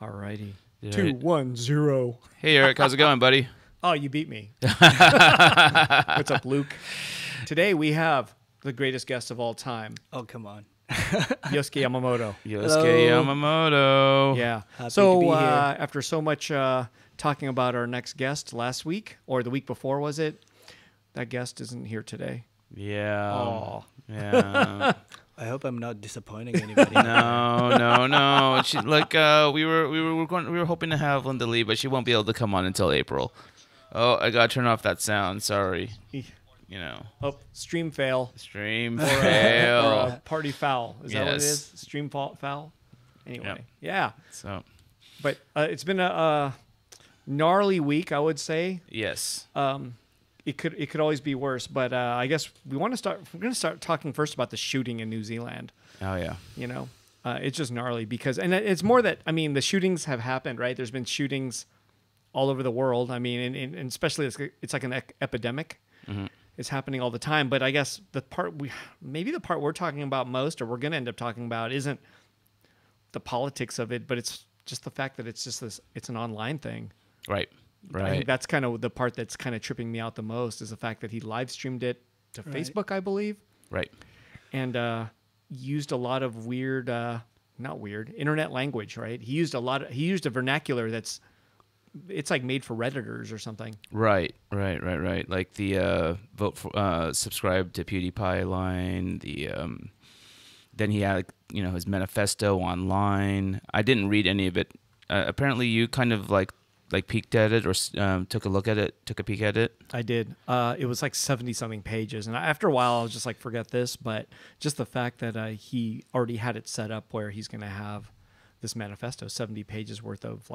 All righty. Yeah. 2-1-0. Hey, Eric, how's it going, buddy? Oh, you beat me. What's up, Luke? Today we have the greatest guest of all time, Oh, come on. Yoskay Yamamoto. Yoskay Yamamoto. Yeah. Happy so to be here. after so much talking about our next guest last week, or the week before, was it? That guest isn't here today. Yeah. Oh. Yeah. I hope I'm not disappointing anybody. No. She, we were hoping to have Linda Lee, but she won't be able to come on until April. Oh, I gotta turn off that sound. Sorry. You know. Oh, stream fail. Stream Or fail. a party foul. Is that what it Yes. is? Stream foul? Anyway. Yep. Yeah. So. But it's been a gnarly week, I would say. Yes. It could always be worse, but I guess we're going to start talking first about the shooting in New Zealand. Oh yeah. You know, it's just gnarly because, and it's more that, I mean, the shootings have happened, right? There's been shootings all over the world. I mean, and especially it's like an epidemic. Mm-hmm. It's happening all the time. But I guess the part we're talking about most, or we're going to end up talking about, isn't the politics of it, but it's just the fact that it's just it's an online thing. Right. I think that's kind of the part that's kind of tripping me out the most, is the fact that he live streamed it to Facebook, I believe. Right. And used a lot of weird, not weird, internet language, right? He used a vernacular it's like made for Redditors or something. Right. Like the vote for subscribe to PewDiePie line. Then he had his manifesto online. I didn't read any of it. Apparently, you kind of like peeked at it or took a peek at it. I did. It was like 70-something pages, and after a while, I was just like, forget this. But just the fact that he already had it set up where he's going to have this manifesto, 70 pages worth of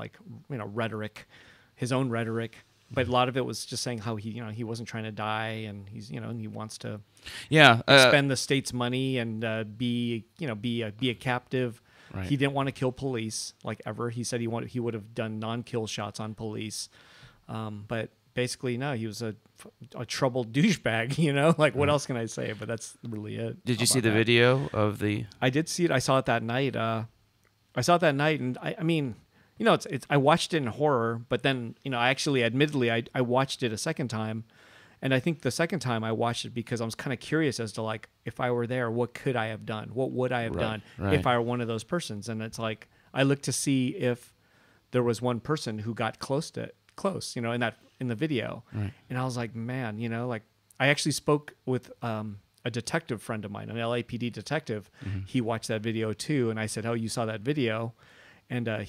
rhetoric, his own rhetoric. But a lot of it was just saying how he wasn't trying to die, and and he wants to spend the state's money and be a captive. Right. He didn't want to kill police ever. He said he would have done non-kill shots on police, but basically no, he was a troubled douchebag. What else can I say? But that's really it. Did you see the video of the? I did see it. I saw it that night. And I mean, it's I watched it in horror, but then admittedly I watched it a second time, and I think the second time I watched it because I was kind of curious as to if I were there, what could I have done? What would I have done if I were one of those persons? And it's like I looked to see if there was one person who got close, in the video, and I was like, man, I actually spoke with a detective friend of mine, an LAPD detective. Mm-hmm. He watched that video too, and I said, "Oh, you saw that video?" And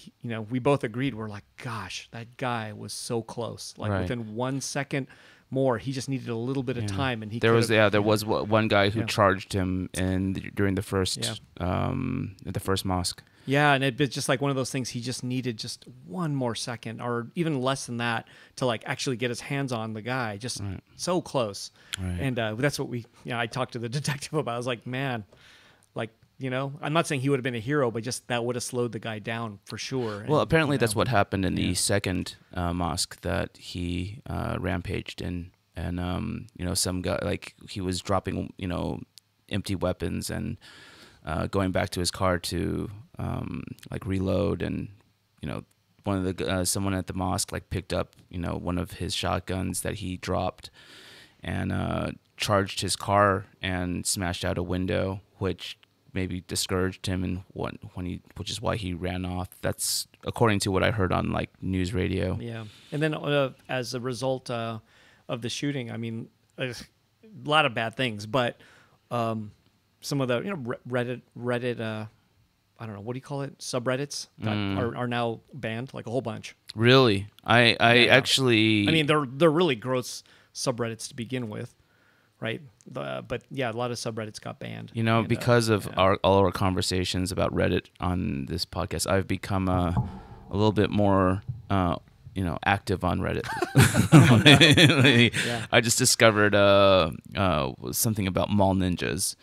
we both agreed. We're like, "Gosh, that guy was so close. Within 1 second more, he just needed a little bit of time." And there was one guy who charged him during the first mosque. Yeah, and it's just like one of those things. He just needed just one more second, or even less than that, to actually get his hands on the guy. Just so close. Right. And that's what I talked to the detective about. I was like, man, I'm not saying he would have been a hero, but just that would have slowed the guy down for sure. Well, apparently that's what happened in the second mosque that he rampaged in, and some guy he was dropping empty weapons and going back to his car to reload, and one of the someone at the mosque picked up one of his shotguns that he dropped and charged his car and smashed out a window, which maybe discouraged him, and which is why he ran off. That's according to what I heard on news radio. Yeah, and then as a result of the shooting, I mean, a lot of bad things, but some of the Reddit I don't know, what do you call it, subreddits that are now banned, a whole bunch. Really? I actually, I mean, they're really gross subreddits to begin with, right? But yeah, a lot of subreddits got banned. Because of all our conversations about Reddit on this podcast, I've become a little bit more active on Reddit. I just discovered something about mall ninjas.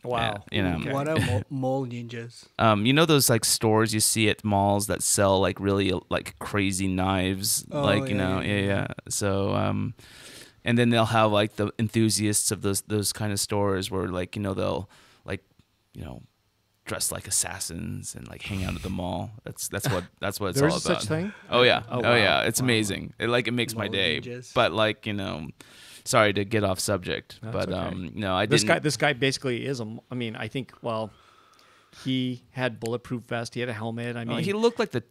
Wow. Okay. What are mall ninjas? Those stores you see at malls that sell really crazy knives. Yeah. So and then they'll have the enthusiasts of those kind of stores where they'll dress like assassins and like hang out at the mall. That's what it's all There's about. such thing? Oh yeah. Oh, Oh, wow. yeah. It's Wow. amazing. It makes my Mall day. ninjas. But like, sorry to get off subject, That's but okay. no, I This didn't. guy basically is I mean, I think, well, he had bulletproof vest. He had a helmet. I mean, He looked like the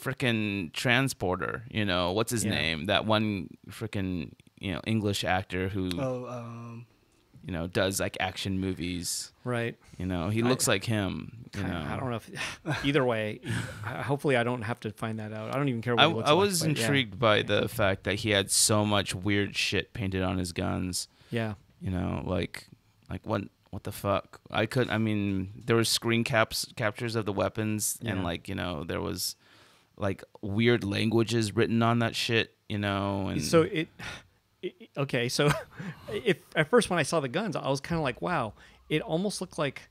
frickin' transporter. What's his Yeah. name? That one frickin' English actor who Oh, does like action movies. right. He looks like him. I don't know if either way. Hopefully, I don't have to find that out. I don't even care what he looks I like. was but yeah. intrigued by the fact that he had so much weird shit painted on his guns. Yeah. Like what the fuck? I mean, there were screen captures of the weapons, and Yeah. there was like weird languages written on that shit, and So okay. So if at first when I saw the guns, I was kind of like, wow. It almost looked like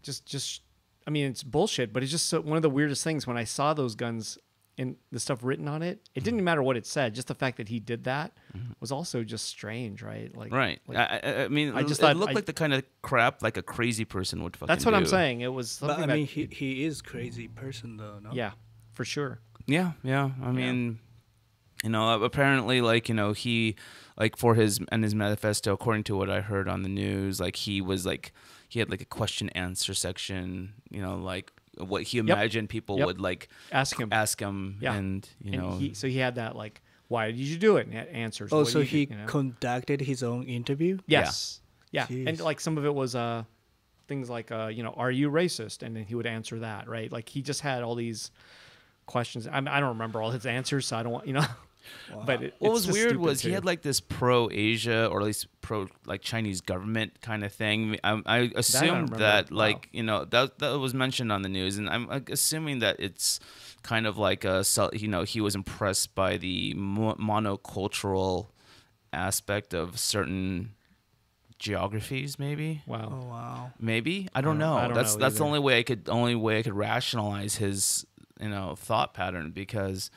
just. I mean, it's bullshit, but it's just one of the weirdest things when I saw those guns and the stuff written on it. It didn't matter what it said; just the fact that he did that was also just strange, right? Like, right. like, I mean, I just it thought looked like the kind of crap like a crazy person would fucking that's what I'm do. saying. It was something but I that, mean, he is crazy person though. No. yeah, for sure. Yeah. I mean, apparently, like, he, like, for his manifesto, according to what I heard on the news, like, he had like a question answer section, like what he imagined people would like Ask him. yeah. And so he had that like, why did you do it? And he had answers. Oh, What so do you he do, conducted his own interview. Yes. Yeah. Jeez. And like some of it was things like are you racist? And then he would answer that, right? Like he just had all these questions. I don't remember all his answers, so I don't want Wow. But what it's was just weird stupid, was he too. had like this pro Asia or at least pro like Chinese government kind of thing. I assumed remember. that Wow. like that was mentioned on the news, and I'm like, assuming that it's kind of like he was impressed by the monocultural aspect of certain geographies, maybe. Wow. Oh wow. Maybe I don't know. I don't That's know the either. only way I could rationalize his thought pattern, because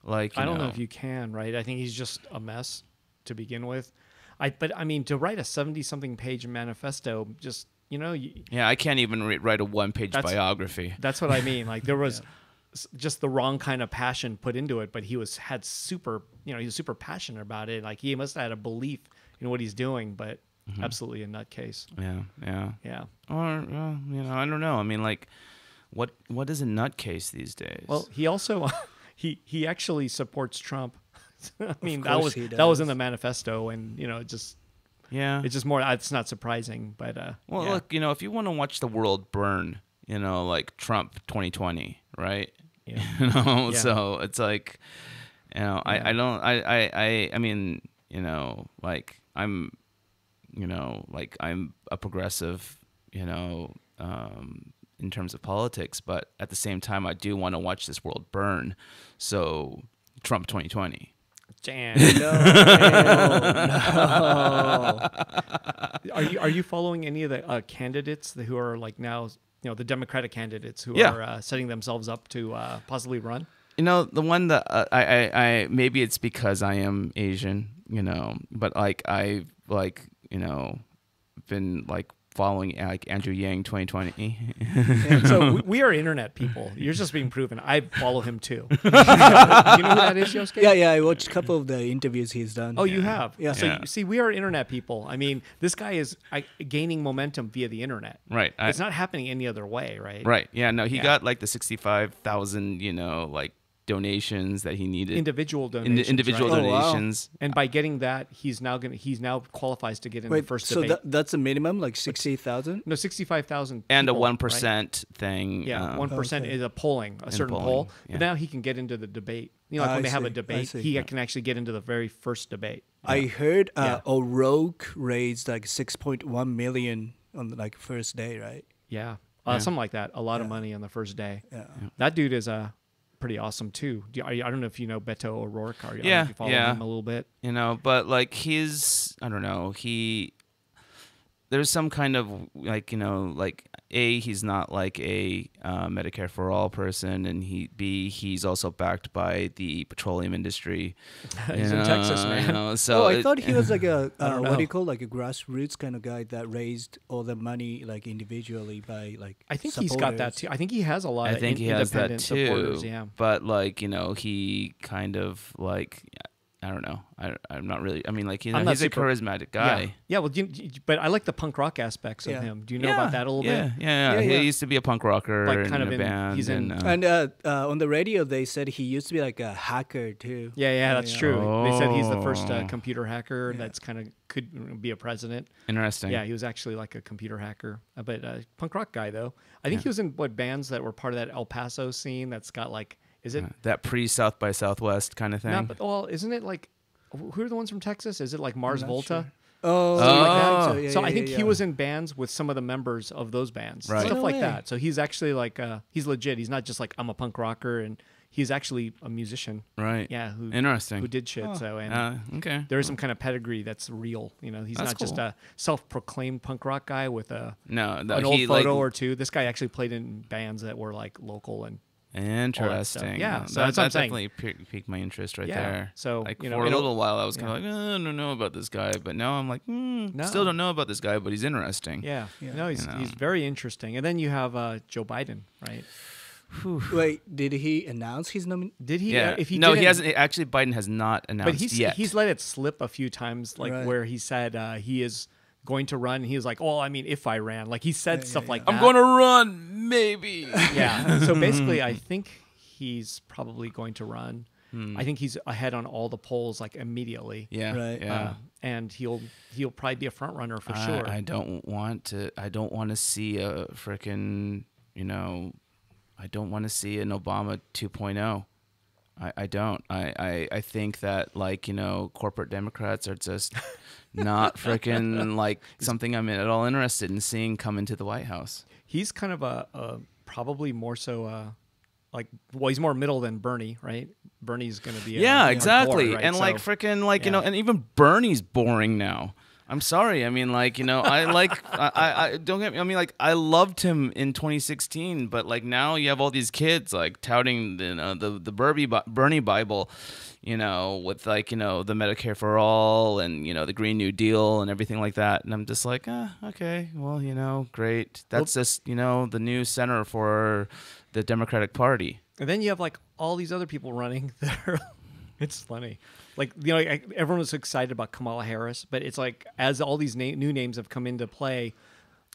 like I don't know if you can, right? I think he's just a mess to begin with. But I mean, to write a 70-something page manifesto, just yeah, I can't even write a one-page biography. that's what I mean. Like there was just the wrong kind of passion put into it, but he was super passionate about it. Like he must have had a belief in what he's doing, but absolutely a nutcase. Yeah. Yeah. Or I don't know. I mean, like, what is a nutcase these days? Well, he also he actually supports Trump. I mean, that course was he that was in does. the manifesto, and it's yeah. just more. It's not surprising, but Well, yeah. look, if you want to watch the world burn, like Trump 2020, right? Yeah. Yeah. So it's like, I don't, I mean, like I'm a progressive, in terms of politics, but at the same time, I do want to watch this world burn. So Trump 2020. Damn. No. Are you following any of the candidates who are like now the Democratic candidates who Yeah. are setting themselves up to possibly run? The one that I maybe it's because I am Asian, but like I've been like following like Andrew Yang 2020. So we are internet people. You're just being proven. I follow him too. You know who that is, Yoskay? Yeah. I watched a couple of the interviews he's done. Oh, you have? Yeah. So Yeah. you see, we are internet people. I mean, this guy is gaining momentum via the internet. Right. It's not happening any other way, right? Right. Yeah. No, he Yeah. got like the 65,000, like donations that he needed. Individual donations. Individual right? Oh, wow. donations. And by getting that, he's now qualifies to get in the Wait, first so debate. that's a minimum, like 60,000. No, 65,000. And a people, 1% thing. Right? Yeah, 1% Okay. is a certain polling, poll. yeah. But now he can get into the debate. Like I when they have a see, I debate, see. he can actually get into the very first debate. I heard Yeah. O'Rourke raised like 6.1 million on the like first day, right? Yeah. Yeah. Something like that. A lot of Yeah. money on the first day. Yeah. That dude is pretty awesome too. I don't know if you know Beto O'Rourke. I don't know Yeah, if you follow yeah. him a little bit. But like I don't know, there's some kind of like, like he's not like a Medicare for all person, and he's also backed by the petroleum industry. He's in Texas, man. So I thought he was like a don't what do know. you call, like a grassroots kind of guy that raised all the money like individually by like. I think he's got that supporters. too. I think he has a lot I of think he has that independent too. supporters. Yeah. But like, he kind of like, I don't know. I'm not really. I mean, like, I'm not he's a super- charismatic guy. Yeah. Well, but I like the punk rock aspects of Yeah. him. Do you know about that a little bit? Yeah. Yeah, He yeah. used to be a punk rocker Like, in kind of a in- band. he's in- And on the radio, they said he used to be like a hacker too. Yeah, that's Yeah. true. They said he's the first Oh. computer hacker Yeah. that's kind of could be a president. Interesting. Yeah, he was actually like a computer hacker, but punk rock guy though. I think he was in bands that were part of that El Paso scene. That's got like, is it? That pre-South by Southwest kind of thing. Not, but well, isn't it like? Who are the ones from Texas? Is it like Mars not Volta? sure. Oh, Something like Oh. that. So, yeah, So yeah, I think yeah, he yeah. was in bands with some of the members of those bands, Right. stuff No like way. that. So he's actually like he's legit. He's not just like I'm a punk rocker, and he's actually a musician. Right. Yeah, who Interesting. did shit. Oh. So and Okay. there is some kind of pedigree that's real. He's That's not just cool. a self-proclaimed punk rock guy with No, an old he photo like or two. This guy actually played in bands that were like local and interesting. Yeah, No, so that's what I'm that saying. definitely piqued my interest right Yeah. there. So, like you know, for a it'll- little while, I was kind yeah. of like, I don't know about this guy, but now I'm like, No. still don't know about this guy, but he's interesting. yeah. Yeah. No, he's You know. he's very interesting. And then you have Joe Biden, right? Wait, did he announce his nomination? Did he? Yeah. If he no, he didn't- hasn't. Actually, Biden has not announced But yet. he's let it slip a few times, like Right. where he said he is going to run. He was like, "Oh, I mean, if I ran," like he said Yeah, stuff yeah, like yeah. that. I'm going to run, maybe. Yeah. So basically, I think he's probably going to run. Hmm. I think he's ahead on all the polls like immediately. Yeah. Right. Yeah. And he'll probably be a front runner for sure. I don't want to see a freaking, I don't want to see an Obama 2.0. I don't. I think that like, corporate Democrats are just not freaking like something I'm at all interested in seeing come into the White House. He's kind of a probably more so like, well, he's more middle than Bernie, right? Bernie's going to be Yeah, hardcore, exactly. right? And like So- freaking like, yeah. and even Bernie's boring now. I'm sorry. I mean, like, I like, I don't get me. I mean, like, I loved him in 2016, but like now you have all these kids like touting the Bernie Bible, with like, the Medicare for all and, the Green New Deal and everything like that. And I'm just like, okay, well, great. That's just, the new center for the Democratic Party. And then you have like all these other people running that are, it's funny. Like, everyone was excited about Kamala Harris, but it's like as all these new names have come into play,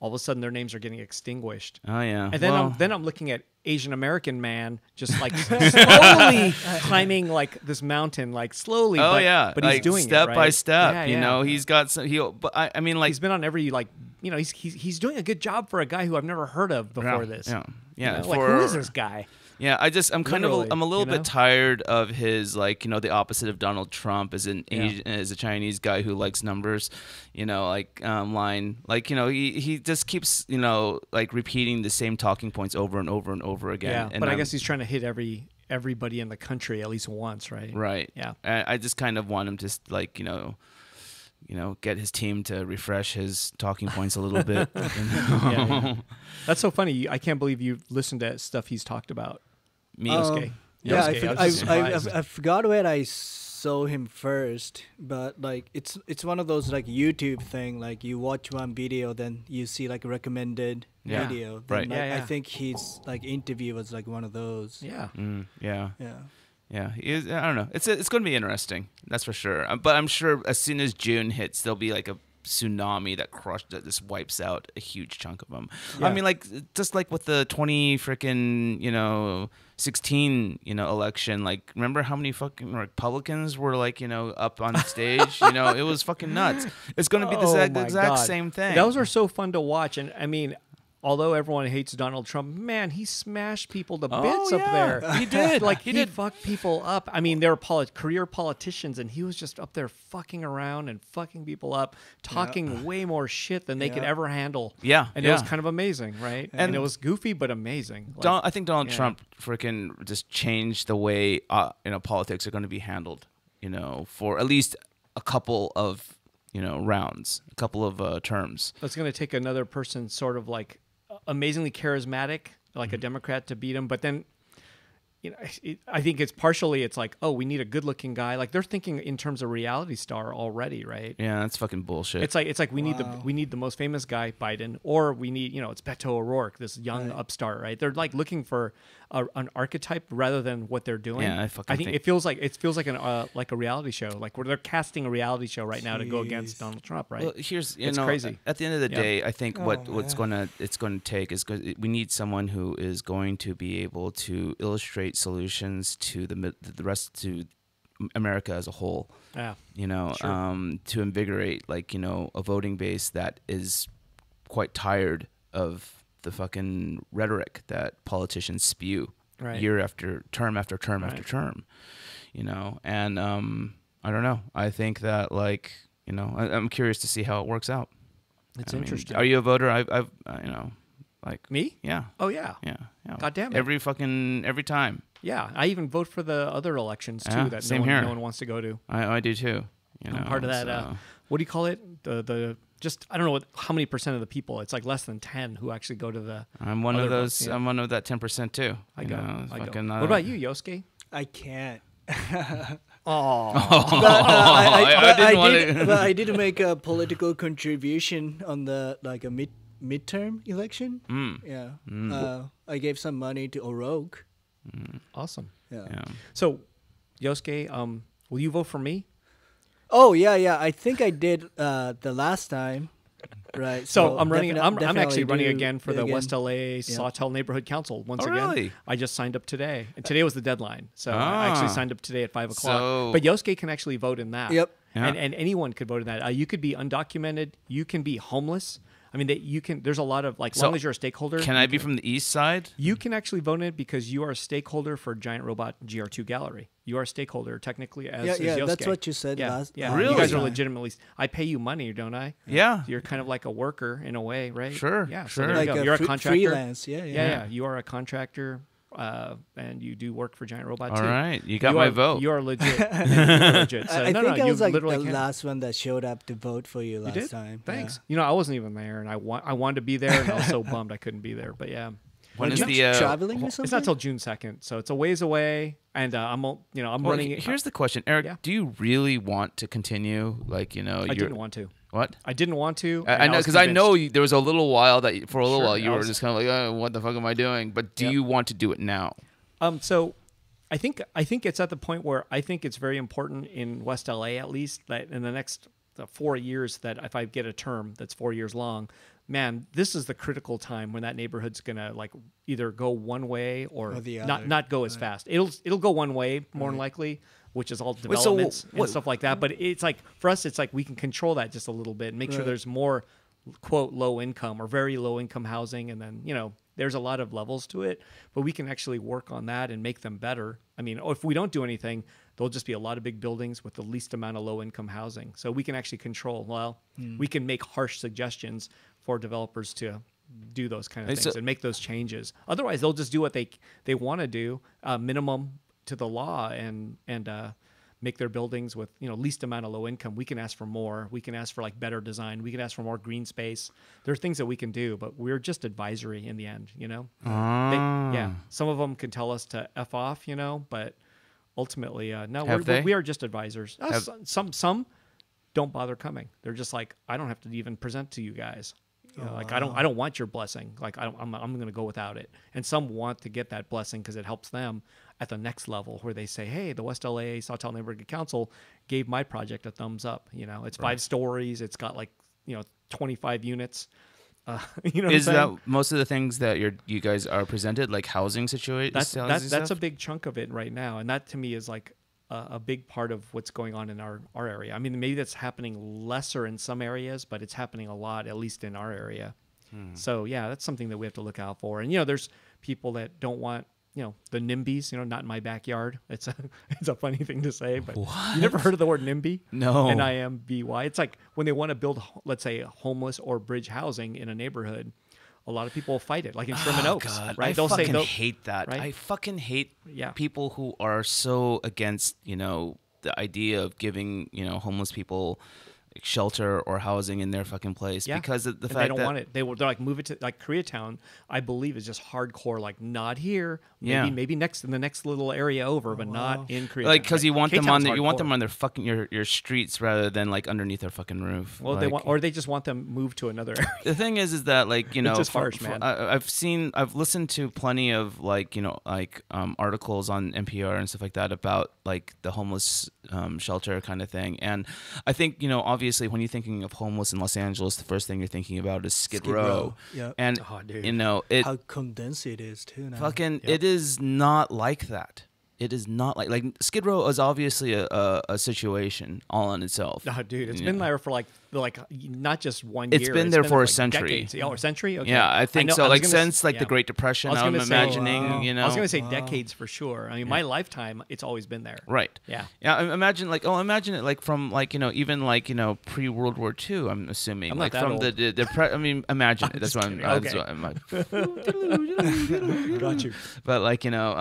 all of a sudden their names are getting extinguished. Oh, yeah. And then Well, I'm looking at Asian American man just like slowly climbing like this mountain, like slowly. oh, but, yeah. but he's like, doing step it, by right? step, Yeah, he's got some, but I mean, like, he's been on every like, he's doing a good job for a guy who I've never heard of before this. Yeah. Yeah. Like, who is this guy? Yeah, I'm Literally, I'm a little you know? bit tired of his like, the opposite of Donald Trump as an Yeah. Asian, as a Chinese guy who likes numbers, line. Like, he just keeps, like repeating the same talking points over and over and over again. Yeah, And but I I'm- guess he's trying to hit everybody in the country at least once, right? right. Yeah. I just kind of want him to like, get his team to refresh his talking points a little bit. Yeah. That's so funny. I can't believe you listened to stuff he's talked about. Me. Yoskay. Yeah, Yoskay, I was just surprised. I forgot where I saw him first, but like it's one of those like YouTube thing. Like you watch one video, then you see like a recommended Yeah. video. Right. Then, like, Yeah, I yeah. think his like interview was like one of those. Yeah. Yeah. Yeah. Yeah, he is, I don't know. It's going to be interesting. That's for sure. But I'm sure as soon as June hits, there'll be like a tsunami that just wipes out a huge chunk of them. Yeah. I mean, like just like with the 16 election. Like, remember how many fucking Republicans were like up on stage? It was fucking nuts. It's going to be Oh the my exact God. same thing. Those are so fun to watch. And I mean, although everyone hates Donald Trump, man, he smashed people to bits up yeah. there. He did. Like, He he did. fucked people up. I mean, they were career politicians, and he was just up there fucking around and fucking people up, talking way more shit than they could Yeah. ever handle. Yeah, And it was yeah. kind of amazing, right? And it was goofy, but amazing. Like, I think Donald yeah. Trump freaking just changed the way politics are going to be handled. For at least a couple of rounds, a couple of terms. It's going to take another person sort of like amazingly charismatic, like a Democrat, to beat him. But then, I think it's partially, it's like, oh, we need a good looking guy. Like they're thinking in terms of reality star already, right? Yeah, that's fucking bullshit. It's like we need the most famous guy, Biden, or we need, it's Beto O'Rourke, this young upstart, right? They're like looking for an archetype rather than what they're doing. Yeah, I think it feels like like a reality show, like where they're casting a reality show right now to go against Donald Trump, right? Well, here's it's crazy. At the end of the day, I think it's going to take is we need someone who is going to be able to illustrate solutions to the rest, to America as a whole. Yeah, to invigorate a voting base that is quite tired of the fucking rhetoric that politicians spew year after term after term after term, and I don't know. I think that I'm curious to see how it works out. It's interesting. Are you a voter? I've like me? Yeah. Oh yeah. Yeah. God damn it. Every time. Yeah, I even vote for the other elections too that no one wants to go to. I do too. I'm part of that. So. What do you call it? The just I don't know how many percent of the people. It's like less than 10 who actually go to the. I'm one of those. I'm one of that 10% too. I go. Fucking, what about you, Yoskay? I can't. Oh, but I did make a political contribution on the midterm election. Yeah, I gave some money to O'Rourke. Awesome. Yeah. So, Yoskay, will you vote for me? Oh yeah. I think I did the last time. Right. So I'm running. I'm actually running again for the West LA Sawtell Neighborhood Council once again. Really? I just signed up today, and today was the deadline. So I actually signed up today at 5:00. So, but Yoskay can actually vote in that. Yep. Yeah. And anyone could vote in that. You could be undocumented. You can be homeless. I mean, you can. There's a lot of long as you're a stakeholder. Can I be from the east side? You can actually vote in it because you are a stakeholder for Giant Robot GR2 Gallery. You are a stakeholder technically as Yoskay. That's what you said last. Yeah, really? You guys are legitimately. I pay you money, don't I? Yeah. You're kind of like a worker in a way, right? Sure. Yeah. Sure. So there you go. You're a contractor. Freelance. Yeah. You are a contractor. And you do work for Giant Robot too. All right, you got my vote. You are legit. You're legit. So, I think I was like the can. last one that showed up to vote for you last did? time. Thanks. I wasn't even there, and I wanted to be there, and I was so bummed I couldn't be there. But yeah. When is the traveling or something? It's not till June 2nd, so it's a ways away, and I'm running. Here's the question, Eric. Yeah. Do you really want to continue? I didn't want to. What? I didn't want to. I know, because I know there was a little while that you were just kind of like, oh, what the fuck am I doing? But do you want to do it now? So I think it's at the point where I think it's very important in West LA, at least, that in the next 4 years, that if I get a term that's 4 years long, man, this is the critical time when that neighborhood's gonna either go one way or the not go as fast. It'll go one way more than likely, which is all developments and stuff like that. But it's like for us, it's like we can control that just a little bit and make sure there's more quote low income or very low income housing, and then there's a lot of levels to it, but we can actually work on that and make them better. I mean, if we don't do anything, there'll just be a lot of big buildings with the least amount of low-income housing. So we can actually control. We can make harsh suggestions for developers to do those kind of things and make those changes. Otherwise, they'll just do what they want to do, minimum to the law, and make their buildings with least amount of low income. We can ask for more. We can ask for better design. We can ask for more green space. There are things that we can do, but we're just advisory in the end. Some of them can tell us to F off, but ultimately, no, we are just advisors. Some don't bother coming. They're just like, I don't have to even present to you guys. I don't want your blessing. I'm going to go without it. And some want to get that blessing because it helps them at the next level, where they say, hey, the West LA Sawtell Neighborhood Council gave my project a thumbs up. It's 5 stories. It's got 25 units. Is that most of the things that you guys are presented, like housing situations? That's a big chunk of it right now. And that to me is a big part of what's going on in our area. I mean, maybe that's happening lesser in some areas, but it's happening a lot, at least in our area. So yeah, that's something that we have to look out for. And there's people that don't want the NIMBYs, not in my backyard. It's a funny thing to say, but what? You never heard of the word NIMBY? No. NIMBY. It's like when they want to build, let's say, homeless or bridge housing in a neighborhood, a lot of people fight it, like in Sherman Oaks, God. right? I fucking hate that. Right? I fucking hate people who are so against, the idea of giving, homeless people shelter or housing in their fucking place because of the and fact they don't that want it. They're like move it to like Koreatown. I believe is just hardcore. Like not here. Maybe next in the next little area over, but not in Koreatown. like because you want them on K-Town's you want them hardcore. on their fucking your streets rather than like underneath their fucking roof. Well, like, they want, or they just want them moved to another area. the thing is that like you know just harsh, man. I've listened to plenty of like you know like articles on NPR and stuff like that about like the homeless shelter kind of thing, and I think you know obviously when you're thinking of homeless in Los Angeles, the first thing you're thinking about is Skid Row. Yeah. And Dude. you know it How condensed it is too now. fucking it is not like that. It is not like Skid Row is obviously a situation all on itself. Oh, dude, it's been there for like not just 1 It's year. been there for a like century. decades. Oh, a century? Okay. Yeah, I think know- so. I was Like gonna since like yeah. the Great Depression, I was I'm gonna say, imagining. wow. You know, I was gonna say decades for sure. I mean, my lifetime, it's always been there. right. Yeah. Yeah, imagine imagine it like from like you know even like you know pre World War II. I'm assuming I'm not like that from old. I mean, imagine it. That's what I'm. kidding. That's Okay. what I'm Got you. but like you know,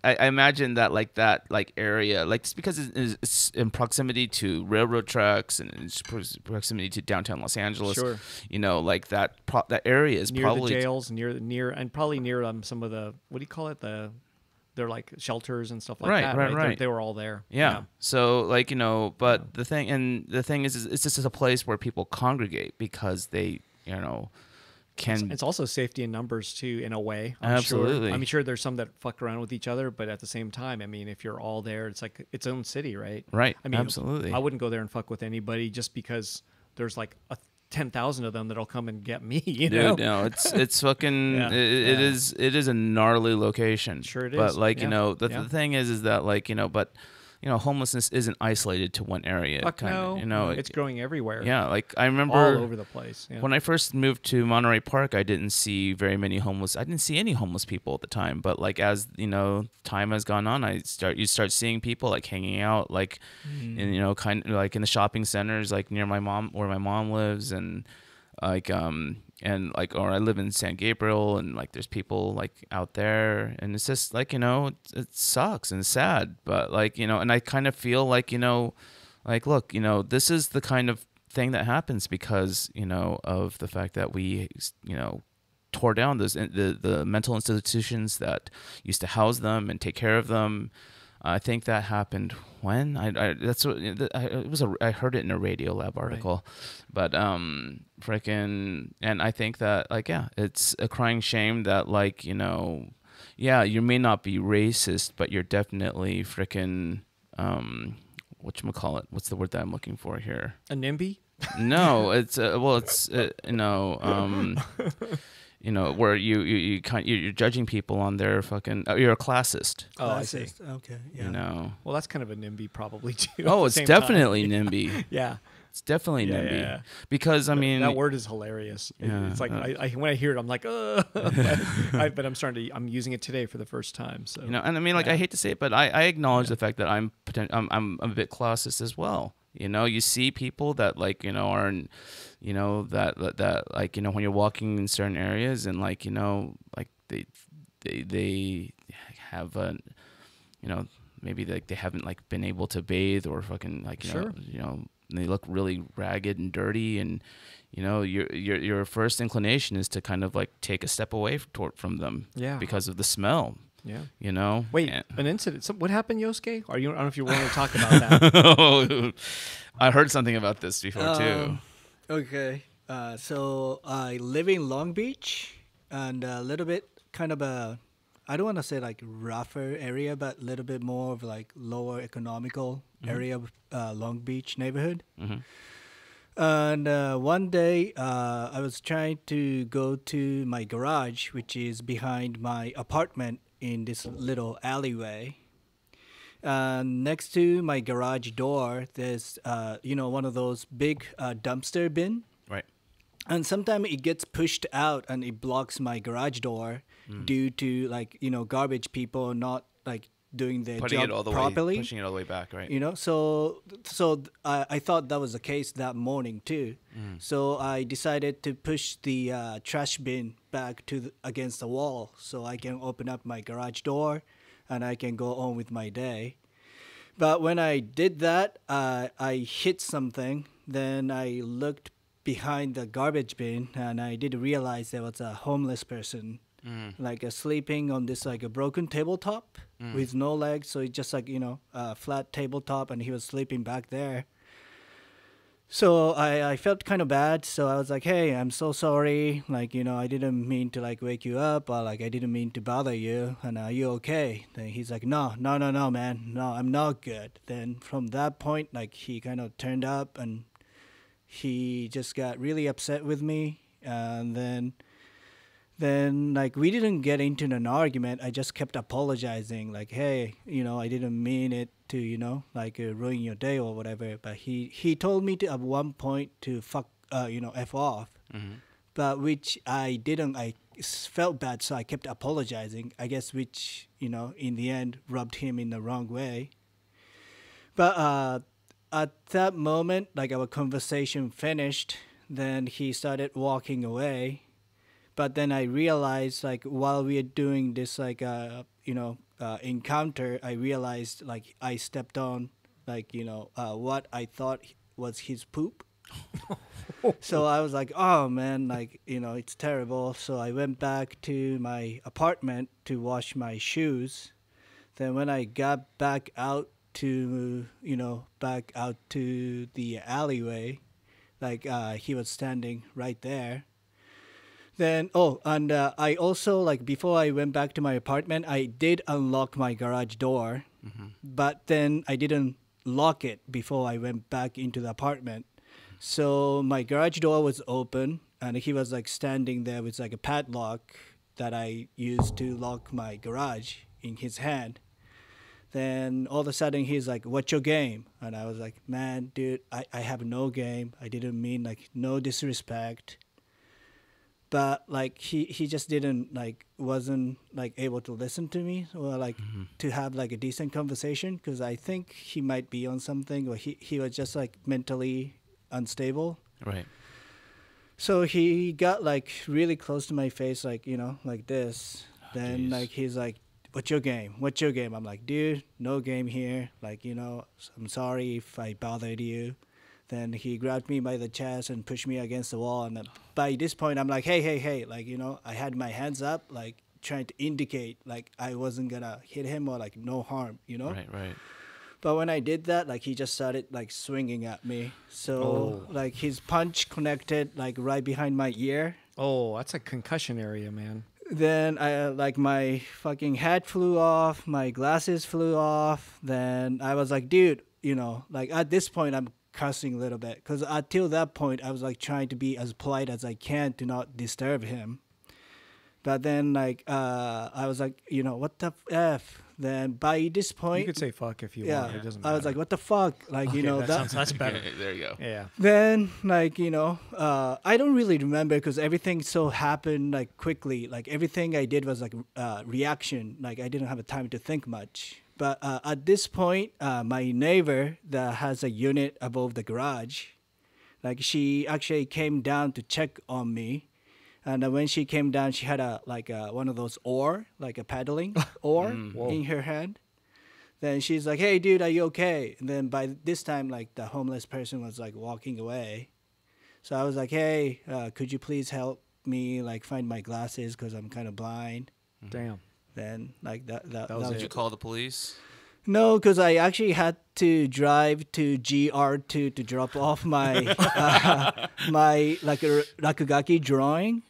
I imagine that like area like just because it's in proximity to railroad tracks and it's proximity to downtown Los Angeles. Sure. You know, like that area is Near probably the jails, near, and probably near some of the, what do you call it? They're like shelters and stuff like Right, that. right, They- right. They were all there. Yeah. So like you know, but the thing is it's just a place where people congregate because they you know can. It's also safety in numbers too, in a way. Absolutely. I'm sure there's some that fuck around with each other, but at the same time, I mean, if you're all there, it's like its own city, right? Right, I mean, absolutely. I wouldn't go there and fuck with anybody just because there's like 10,000 of them that'll come and get me. You know? Dude, no, it's fucking. Yeah. It is a gnarly location. Sure it But is. like you Yeah. know, the Yeah. thing is that like you know, but you know, homelessness isn't isolated to one area. Fuck kinda, no. You know, it's growing everywhere. yeah. Like I remember all over the place. Yeah. when I first moved to Monterey Park, I didn't see very many homeless. I didn't see any homeless people at the time. But like as you know, time has gone on, you start seeing people like hanging out, like in you know, kind of like in the shopping centers, like near where my mom lives, and like and like or I live in San Gabriel, and like there's people like out there, and it's just like you know, it sucks and it's sad, but like you know, and I kind of feel like you know, like look, you know, this is the kind of thing that happens because you know of the fact that we you know tore down the mental institutions that used to house them and take care of them. I think that happened when that's what it was. I heard it in a Radio Lab article, but freaking, and I think that like yeah, it's a crying shame that like you know, yeah, you may not be racist, but you're definitely freaking whatchamacallit? What's the word that I'm looking for here? A NIMBY? No, it's you know you know where you're judging people on their fucking you're a classist. Oh, I see. Classist. Okay. Yeah. You know. Well, that's kind of a NIMBY probably too. at Oh, the it's same time. definitely NIMBY. Yeah. It's definitely Yeah, NIMBY. yeah. Because I mean that word is hilarious. Yeah, It's like I when I hear it, I'm like, but I'm using it today for the first time. So you know, and I mean like I hate to say it, but I acknowledge the fact that I'm a bit classist as well. You know, you see people that like you know are, you know that like you know when you're walking in certain areas and like you know like they have a, you know maybe like they haven't like been able to bathe or fucking like you know they look really ragged and dirty and you know your first inclination is to kind of like take a step away from them because of the smell. Yeah. You know? Wait, an incident. So what happened, Yoskay? I don't know if you're willing to talk about that. I heard something about this before too. Okay. So I live in Long Beach, and a little bit kind of I don't want to say like rougher area, but a little bit more of like lower economical area of Long Beach neighborhood. Mm-hmm. And one day I was trying to go to my garage, which is behind my apartment in this little alleyway. Next to my garage door, there's you know, one of those big dumpster bin. Right. And sometimes it gets pushed out and it blocks my garage door due to like, you know, garbage people not like doing their job properly. Pushing it all the way back, right? You know, so I thought that was the case that morning too. So I decided to push the trash bin back to against the wall so I can open up my garage door and I can go on with my day. But when I did that, I hit something Then I looked behind the garbage bin, and I did realize there was a homeless person, like sleeping on this like a broken tabletop with no legs. So it's just like a flat tabletop, and he was sleeping back there. So I felt kind of bad. So I was like, hey, I'm so sorry. Like, I didn't mean to like wake you up, or like I didn't mean to bother you. And are you okay? Then he's like, no, man. No, I'm not good. Then from that point, like he kind of turned up and he just got really upset with me. And then like we didn't get into an argument. I just kept apologizing, like, hey, I didn't mean it to like ruin your day or whatever. But he told me to at one point to f off, but which I didn't. I felt bad, so I kept apologizing, I guess, which in the end rubbed him in the wrong way. But at that moment, like our conversation finished, then he started walking away. But then I realized, like, while we are doing this, like, encounter, I realized, like, I stepped on, like, what I thought was his poop. So I was like, oh, man, like, it's terrible. So I went back to my apartment to wash my shoes. Then when I got back out to the alleyway, like, he was standing right there. Then, I also, like, before I went back to my apartment, I did unlock my garage door, but then I didn't lock it before I went back into the apartment. So my garage door was open, and he was, like, standing there with, like, a padlock that I used to lock my garage in his hand. Then all of a sudden, he's like, what's your game? And I was like, man, dude, I have no game. I didn't mean, like, no disrespect. But like he just didn't wasn't able to listen to me or to have like a decent conversation, because I think he might be on something, or he was just like mentally unstable. Right. So he got like really close to my face, like like this. Then geez. like he's like, what's your game? What's your game? I'm like, dude, no game here. Like I'm sorry if I bothered you. Then he grabbed me by the chest and pushed me against the wall. And by this point, I'm like, hey, like, I had my hands up, like, trying to indicate, like, I wasn't going to hit him or, like, no harm, Right. But when I did that, like, he just started, like, swinging at me. So, like, his punch connected, like, right behind my ear. Oh, that's a concussion area, man. Then, my fucking hat flew off. My glasses flew off. Then I was like, dude, like, at this point, I'm cussing a little bit, because until that point I was like trying to be as polite as I can to not disturb him. But then like I was like, what the f. Then by this point, you could say fuck if you want. It doesn't matter. I was like, what the fuck, like okay, that's better. There you go. Yeah. Then like I don't really remember, because everything so happened like quickly. Like everything I did was like reaction. Like I didn't have a time to think much. But at this point, my neighbor that has a unit above the garage, like she actually came down to check on me. And when she came down, she had one of those oar, like a paddling oar in her hand. Then she's like, hey, dude, are you okay? And then by this time, like the homeless person was like walking away. So I was like, hey, could you please help me like find my glasses, because I'm kind of blind. Damn. Then like that was Did you call the police? No, because I actually had to drive to GR2 to drop off my my Rakugaki drawing.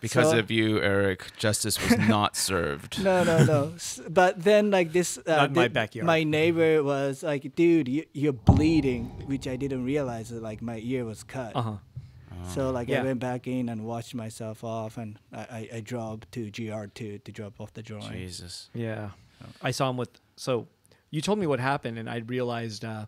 Because of you, Eric, justice was not served. No. But then like this, not in my backyard. My neighbor was like, dude, you're bleeding, which I didn't realize that like my ear was cut. So like I went back in and washed myself off, and I drove to GR2 to drop off the drawing. Jesus. Yeah. I saw him with, so you told me what happened, and I realized, I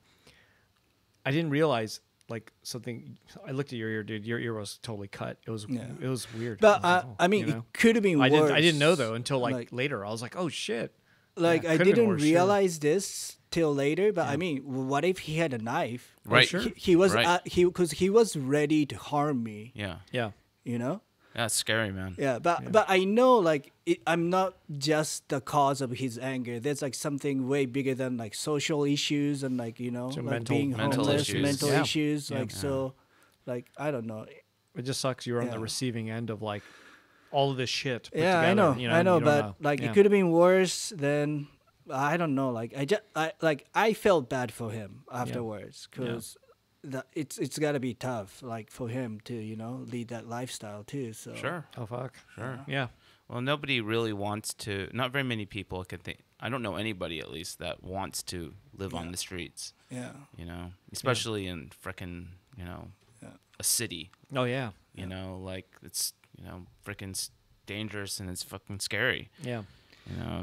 didn't realize like something. I looked at your ear, dude. Your ear was totally cut. It was weird. But I was like, I mean, it could have been worse. I didn't know though until like later. I was like, oh shit. Like Yeah, I could've been didn't worse, realize this till later. But I mean, what if he had a knife? Right. Sure. He was Right. because he was ready to harm me. Yeah. Yeah. You know. That's scary, man. Yeah, but I know like I'm not just the cause of his anger. There's like something way bigger than like social issues and like So like being mental homeless, issues. mental Yeah. issues. Yeah. Like so, like I don't know. It just sucks. You're on the Yeah. receiving end of like all of this shit. Put Yeah, together, I know, you don't but know. like Yeah. it could have been worse. Then I don't know. Like I felt bad for him afterwards because it's got to be tough like for him to lead that lifestyle too. So Sure. Oh fuck. Sure. Yeah. Well, nobody really wants to. Not very many people can think. I don't know anybody at least that wants to live on the streets. yeah, Especially in frickin' a city. Oh yeah. Like it's frickin' dangerous and it's fucking scary. Yeah.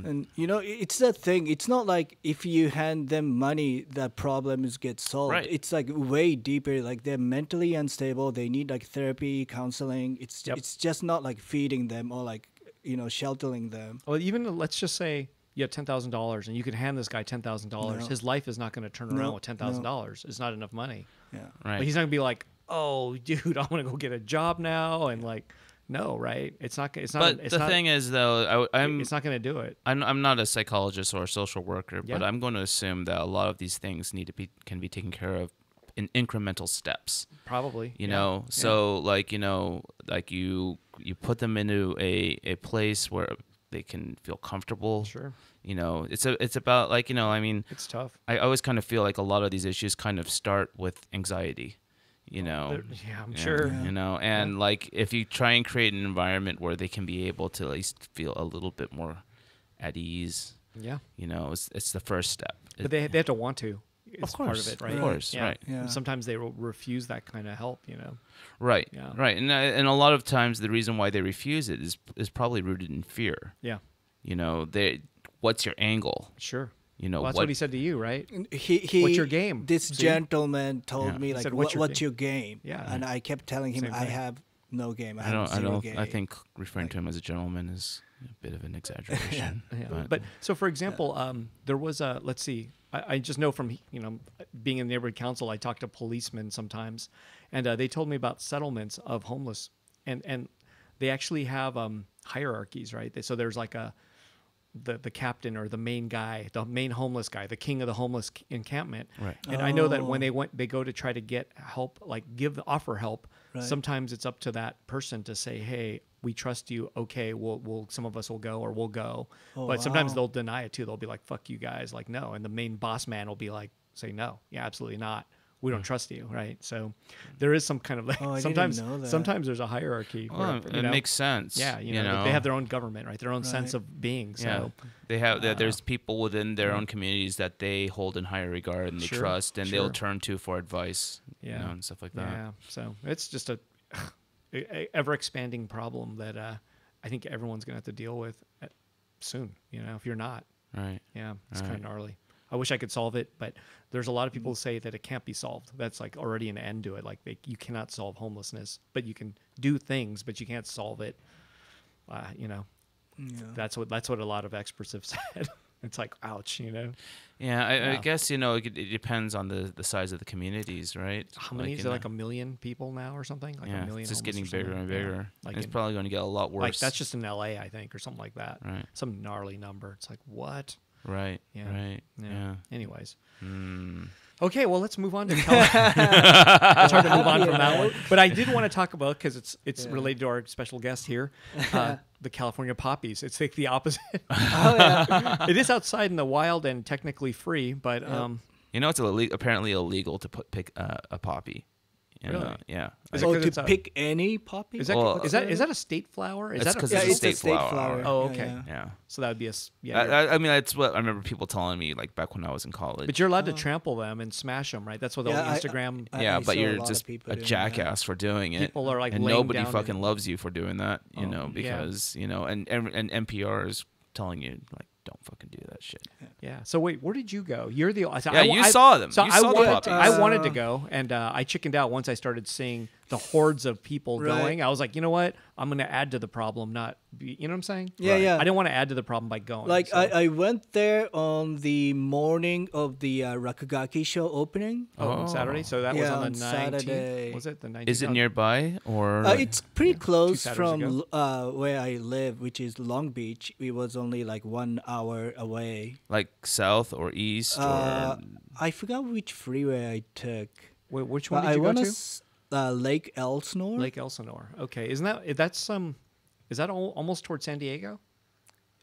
and it's that thing. It's not like if you hand them money, that problems get solved. Right. It's like way deeper. Like they're mentally unstable. They need like therapy, counseling. It's just not like feeding them or like sheltering them. Well, even let's just say you have $10,000 and you can hand this guy $10,000. No. His life is not going to turn No, around with $10,000. It's not enough money. Yeah. Right. Like, he's not going to be like, oh, dude, I'm going to go get a job now, and like, no, right? It's not. It's not. But it's the not, thing is, though, it's not going to do it. I'm not a psychologist or a social worker, but Yeah. I'm going to assume that a lot of these things can be taken care of in incremental steps. Probably. So like like you put them into a place where they can feel comfortable. Sure. It's about like I mean, It's tough. I always kind of feel like a lot of these issues kind of start with anxiety. Yeah, I'm sure. And like if you try and create an environment where they can be able to at least feel a little bit more at ease, Yeah. it's the first step. But they have to want to. It's part course, of it, right? of course, Yeah. right. Yeah. Sometimes they will refuse that kind of help. Right, Yeah. right, and a lot of times the reason why they refuse it is probably rooted in fear. Yeah. What's your angle? Sure. Well, That's what he said to you, right? He What's your game? This See? gentleman told Yeah. me He like, said, what's "What's your your game?" Yeah. And I kept telling him, Same I thing. have no game. I I have don't. zero game. I think referring to him as a gentleman is a bit of an exaggeration. Yeah. But so, for example, there was a. Let's see. I just know from being in the neighborhood council, I talk to policemen sometimes, and they told me about settlements of homeless, and they actually have hierarchies, right? So there's like the captain or the main guy, the main homeless guy, the king of the homeless encampment. Right. And I know that when they go to try to get help, like offer help, Right. sometimes it's up to that person to say, hey, we trust you. Okay, we'll some of us will go or we'll go. Oh, But sometimes wow. they'll deny it too. They'll be like, fuck you guys. Like, no. And the main boss man will be like, say, no, yeah, absolutely not. We don't trust you, right? So there is some kind of like Oh, I didn't sometimes know that. sometimes there's a hierarchy. Well, where, it makes sense. Yeah, they have their own government, right? Their own sense Right. of being. So Yeah, they have. There's people within their own communities that they hold in higher regard and they Sure, trust, and sure. they'll turn to for advice. Yeah. And stuff like that. yeah, so it's just a ever expanding problem that I think everyone's gonna have to deal with soon. If you're not, Right. yeah, it's Right. kind of gnarly. I wish I could solve it, but there's a lot of people who say that it can't be solved. That's like already an end to it. Like you cannot solve homelessness, but you can do things, but you can't solve it. Yeah. That's what a lot of experts have said. It's like, ouch, Yeah, I Yeah. guess it depends on the size of the communities, right? How many is it? Like 1 million people now or something? Like yeah, 1 million. it's just homeless getting or something? bigger and Yeah. bigger. Like It's in- probably going to get a lot worse. Like that's just in LA, I think, or something like that. Right. Some gnarly number. It's like what? Right. Yeah. Right. Yeah. Yeah. Anyways. Mm. Okay, well, let's move on to California. It's hard to move on from that one. But I did want to talk about, because it's related to our special guest here, the California poppies. It's like the opposite. Oh yeah. It is outside in the wild and technically free, but It's apparently illegal to pick a poppy. Really? Yeah. Is it Oh, 'cause it's to a- pick any poppy? is that Well, is that a state flower? Is It's that a 'cause yeah, it's a it's a state state flower. flower. Oh, Yeah, okay. yeah. Yeah. So that would be you're- I mean, that's what I remember people telling me, like back when I was in college. but you're allowed to trample them and smash them, right? That's what the Yeah, whole I- Instagram. yeah, I but saw you're lot of just people a doing jackass for doing it. People are, like, and laying nobody down fucking and- loves you for doing that, yeah. because and NPR is telling you like don't fucking do that shit. Yeah. So wait, where did you go? You're the Yeah, you saw them. So You I saw the wanted, puppies. I wanted to go, and I chickened out once I started seeing the hordes of people Right. going. I was like, you know what? I'm going to add to the problem, not be, you know what I'm saying? Yeah, yeah. I didn't want to add to the problem by going. Like so. I went there on the morning of the Rakugaki show opening. on Saturday. So that was Yeah, on the on 19th. Saturday. Was it the 19th? Is it nearby or? It's pretty close Saturdays from ago? where I live, which is Long Beach. It was only like 1 hour away. like south or east or? I forgot which freeway I took. Wait, which one But did you go wanna to? Lake Elsinore. Lake Elsinore. Okay, isn't that's is that almost towards San Diego?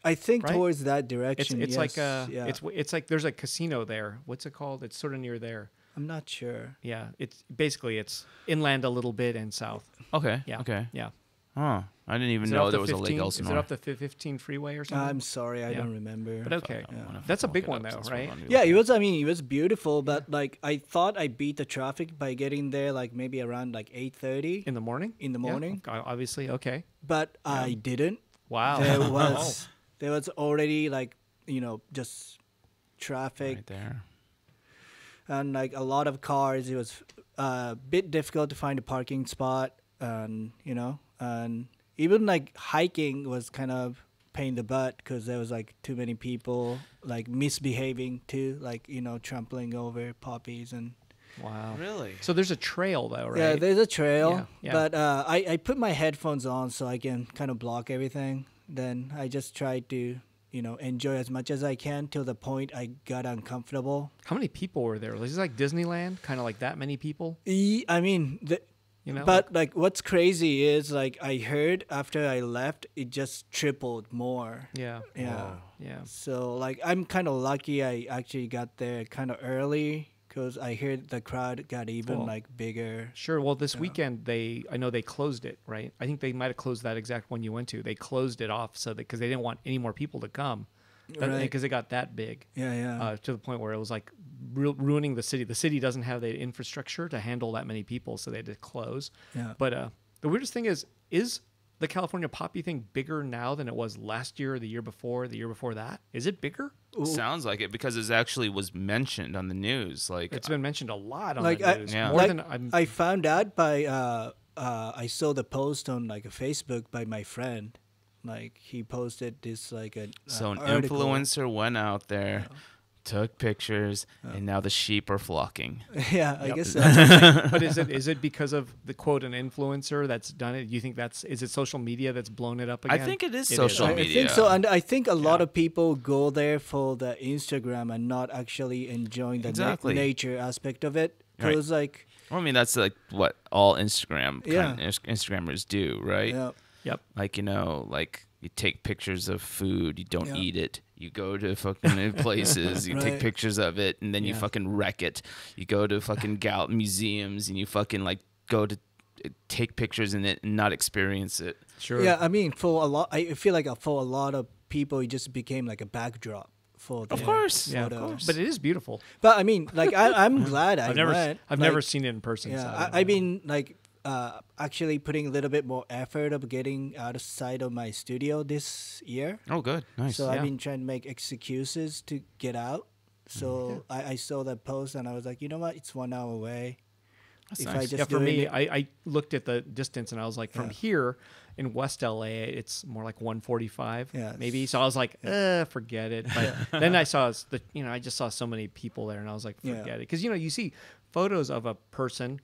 I think right? towards that It's direction. it's like yeah. it's like there's a casino there. What's it called? It's sort of near there. I'm not sure. Yeah, it's basically it's inland a little bit and south. Okay. Yeah. Okay. Yeah. Huh. I didn't even Is it know up there the was a Lake 15 Elsinore. Is it up the 15 freeway or something? I'm sorry, I Yeah. don't remember. But okay, I wanna that's a look big it one up though, since we're right? on the- Yeah, it was. I mean, it was beautiful, but like I thought I beat the traffic by getting there like maybe around like 8:30 In the morning. in the Yeah, morning, obviously. Okay. but I didn't. Wow. There was already like just traffic right there. and like a lot of cars. It was a bit difficult to find a parking spot, and and even like hiking was kind of pain in the butt because there was like too many people like misbehaving too, like trampling over poppies and. Wow. Really? So there's a trail though, right? Yeah, there's a trail, Yeah, yeah. but I put my headphones on so I can kind of block everything. Then I just try to enjoy as much as I can till the point I got uncomfortable. How many people were there? Was it like Disneyland? Kind of like that many people? I mean, but like what's crazy is like I heard after I left, it just tripled more. Yeah. Yeah. Yeah. So like I'm kind of lucky I actually got there kind of early because I heard the crowd got even Cool. like bigger. Sure. Well, this weekend I know they closed it, right? I think they might have closed that exact one you went to. They closed it off because they didn't want any more people to come, Right. because it got that big. Yeah, yeah. To the point where it was like ruining the city. The city doesn't have the infrastructure to handle that many people, so they had to close. Yeah. But the weirdest thing is the California Poppy thing bigger now than it was last year, the year before that? Is it bigger? Sounds like it because it actually was mentioned on the news. Like It's been mentioned a lot on Like, the news. Yeah. More Like, than I'm. I found out by I saw the post on like a Facebook by my friend. Like he posted this like an so an article. influencer went out there, took pictures, and now the sheep are flocking. Yeah, I Yep. guess so. But is it because of the quote an influencer that's done it? Do you think is it social media that's blown it up I again? think it is It social I media. think so, and I think a lot Yeah. of people go there for the Instagram and not actually enjoying the Exactly. nature aspect of it. Right. Because like, Well, I mean, that's like what all Instagram Yeah. Instagrammers do, right? yeah, Yep. Like like you take pictures of food, you don't Yeah. eat it. You go to fucking new places, you take Right. pictures of it, and then you Yeah. fucking wreck it. You go to fucking museums, and you fucking like go to take pictures in it and not experience it. Sure. yeah. I mean, for a lot, I feel like for a lot of people, it just became like a backdrop for. Of their course. Yeah, photos. but it is beautiful. But I mean, like I'm glad I I've never went. I've Like, never seen it in person. Yeah, so I don't I've know. been like actually putting a little bit more effort of getting outside of my studio this year. Oh, good, nice. So Yeah. I've been trying to make excuses to get out. So I saw that post and I was like, you know what? It's 1 hour away. That's if nice. I just Yeah, for doing me, it- I looked at the distance and I was like, from Yeah. here in West LA, it's more like 145, Yeah, maybe. So I was like, forget it. But then I saw I just saw so many people there, and I was like, Yeah. forget it, because you see photos of a person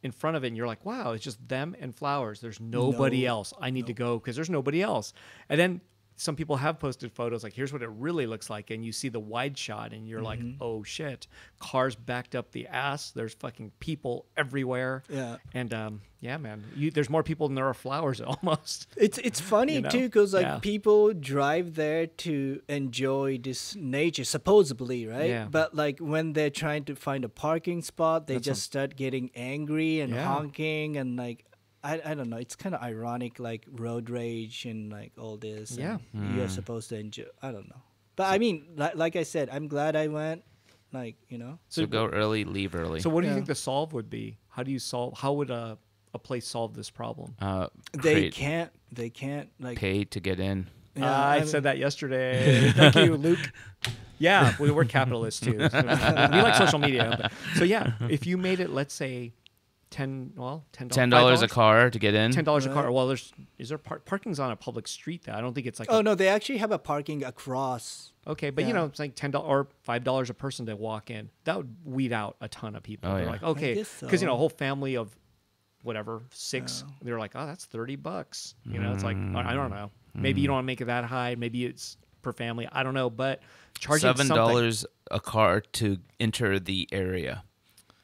in front of it, and you're like, wow, it's just them and flowers. There's nobody else. I need to go because there's nobody else. And then some people have posted photos like, here's what it really looks like, and you see the wide shot and you're like, oh shit, cars backed up the ass, there's fucking people everywhere. Yeah. And yeah, man, there's more people than there are flowers almost. It's funny You know? too because like Yeah. people drive there to enjoy this nature supposedly, right? Yeah. But like when they're trying to find a parking spot, they That's just start getting angry and Yeah. honking and like I don't know. It's kind of ironic, like road rage and like all this. Yeah. and you're supposed to enjoy. I don't know, but I mean, like I said, I'm glad I went. Like So go early, leave early. So what do you Yeah. think the solve would be? How would a place solve this problem? they create can't like. pay to get in. Yeah, I said that yesterday. Thank you, Luke. Yeah, we're capitalists too. We like social media. So yeah, if you made it, let's say, $10 a car to get in. $10 a car. Well, is there parking's on a public street though? I don't think it's like. Oh no, they actually have a parking across. Okay, but it's like $10 or $5 a person to walk in. That would weed out a ton of people. Oh, They're yeah. like, okay, guess because so. a whole family of whatever 6, they're like, oh, that's $30. It's like I don't know. Maybe you don't want to make it that high. Maybe it's per family. I don't know, but charging $7 a car to enter the area.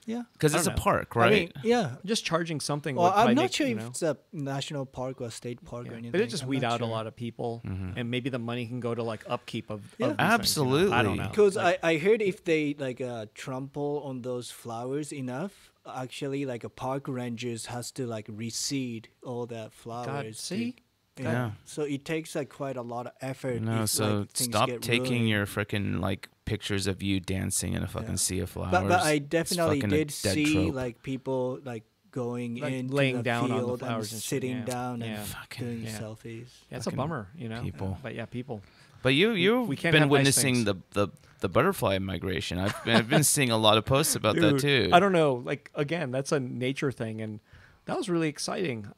Yeah. Because I it's a don't know. park, I right? mean, yeah. just charging something. Well, would probably I'm not make, sure if it's a national park or a state park or anything. but it just I'm weed not out a sure. lot of people, and maybe the money can go to like upkeep of Yeah. these things, Absolutely. I don't know. Because I heard if they like trample on those flowers enough, actually like a park rangers has to like reseed all that flowers. see? Yeah. So it takes like quite a lot of effort. No, if, so like, things stop get taking ruined. your freaking like pictures of you dancing in a fucking sea of flowers. But I It's definitely fucking a did dead see trope. like people like going Like into laying the down on the field flowers and and shit, sitting yeah. down Yeah. and Fucking- doing yeah. selfies. Yeah, it's a Fucking bummer, people. But yeah, people. But you've We can't been have nice witnessing things. the butterfly migration. I've been seeing a lot of posts about that too. I don't know. Like again, that's a nature thing, and that was really exciting.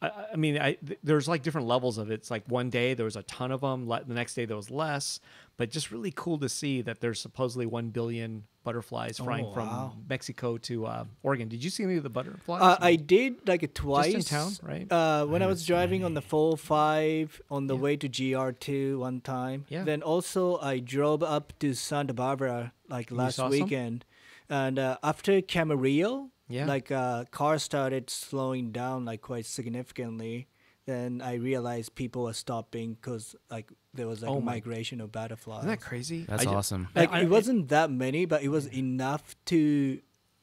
I mean, there's like different levels of it. It's like one day there was a ton of them. The next day there was less. But just really cool to see that there's supposedly 1 billion butterflies flying from wow. Mexico to Oregon. Did you see any of the butterflies? I did like twice. Just in town, right? When I was driving on the 405 on the way to GR2 one time. Yeah. Then also I drove up to Santa Barbara like last saw some? weekend, and after Camarillo, Yeah. like cars started slowing down like quite significantly. Then I realized people were stopping because like there was like Oh a my- migration of butterflies. Isn't that crazy? That's awesome. Like I- it wasn't that many, but it was enough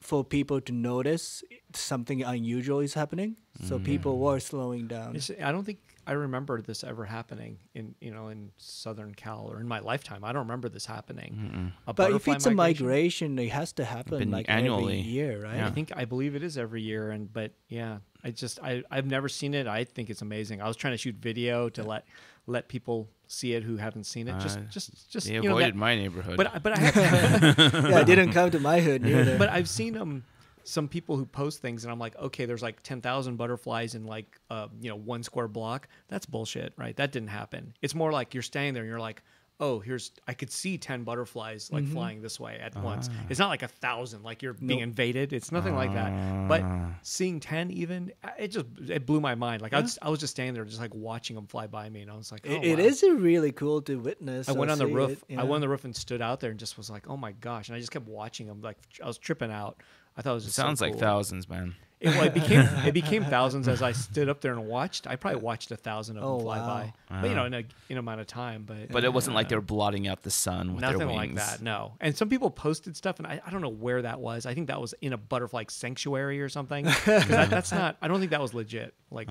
for people to notice something unusual is happening. So people were slowing down. I don't think I remember this ever happening in Southern Cal or in my lifetime. I don't remember this happening. But if butterfly it's a migration, it has to happen Been like annually. every year, right? Yeah. I believe it is every year, but yeah, I've never seen it. I think it's amazing. I was trying to shoot video to let people see it who haven't seen it. Just They you know, avoided that- my neighborhood. but I have, Yeah, it didn't come to my hood neither. but I've seen some people who post things, and I'm like, okay, there's like 10,000 butterflies in like 1 square block. That's bullshit, right? That didn't happen. It's more like you're standing there and you're like, oh, I could see 10 butterflies like flying this way at once. It's not like 1,000, like you're being invaded. It's nothing like that. But seeing 10 even, it blew my mind. Like I was just standing there, just like watching them fly by me, and I was like, oh, It wow. is really cool to witness. I went or on the see roof. it, you I went know? on the roof and stood out there and just was like, oh my gosh! And I just kept watching them. Like I was tripping out. I thought it was just Sounds so like cool. thousands, man. It became thousands as I stood up there and watched. I probably watched 1,000 of them Oh, fly wow. by, but in an amount of time. But it wasn't like they were blotting out the sun with nothing their like wings. that. No. And some people posted stuff, and I don't know where that was. I think that was in a butterfly sanctuary or something. 'Cause that's not. I don't think that was legit. Like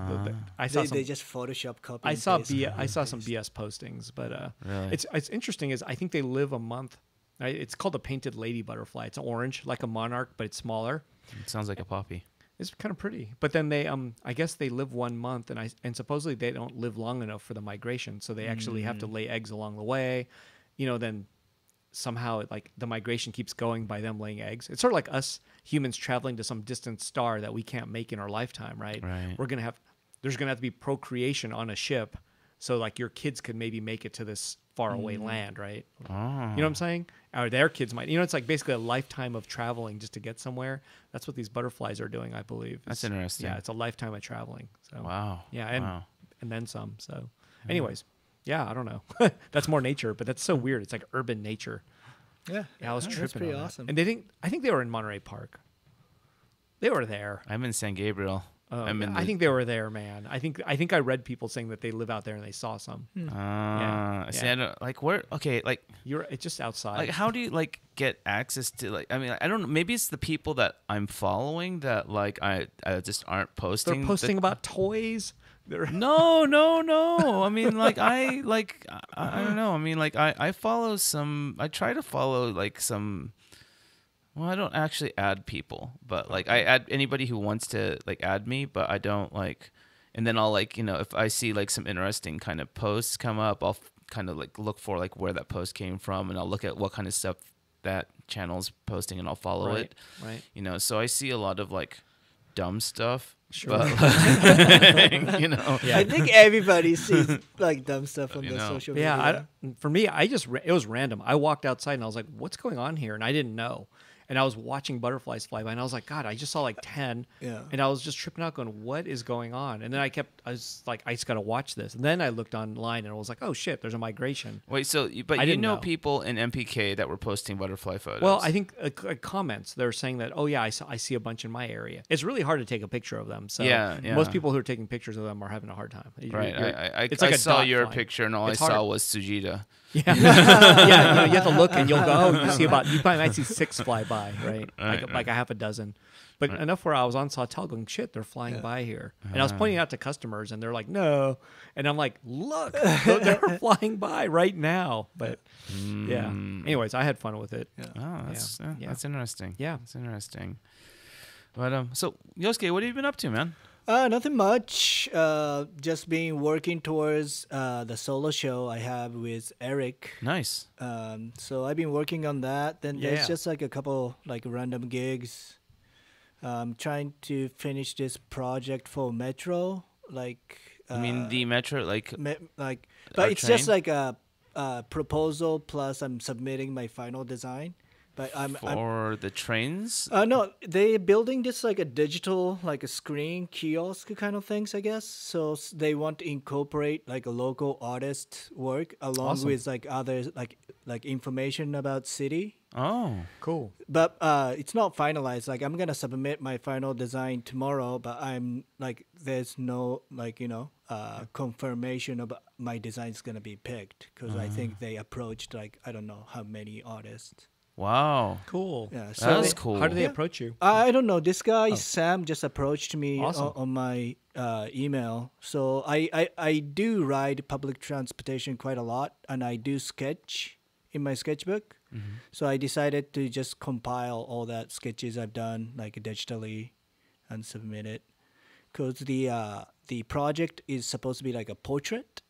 I saw some. They just Photoshop copy. I and saw paste. I saw some BS postings, but Really? it's interesting. Is I think they live a month. Right? It's called a painted lady butterfly. It's orange like a monarch, but it's smaller. It sounds like a poppy. It's kind of pretty. But then they I guess they live 1 month, and supposedly they don't live long enough for the migration, so they actually have to lay eggs along the way. Then somehow the migration keeps going by them laying eggs. It's sort of like us humans traveling to some distant star that we can't make in our lifetime, right? Right. There's gonna have to be procreation on a ship, so like your kids could maybe make it to this far away land, right? Oh. You know what I'm saying? Or their kids might. It's like basically a lifetime of traveling just to get somewhere. That's what these butterflies are doing, I believe. That's interesting. Yeah, it's a lifetime of traveling. So Wow. yeah, Wow. and then some. So, anyways, yeah, I don't know. That's more nature, but that's so weird. It's like urban nature. Yeah, Yeah, I was that's tripping pretty on that. awesome. And I think they were in Monterey Park. They were there. I'm in San Gabriel. I think they were there, man. I think I read people saying that they live out there and they saw some. See, I don't, like where. Okay, like It's just outside. like how do you like get access to like? I mean, I don't know. Maybe it's the people that I'm following that like I just aren't posting. They're posting about toys. They're No. I mean, like I don't know. I mean, like I follow some. I try to follow like some. Well, I don't actually add people, but like I add anybody who wants to like add me, but I don't like. And then I'll like if I see like some interesting kind of posts come up, I'll kind of like look for like where that post came from, and I'll look at what kind of stuff that channel's posting and I'll follow Right, it. right. You know, so I see a lot of like dumb stuff. Sure. But, you know, Yeah. I think everybody sees like dumb stuff on You the know. social media. Yeah, for me, it was random. I walked outside and I was like, "What's going on here?" And I didn't know. And I was watching butterflies fly by, and I was like, "God, I just saw like 10." Yeah. And I was just tripping out, going, "What is going on?" And then I was like, "I just got to watch this." And then I looked online, and I was like, "Oh shit, there's a migration." wait, so but I you didn't know know. people in MPK that were posting butterfly photos. Well, I think comments they're saying that, "Oh yeah, I see a bunch in my area." It's really hard to take a picture of them. So Yeah. most people who are taking pictures of them are having a hard time. right. It's I like a saw dot your flying. picture and all It's I saw hard. was Sujita. Yeah, yeah. You have to look and you'll go. Oh, you probably might see 6 fly by, right? Like a half a dozen, but enough where I was on Sawtell going, shit, they're flying by here, and I was pointing out to customers, and they're like, no, and I'm like, look, they're flying by right now. But yeah. Anyways, I had fun with it. Yeah. Oh, that's interesting. Yeah. That's interesting. But so Yosuke, what have you been up to, man? Nothing much. Just been working towards the solo show I have with Eric. Nice. So I've been working on that. Then Yeah. there's just like a couple like random gigs. Trying to finish this project for Metro. Like I mean the metro, like like, our but it's just train? like a proposal plus I'm submitting my final design. But I'm for the trains. no, they building this like a digital, like a screen kiosk kind of things, I guess. So they want to incorporate like a local artist work along Awesome. with like other like information about city. Oh, Cool. But it's not finalized. Like I'm gonna submit my final design tomorrow, but I'm like there's no like confirmation about my design's gonna be picked because I think they approached like I don't know how many artists. wow. Cool. Yeah, That's they- cool. How did they Yeah. approach you? I don't know. This guy Sam just approached me Awesome. on my email. So I do ride public transportation quite a lot, and I do sketch in my sketchbook. So I decided to just compile all that sketches I've done like digitally and submit it. Because the project is supposed to be like a portrait,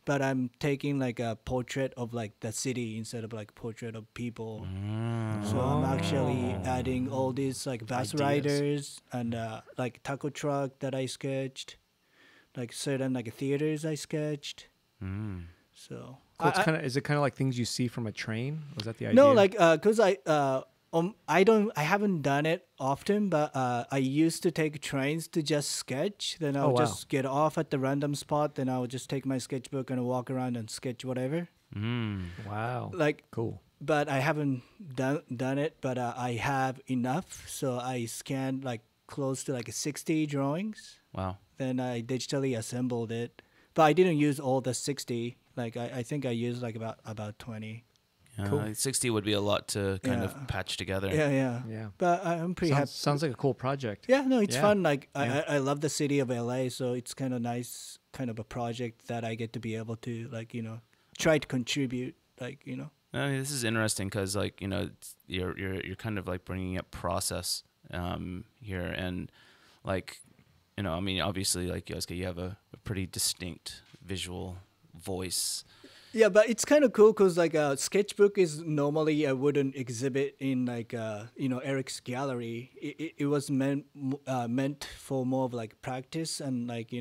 but I'm taking like a portrait of like the city instead of like portrait of people. So I'm actually adding all these like bus Ideas. riders and like taco truck that I sketched, like certain like theaters I sketched. So Cool. Is it kind of like things you see from a train? Was that the idea? no, like cause I haven't done it often, but I used to take trains to just sketch. Then I'll wow. just get off at the random spot. Then I'll just take my sketchbook and walk around and sketch whatever. Wow. Like Cool. but I haven't done it. But I have enough, so I scanned like close to like 60 drawings. Wow. Then I digitally assembled it, but I didn't use all the 60. Like I think I used like about 20. Cool. 60 would be a lot to kind Yeah. of patch together. Yeah. Yeah. But I'm pretty happy. Sounds like a cool project. Yeah, no, it's Yeah. fun. Like Yeah. I love the city of LA, so it's kind of nice, kind of a project that I get to be able to like try to contribute. Like I mean, this is interesting because like you're kind of like bringing up process here and like I mean obviously like Yosuke, you have a pretty distinct visual voice. Yeah, but it's kind of cool because like a sketchbook is normally I wouldn't exhibit in like Eric's gallery. It was meant for more of like practice and like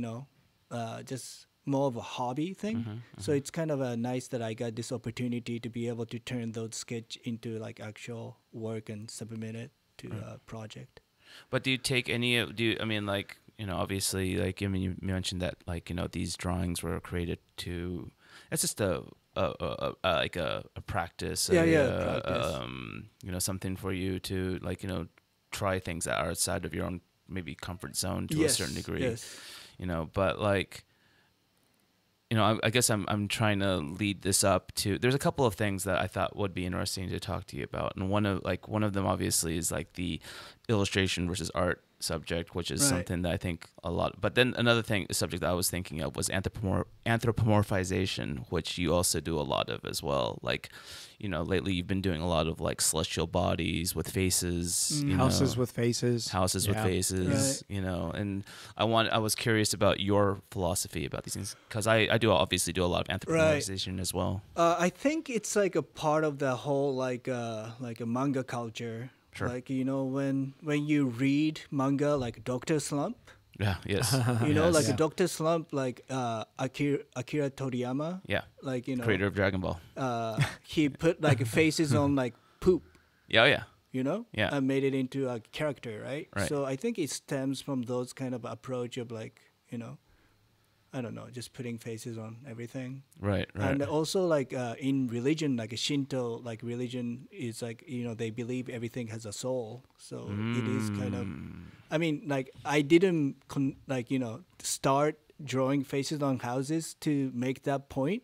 just more of a hobby thing. So it's kind of nice that I got this opportunity to be able to turn those sketch into like actual work and submit it to a project. But do you take any? I mean like obviously like I mean you mentioned that like these drawings were created to. It's just a practice. Practice. Something for you to like try things that are outside of your own maybe comfort zone to a certain degree. Yes. But like I guess I'm trying to lead this up to. There's a couple of things that I thought would be interesting to talk to you about, and one of them obviously is like the illustration versus art subject, which is Right. something that I think a lot. But then another subject that I was thinking of was anthropomorphization, which you also do a lot of as well. Like, lately you've been doing a lot of like celestial bodies with faces, Houses with faces. houses with Yeah. faces, and I was curious about your philosophy about these things, because I obviously do a lot of anthropomorphization as well. I think it's like a part of the whole like a manga culture. Sure. Like when you read manga like Doctor Slump, Yeah. Yes. like Yeah. a Doctor Slump, like Akira Toriyama, Yeah. like Creator of Dragon Ball. he put like faces on like poop, Yeah. Oh, yeah. Yeah. and made it into a character, right? Right. So I think it stems from those kind of approach of like I don't know, just putting faces on everything. Right. And also like in religion, like a Shinto, like religion is like they believe everything has a soul, so it is kind of. I mean, like I didn't start drawing faces on houses to make that point,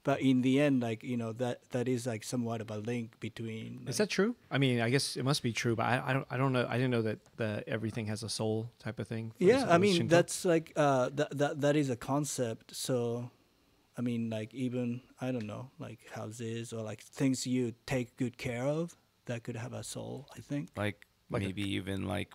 but in the end, like that is like somewhat of a link between. Like, Is that true? I mean, I guess it must be true, but I don't know. I didn't know that everything has a soul type of thing. Yeah, I mean Shinto. that's like that is a concept. So, I mean, like even I don't know, like houses or like things you take good care of that could have a soul. I think. Like Like a- maybe even like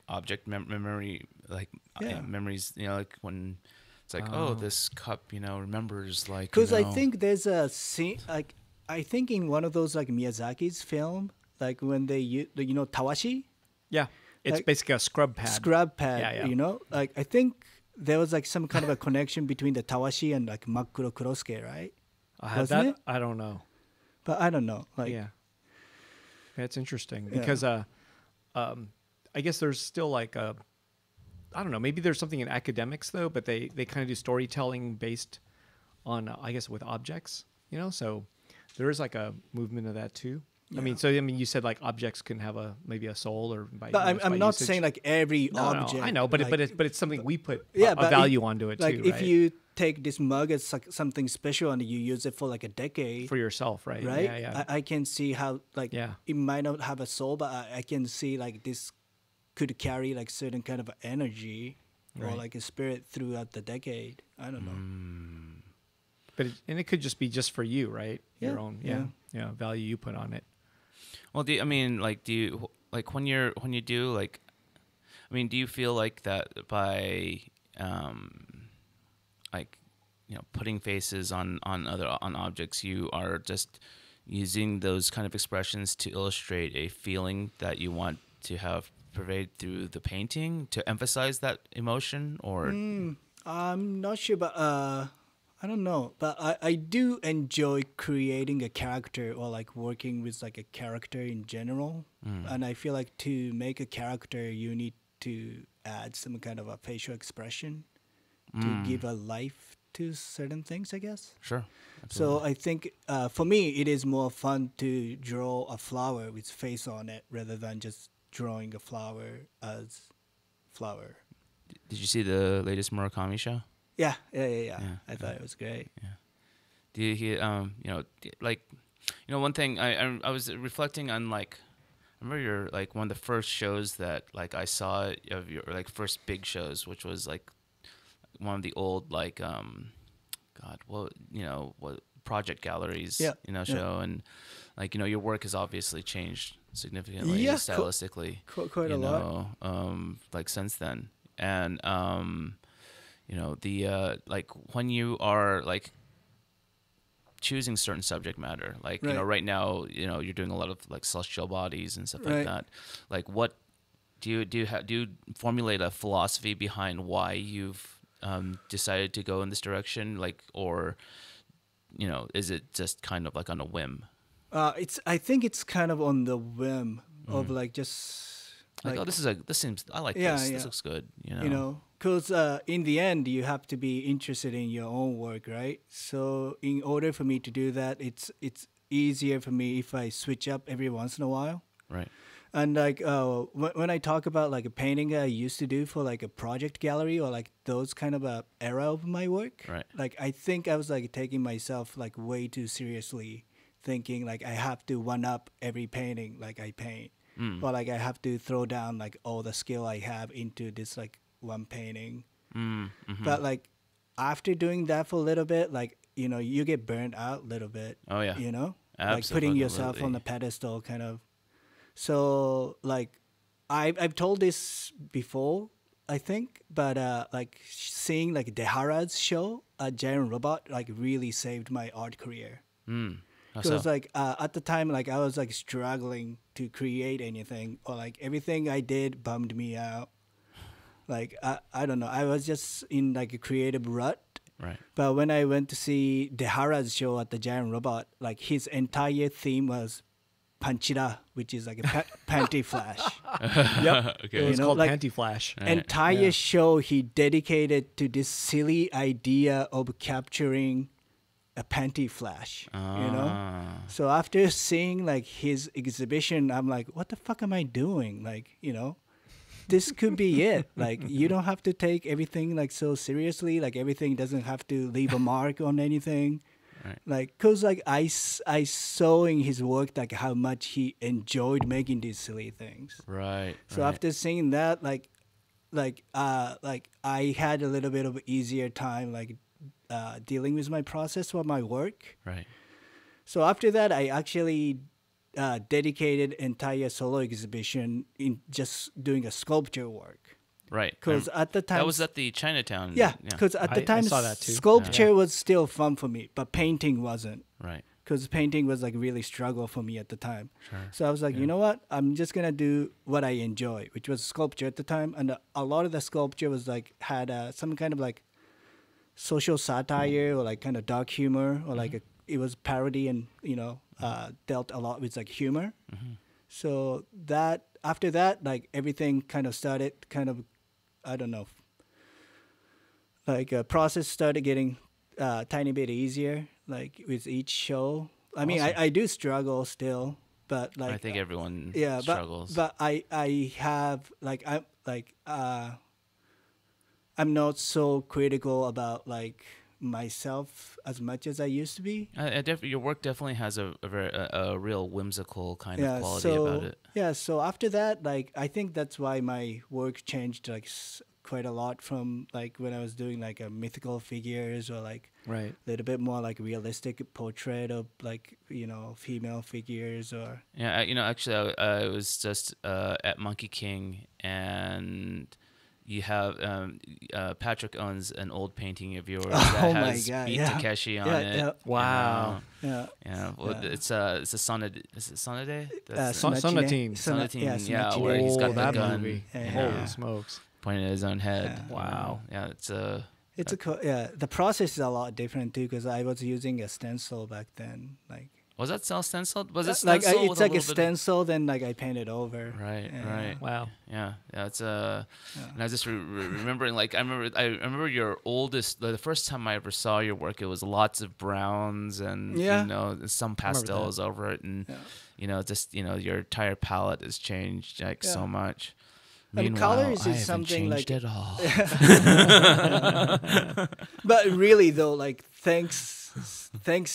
object memory, like Yeah. memories. Like when it's like, oh, this cup, remembers like. Because I think there's a scene like I think in one of those like Miyazaki's film, like when they tawashi Yeah, it's like, basically a scrub pad. scrub pad, Yeah. like I think there was like some kind of a connection between the tawashi and like Makuro Kurosuke, right? Wasn't That it? I don't know. But I don't know, like Yeah, it's interesting Yeah. because I guess there's still like I don't know. Maybe there's something in academics though, but they kind of do storytelling based on I guess with objects, So there is like a movement of that too. I mean, you said like objects can have maybe a soul or by. But I'm by not usage. saying like every No, object. I know, but like, it's something we put yeah, a but value onto it like too, if right? you take this mug as like something special and you use it for like a decade, For yourself, right? right? Yeah. I can see how like Yeah. it might not have a soul, but I can see like this could carry like certain kind of energy or Right. like a spirit throughout the decade. I don't know. But it could just be just for you, right? Your Yeah, own, value you put on it. Well, do you like when you do like, I mean, do you feel like that by like putting faces on objects, you are just using those kind of expressions to illustrate a feeling that you want to have pervade through the painting to emphasize that emotion, or I'm not sure, but I don't know. But I do enjoy creating a character or like working with like a character in general. And I feel like to make a character, you need to add some kind of a facial expression to give a life to certain things, I guess. Sure. So I think for me, it is more fun to draw a flower with face on it rather than just drawing a flower as flower. Did you see the latest Murakami show? Yeah. I thought it was great. Do you hear, one thing I was reflecting on, like, I remember your, like, one of the first shows that, like, I saw of your, like, first big shows, which was, like, one of the old, like, project galleries, show. And, like, your work has obviously changed significantly, stylistically. Quite a lot. Like, since then. And, the like when you are like choosing certain subject matter, like right now you're doing a lot of like celestial bodies and stuff like that. Like, what do you formulate a philosophy behind why you've decided to go in this direction, like, or is it just kind of like on a whim? I think it's kind of on the whim of like just like, oh, this seems, I like this. This looks good. Because in the end, you have to be interested in your own work, right? So in order for me to do that, it's easier for me if I switch up every once in a while. Right. And like when I talk about like a painting I used to do for like a project gallery or like those kind of a era of my work, right. Like I think I was like taking myself like way too seriously, thinking like I have to one up every painting like I paint. or like I have to throw down like all the skill I have into this like one painting. But like after doing that for a little bit, like you get burned out a little bit. Oh yeah. Like putting yourself on the pedestal, kind of. So like I've told this before, I think, but like seeing like Dehara's show, Giant Robot, like really saved my art career. Because like at the time, like I was like struggling to create anything, or like everything I did bummed me out. Like I don't know, I was just in like a creative rut. Right. But when I went to see Dehara's show at the Giant Robot, like his entire theme was Panchira, which is like a panty flash. Yep. Okay. It was called like, Panty Flash. Entire show he dedicated to this silly idea of capturing a panty flash. So after seeing like his exhibition, I'm like, what the fuck am I doing? Like, this could be it. Like, you don't have to take everything like so seriously. Like, everything doesn't have to leave a mark on anything. Right. Like, cause like I saw in his work like how much he enjoyed making these silly things. Right. So after seeing that, like I had a little bit of easier time like dealing with my process for my work. Right. So after that, I actually dedicated entire solo exhibition in just doing a sculpture work. Right. Because at the time that was at the Chinatown. Yeah, because at the time I saw that too. sculpture was still fun for me, but painting wasn't. Right. Because painting was like really struggle for me at the time. Sure. So I was like, you know what? I'm just gonna do what I enjoy, which was sculpture at the time, and a lot of the sculpture was like had some kind of like social satire or like kind of dark humor, or like it was parody, and dealt a lot with like humor. So that after that, like everything kind of started kind of, I don't know, like a process started getting tiny bit easier, like with each show. I mean, I do struggle still, but like I think everyone struggles. But I have like I'm not so critical about like myself as much as I used to be. Your work definitely has a real whimsical kind of quality about it. Yeah, so after that, like I think that's why my work changed like quite a lot from like when I was doing like a mythical figures, or like Right. a little bit more like realistic portrait of like female figures, or actually I was just at Monkey King, and you have Patrick owns an old painting of yours that has Beat Takeshi on it. Yeah. Wow. It's a Sonade. Is it Sonade? Sonatine. Sonatine. Yeah, Sonatine. where he's got the that gun. movie. Yeah. Holy smokes. Pointing at his own head. Yeah. Wow. Yeah, it's a. It's the process is a lot different too, because I was using a stencil back then. Like, was that stenciled? Was it like stenciled? it's like a stencil, then like I painted over. Right. Yeah. Right. Wow. Yeah. It's and I was just remembering, like I remember your oldest. The first time I ever saw your work, it was lots of browns and some pastels over it, and just your entire palette has changed like so much. Meanwhile, colors I is haven't something changed like at all. But really though, like thanks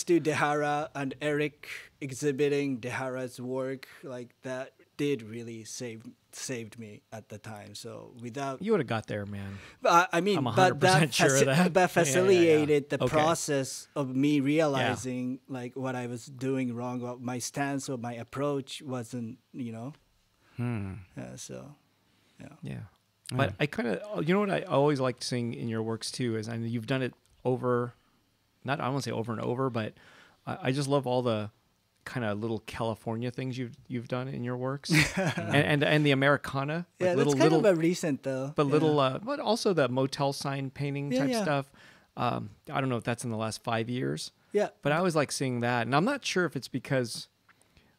to Dehara and Eric exhibiting Dehara's work, like that did really saved me at the time. So without You would have got there, man. I mean, I'm but 100% that, sure of that. that facilitated the Okay. process of me realizing like what I was doing wrong, what my stance or my approach wasn't, so. Yeah. But I kind of, what I always liked seeing in your works too is, I mean, you've done it over, I don't want to say over and over, but I just love all the kind of little California things you've done in your works, and the Americana. Yeah, like that's kind of a recent though. But but also the motel sign painting type stuff. I don't know if that's in the last 5 years. Yeah. But I always like seeing that, and I'm not sure if it's because,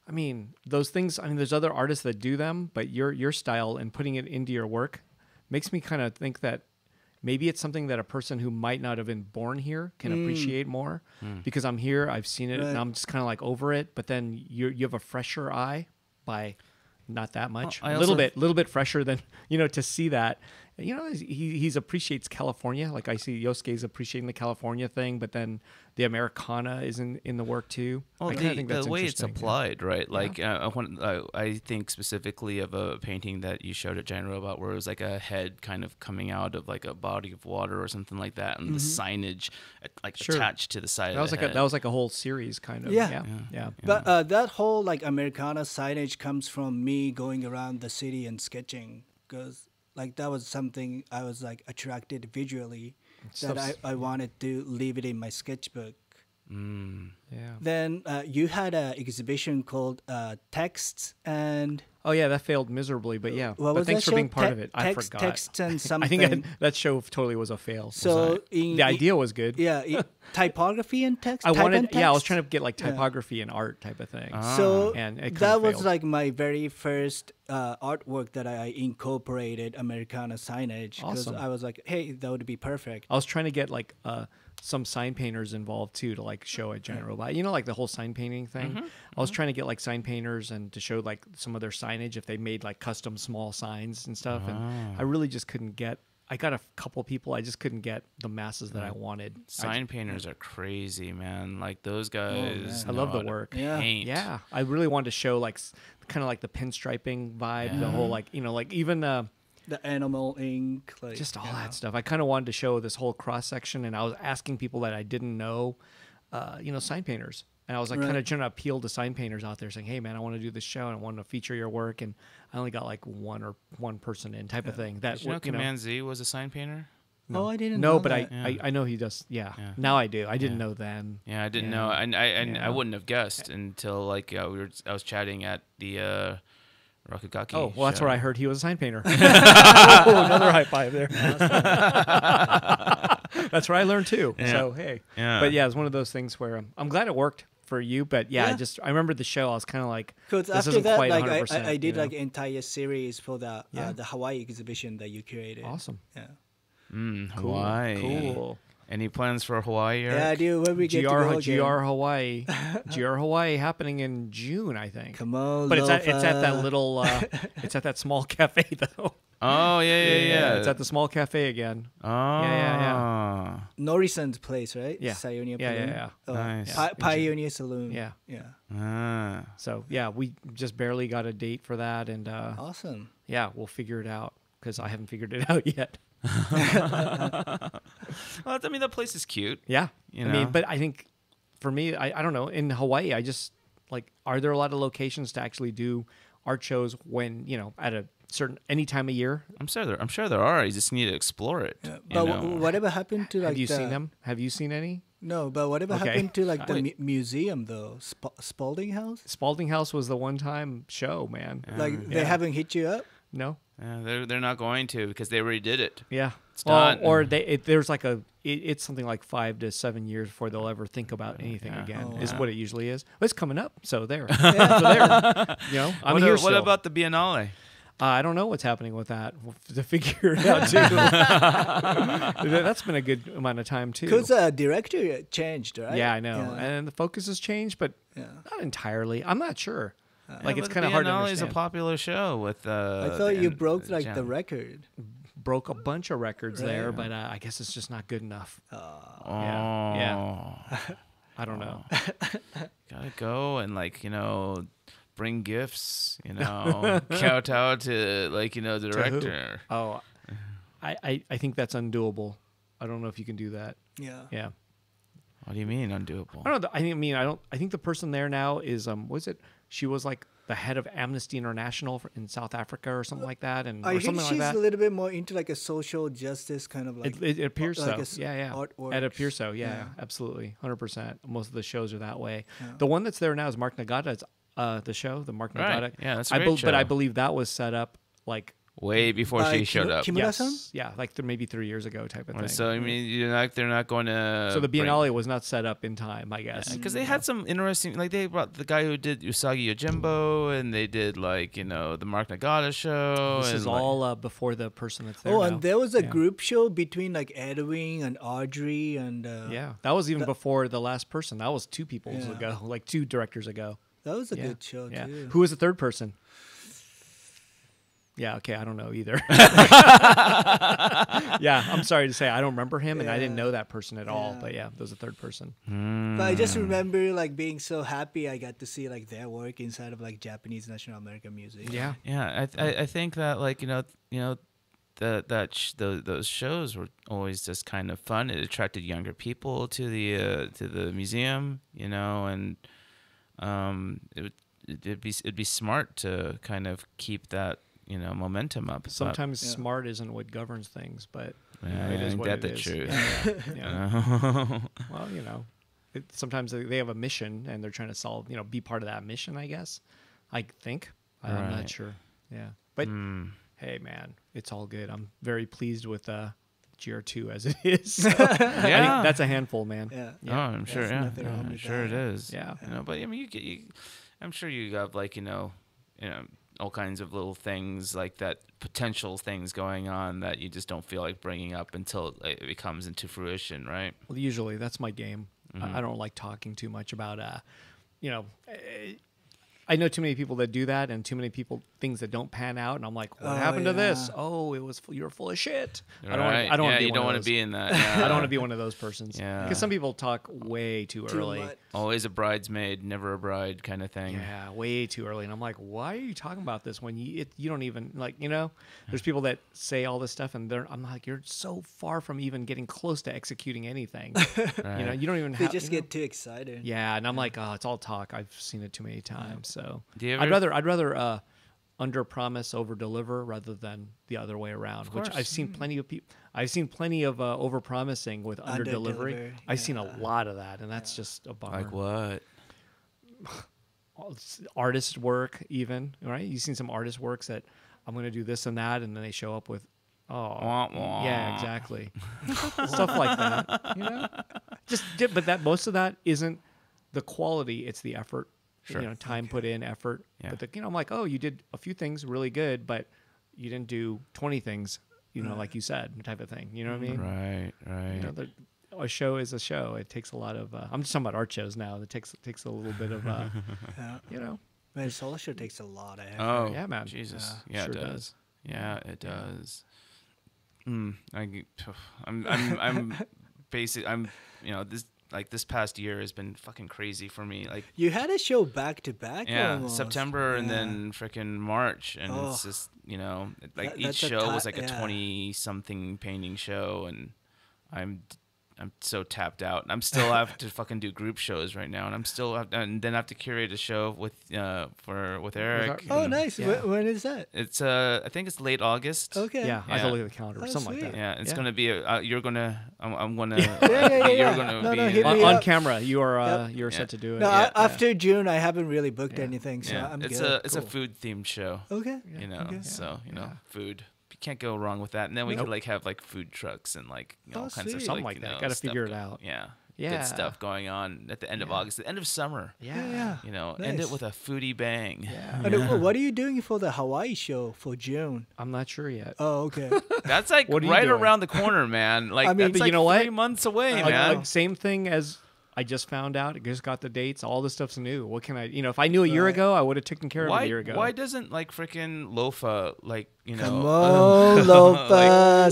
I mean, those things. I mean, there's other artists that do them, but your style and putting it into your work makes me kind of think that maybe it's something that a person who might not have been born here can appreciate more, because I'm here, I've seen it, and I'm just kind of like over it. But then you have a fresher eye by not that much, Well, little bit fresher than to see that. he's appreciates California. Like I see Yoskay's appreciating the California thing, but then the Americana is in the work too. Well, I kind of think that's the way it's interesting. applied, right? Like I think specifically of a painting that you showed at Giant Robot where it was like a head kind of coming out of like a body of water or something like that, and the signage like attached to the side. That was of like the that was like a whole series kind of. Yeah. Yeah. But that whole like Americana signage comes from me going around the city and sketching, because like that was something I was like attracted visually that I wanted to leave it in my sketchbook. Yeah. Then you had an exhibition called Texts and Oh yeah, that failed miserably, but yeah. what But was thanks that for being show? part of it. I forgot. Texts and something. I think that show totally was a fail. So the idea was good. Yeah, typography and text. I type wanted. and text? Yeah, I was trying to get like typography and art type of thing. So And it kinda that was failed. like my very first artwork that I incorporated Americana signage, because Awesome. I was like, hey, that would be perfect. I was trying to get like some sign painters involved too to like show at Giant Robot. You know, like the whole sign painting thing. I was trying to get like sign painters and to show like some of their signage if they made like custom small signs and stuff. And I really just couldn't get. I got a couple people. I just couldn't get the masses that I wanted. Sign painters are crazy, man. Like those guys. I love know the how to work. Yeah. Paint. Yeah, I really wanted to show like kind of like the pinstriping vibe, the whole like like even The animal ink, like just all that stuff. I kind of wanted to show this whole cross section, and I was asking people that I didn't know, sign painters, and I was like kind of trying to appeal to sign painters out there, saying, "Hey, man, I want to do this show and I want to feature your work," and I only got like one person in type of thing. That Did you know Command Z was a sign painter? Oh, I didn't No, know but that. I know he does. Yeah. Now I do. I didn't know then. Yeah, I didn't know, and I wouldn't have guessed until like I was chatting at the Rakugaki. Oh, well, that's show. where I heard he was a sign painter. Another high five there. That's where I learned too. Yeah. So hey, Yeah. but yeah, it's one of those things where I'm glad it worked for you. But yeah, Yeah. I remember the show. I was kind of like, Because this after isn't that, quite like 100%. I did you know? like entire series for the Yeah. Hawaii exhibition that you curated. Awesome. Yeah. Cool. Hawaii. Cool. Any plans for Hawaii? Eric? Yeah, I do. When we get to go again. GR Hawaii, GR Hawaii happening in June, I think. Come on, But it's at that Lofa. little, it's at that small cafe though. Oh yeah. It's at the small cafe again. Oh Yeah. Norrison's place, right? Yeah. Pioneer Yeah, Saloon. yeah. Oh, Nice. Pioneer Saloon. Yeah. Yeah. So yeah, we just barely got a date for that, and Awesome. yeah, we'll figure it out because I haven't figured it out yet. Well, I mean, that place is cute. Yeah, You I mean, know? but I think for me, I don't know. In Hawaii, I just like, are there a lot of locations to actually do art shows when at a certain any time of year? I'm sure there are. You just need to explore it. Yeah. you But know? whatever happened to like Have you seen them? Have you seen any? No, but whatever Okay. happened to like the museum though? Spalding House? Spalding House was the one-time show, man. Like they haven't hit you up? No. Yeah, they're not going to because they already did it. Yeah. It's Well, done. or there's like it's something like 5 to 7 years before they'll ever think about anything again. Oh, Is wow. what it usually is. Well, it's coming up, so there. So there. I'm here What still. about the Biennale? I don't know what's happening with that. We'll have to figure it out too. That's been a good amount of time too. Because director changed, right? Yeah, I know, Yeah. and the focus has changed, but Yeah. not entirely. I'm not sure. Like it's But kind of hard to Biennale is a understand. popular show with. I thought you broke like the record. Broke a bunch of records Right. there, but I guess it's just not good enough. Oh, Yeah. I don't know. Gotta go and bring gifts. Kowtow to the director. Oh, I think that's undoable. I don't know if you can do that. Yeah. Yeah. What do you mean undoable? I don't know. I think the person there now is was it? She was like the head of Amnesty International in South Africa or something like that, and I or think something she's like that. a little bit more into like a social justice kind of like. It appears like so. a s- Yeah. artwork. It appears so. Yeah, Yeah. absolutely, 100%. Most of the shows are that way. The one that's there now is Mark Nagata's the show, the Mark Right. Nagata. Yeah, that's a great But I show. believe that was set up like Way before she showed up. Kimura-san? yeah, like maybe 3 years ago type of thing. So I mean, they're not going to. So the Biennale was not set up in time, I guess. because they had some interesting, they brought the guy who did Usagi Yojimbo, and they did the Mark Nagata show. This and is all before the person that's there Oh, now. and there was a Yeah. group show between like Edwin and Audrey and. Yeah, that was even before the last person. That was 2 people Yeah. ago, like 2 directors ago. That was a Yeah. good show Yeah. too. Who was the third person? Yeah, okay, I don't know either. Yeah, I'm sorry to say I don't remember him, and I didn't know that person at all. But yeah, there's a third person. But I just remember like being so happy I got to see like their work inside of like Japanese National American music. Yeah. Yeah, I think that like those shows were always just kind of fun. It attracted younger people to the museum, and it'd be smart to kind of keep that momentum up. Sometimes smart isn't what governs things, but it is ain't what that it the is. truth? Yeah. Well, sometimes they have a mission and they're trying to solve, be part of that mission, I guess. I think. I'm not Right. sure. Yeah. But hey, man, it's all good. I'm very pleased with GR2 as it is. So I think that's a handful, man. Yeah. Oh, I'm sure. There's Yeah, nothing wrong I'm with sure that. it is. Yeah. But I mean, I'm sure you have like all kinds of little things like that, potential things going on that you just don't feel like bringing up until it comes into fruition, right? Well, usually that's my game. I don't like talking too much about, I know too many people that do that, and too many things that don't pan out, and I'm like, what happened to this? Oh, you're full of shit. I don't want to be you one don't of want those. to be in that. I don't want to Yeah. be one of those persons. Yeah. Because some people talk way too early. much. Always a bridesmaid, never a bride kind of thing. Yeah, way too early. And I'm like, why are you talking about this when you don't even there's people that say all this stuff and I'm like, you're so far from even getting close to executing anything. Right. You don't even They have just get too excited. Yeah, and I'm like, oh, it's all talk. I've seen it too many times. So Do you I'd ever- rather under promise, over deliver rather than the other way around. Which course. I've seen plenty of people. I've seen plenty of over promising with under delivery. Under-deliver, I've seen a lot of that, and that's just a bummer. Like what? Artist work, even right? You've seen some artist works that I'm going to do this and that, and then they show up with, Wah, wah. yeah, exactly, stuff like that. But most of that isn't the quality; it's the effort. Sure. Time put in, effort. Yeah. But I'm like, oh, you did a few things really good, but you didn't do 20 things, like you said, type of thing. You know what I mean? Right. A show is a show. It takes a lot of. I'm just talking about art shows now. It takes a little bit of. Man, solo show takes a lot of effort. Oh, Yeah, man. Jesus. Yeah, Yeah, sure it does. does. Yeah, it does. I'm basic. This past year has been fucking crazy for me. Like, You had a show back to back. yeah, almost. September and Yeah. then freaking March, and it's just like each that's a show was like a yeah. 20-something painting show, and I'm so tapped out. I'm still have to fucking do group shows right now, and and then I have to curate a show with Eric. Oh, and nice. Yeah. When is that? It's I think it's late August. Okay. Yeah, I have to look at the calendar or Oh, something like sweet. that. Yeah, it's Yeah. gonna be. You're gonna. I'm gonna. yeah. You're gonna No, be. no, hit me On up. camera, you are Yep. you're Yeah. set to do it. No, Yeah. after June, I haven't really booked Yeah. anything, so Yeah, I'm it's good. a Cool. food themed show. Okay. Okay. So Yeah. food. You can't go wrong with that. And then we Nope. could like have like food trucks and like Oh, all kinds of sweet. Something like that. Gotta stuff figure it out. Yeah. Yeah. Good stuff going on at the end of Yeah. August, the end of summer. Yeah. End Nice. it with a foodie bang. Yeah. And what are you doing for the Hawaii show for June? I'm not sure yet. Oh, okay. That's like What are you right doing? around the corner, man. Like, I mean- that's But like you know what? 3 months away, Like, man. same thing as I just found out. I just got the dates. All this stuff's new. What can I? If I knew a year ago, I would have taken care of it a year ago. Why doesn't like freaking Lofa Come on, Lofa.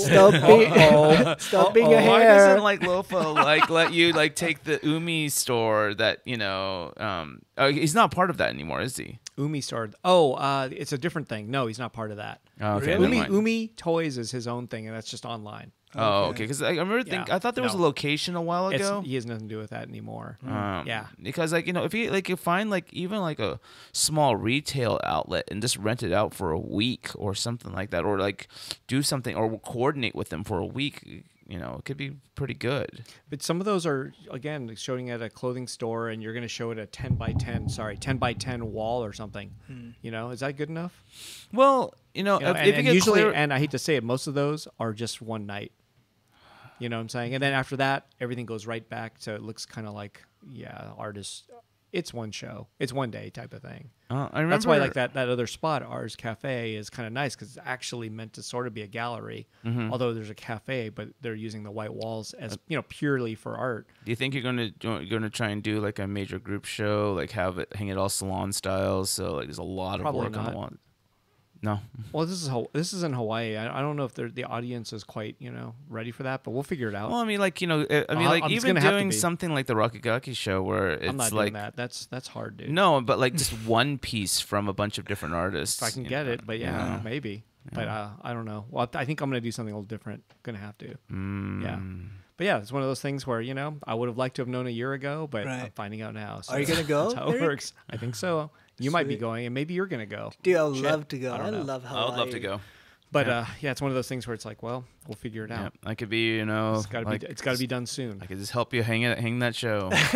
Stop being a Why hair. doesn't like Lofa like let you like take the Umi store that he's not part of that anymore, is he? Umi started. Oh, it's a different thing. No, he's not part of that. Oh, okay. Really? never mind. Umi Toys is his own thing, and that's just online. Oh, okay. Because I remember Yeah. I thought there was a No. location a while ago. He has nothing to do with that anymore. Yeah. Because if you find like even like a small retail outlet and just rent it out for a week or something like that, or like do something or coordinate with them for a week, it could be pretty good. But some of those are, again, showing at a clothing store, and you're going to show it a 10 by 10 wall or something. Is that good enough? Well, if you and get usually, clear, and I hate to say it, most of those are just one night. You know what I'm saying? And then after that, everything goes right back to, it looks kind of like, artists. It's one show. It's one day type of thing. I remember That's why like that other spot, Ars Cafe, is kind of nice because it's actually meant to sort of be a gallery. Although there's a cafe, but they're using the white walls as purely for art. Do you think you're gonna try and do like a major group show, like hang it all salon style, so like there's a lot of Probably work on the not. wall? No. Well, this is in Hawaii. I don't know if the audience is quite ready for that, but we'll figure it out. Well, I mean, like even doing something like the Rakigaki show where it's I'm not like doing that. That's hard, dude. no, but like just one piece from a bunch of different artists. If I can get it, but maybe. Yeah. But I don't know. Well, I think I'm gonna do something a little different. Gonna have to. Yeah. But yeah, it's one of those things where I would have liked to have known a year ago, but I'm finding out now. So are you gonna go? That's how it works. I think so. You might be going, and maybe you're gonna go. Dude, I'd love to go. I love Hawaii. I would love to go. But it's one of those things where it's like, well, we'll figure it out. Yeah, I could be, it's got to be done soon. I could just help you hang that show. Like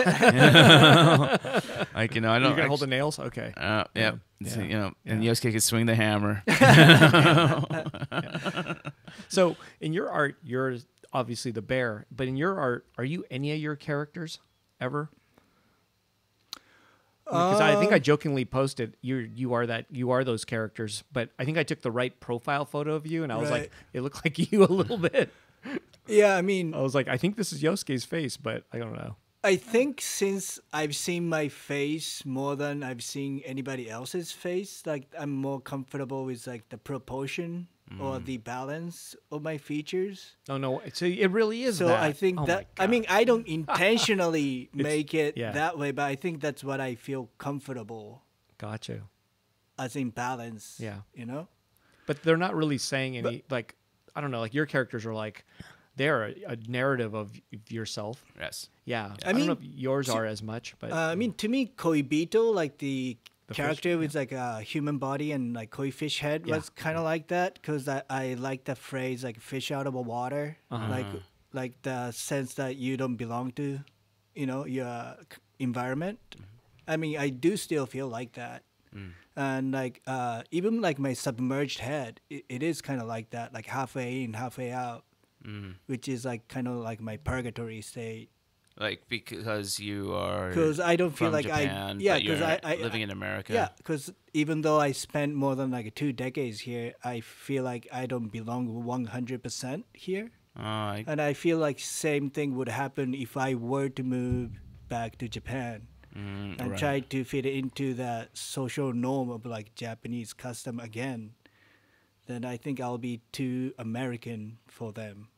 I don't. You're gonna hold the nails, okay? Yeah. And Yoskay could swing the hammer. So in your art, you're obviously the bear, but in your art, are you any of your characters ever? Because I think I jokingly posted you are those characters, but I think I took the right profile photo of you, and I was like, it looked like you a little bit. Yeah, I mean, I was like, I think this is Yosuke's face, but I don't know. I think since I've seen my face more than I've seen anybody else's face, like I'm more comfortable with like the proportion or the balance of my features. Oh no, so it really is. So that. I think that I mean I don't intentionally make it yeah. that way, but I think that's what I feel comfortable. Gotcha. As in balance. Yeah. But they're not really saying any like I don't know, like your characters are like they're a narrative of yourself. Yes. Yeah. I don't know if yours are as much, but I mean to me Koibito, like the character fish, with like a human body and like koi fish head was kind of like that because I like the phrase like fish out of the water, like the sense that you don't belong to, your environment. I mean, I do still feel like that, and like even like my submerged head, it is kind of like that, like halfway in, halfway out, which is like kind of like my purgatory state. Like because you are because I don't feel like Japan, because I living in America. Yeah, because even though I spent more than like 2 decades here, I feel like I don't belong 100% here. And I feel like same thing would happen if I were to move back to Japan and try to fit into that social norm of like Japanese custom again. Then I think I'll be too American for them.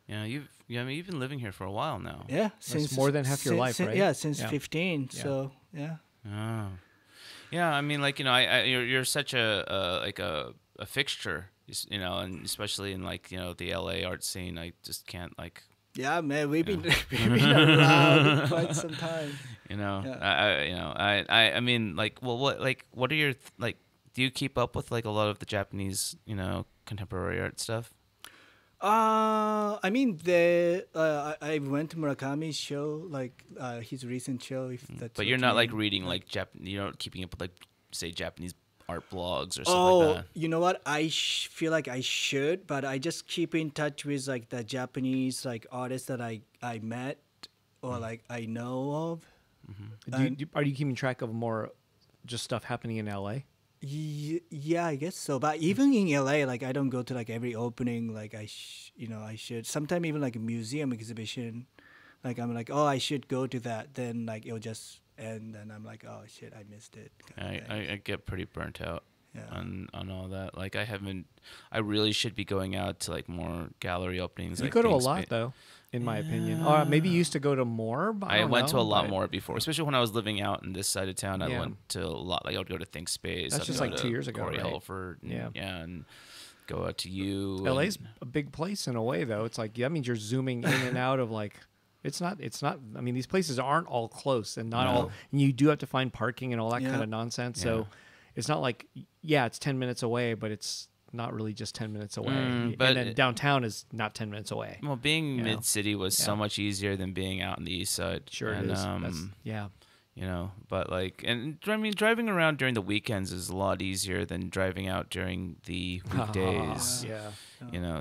Yeah, you've been living here for a while now. Yeah, since more than half your life, right? Yeah, since 15. Yeah. So yeah. Oh, yeah. I mean, like you're such a fixture, and especially in like the LA art scene. I just can't like. Yeah, man, we've been around quite some time. I mean, like, well, what are your like? Do you keep up with like a lot of the Japanese, contemporary art stuff? I mean, I went to Murakami's show, like his recent show. If that's. But you're not like reading like you're not keeping up with like say Japanese art blogs or something like that. You know what? I feel like I should, but I just keep in touch with like the Japanese like artists that I met or like I know of. Are you keeping track of more just stuff happening in LA? Yeah, I guess so. But even in LA, like I don't go to like every opening. Like I should. Sometimes even like a museum exhibition, like I'm like, oh, I should go to that. Then like it'll just end, and I'm like, oh shit, I missed it. I get pretty burnt out on all that. Like I really should be going out to like more gallery openings. You go to a lot though. In my opinion, or maybe you used to go to more. But I went to a lot more before, especially when I was living out in this side of town. I went to a lot. Like I would go to Think Space. That's just like 2 years ago, Corey right? Holford, and go out to you. LA's a big place in a way, though. It's like that means you're zooming in and out of like. It's not. I mean, these places aren't all close and not all. And you do have to find parking and all that kind of nonsense. Yeah. So it's not like it's 10 minutes away, but it's not really just 10 minutes away. But and then downtown is not 10 minutes away. Well, being mid-city was so much easier than being out in the east side. Sure it is. But like, and I mean, driving around during the weekends is a lot easier than driving out during the weekdays.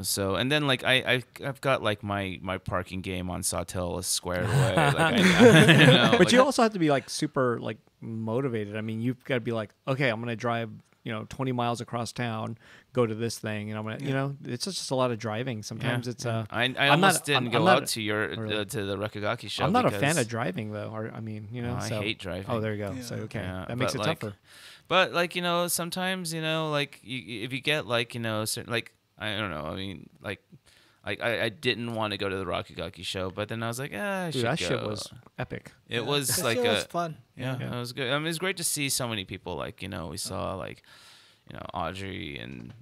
So, and then like I've got like my parking game on Sawtell is squared away. Like but you also have to be like super like motivated. I mean, you've got to be like, okay, I'm going to drive 20 miles across town, go to this thing, and I'm gonna, it's just a lot of driving. Sometimes it's I I'm almost not- didn't I'm go not out to your really. to the Rakagaki show. I'm not a fan because- of driving though. Or I mean, I so- hate driving. Oh, there you go. Yeah. So okay, Yeah, that makes but, it like, tougher. But like sometimes like if you get like certain, like I don't know. I mean like I didn't want to go to the Rakagaki show, but then I was like, I Dude, should that go. shit was epic. It was That like shit a was fun. yeah, it was good. I mean, it was great to see so many people. Like we saw like Audrey and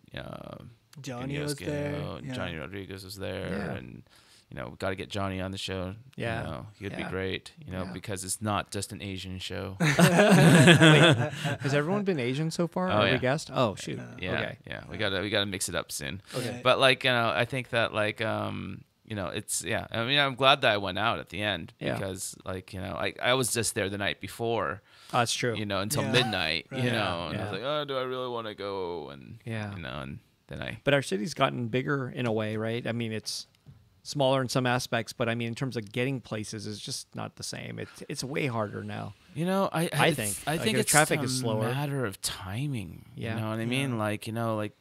Johnny and was Yoskay, there. and Yeah. Johnny Rodriguez was there, Yeah. and we got to get Johnny on the show. Yeah. He would be Yeah. great. Yeah. Because it's not just an Asian show. Wait, has everyone been Asian so far? Oh, Every yeah. guest? Oh shoot. Yeah, Okay. yeah. We gotta mix it up soon. Okay. But like I think that like it's I mean I'm glad that I went out at the end Yeah. because like I was just there the night before That's true. until Yeah. midnight Right. and Yeah. I was like, oh, do I really want to go? And Yeah. and then I But our city's gotten bigger in a way, right? I mean, it's smaller in some aspects, but I mean, in terms of getting places, it's just not the same. It's way harder now. I think. I Like, think the it's traffic a is slower. matter of timing. Yeah. You know what I mean? Yeah. Like like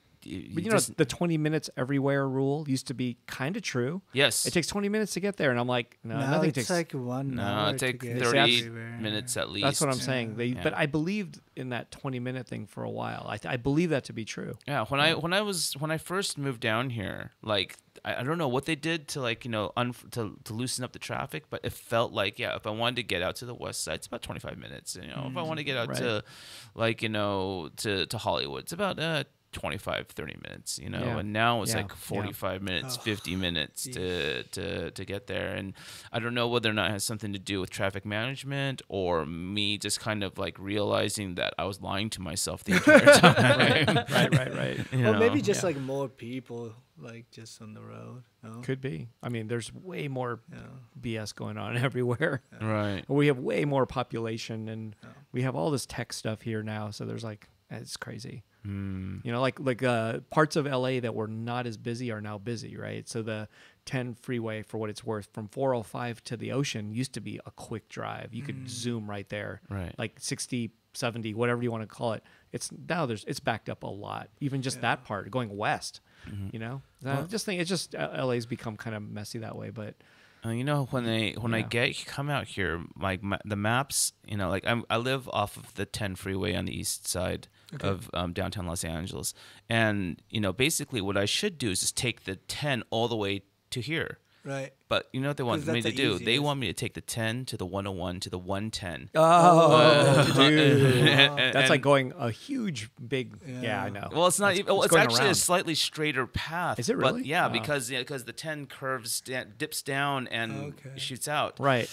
But the 20 minutes everywhere rule used to be kind of true. yes. It takes 20 minutes to get there, and I'm like, no, Now nothing it's takes. like 1 no, hour. it take to get 30 everywhere. minutes at least. That's what I'm saying. Yeah. But I believed in that 20-minute thing for a while. I believe that to be true. Yeah, when I first moved down here, like I don't know what they did to like to loosen up the traffic, but it felt like if I wanted to get out to the west side, it's about 25 minutes. If I want to get out Right. to like to Hollywood, it's about 25 30 minutes. Yeah. And now it's Yeah. like 45 minutes, Oh, 50 minutes to get there, and I don't know whether or not it has something to do with traffic management or me just kind of like realizing that I was lying to myself the entire time. Right. Or maybe just Yeah. like more people like just on the road. No? Could be. I mean, there's way more Yeah. BS going on everywhere. Right. We have way more population, and we have all this tech stuff here now. So there's like, it's crazy. Mm. Like parts of LA that were not as busy are now busy, right? So the 10 freeway, for what it's worth, from 405 to the ocean used to be a quick drive. You could zoom right there, Right. like 60, 70, whatever you want to call it. It's backed up a lot. Even just that part going west, I just think it's just LA's become kind of messy that way, but. When I come out here, like the maps, like I live off of the 10 freeway on the east side of downtown Los Angeles, and basically what I should do is just take the 10 all the way to here. Right. But you know what they want 'Cause me that's to the do? They easiest. want me to take the 10 to the 101 to the 110. Oh, dude. And- That's like going a huge, big. Yeah, Yeah. I know. Well, it's not That's- even. Well, it's going actually around. a slightly straighter path. Is it But really? yeah, Wow. because the 10 curves, dips down and Okay. shoots out. Right.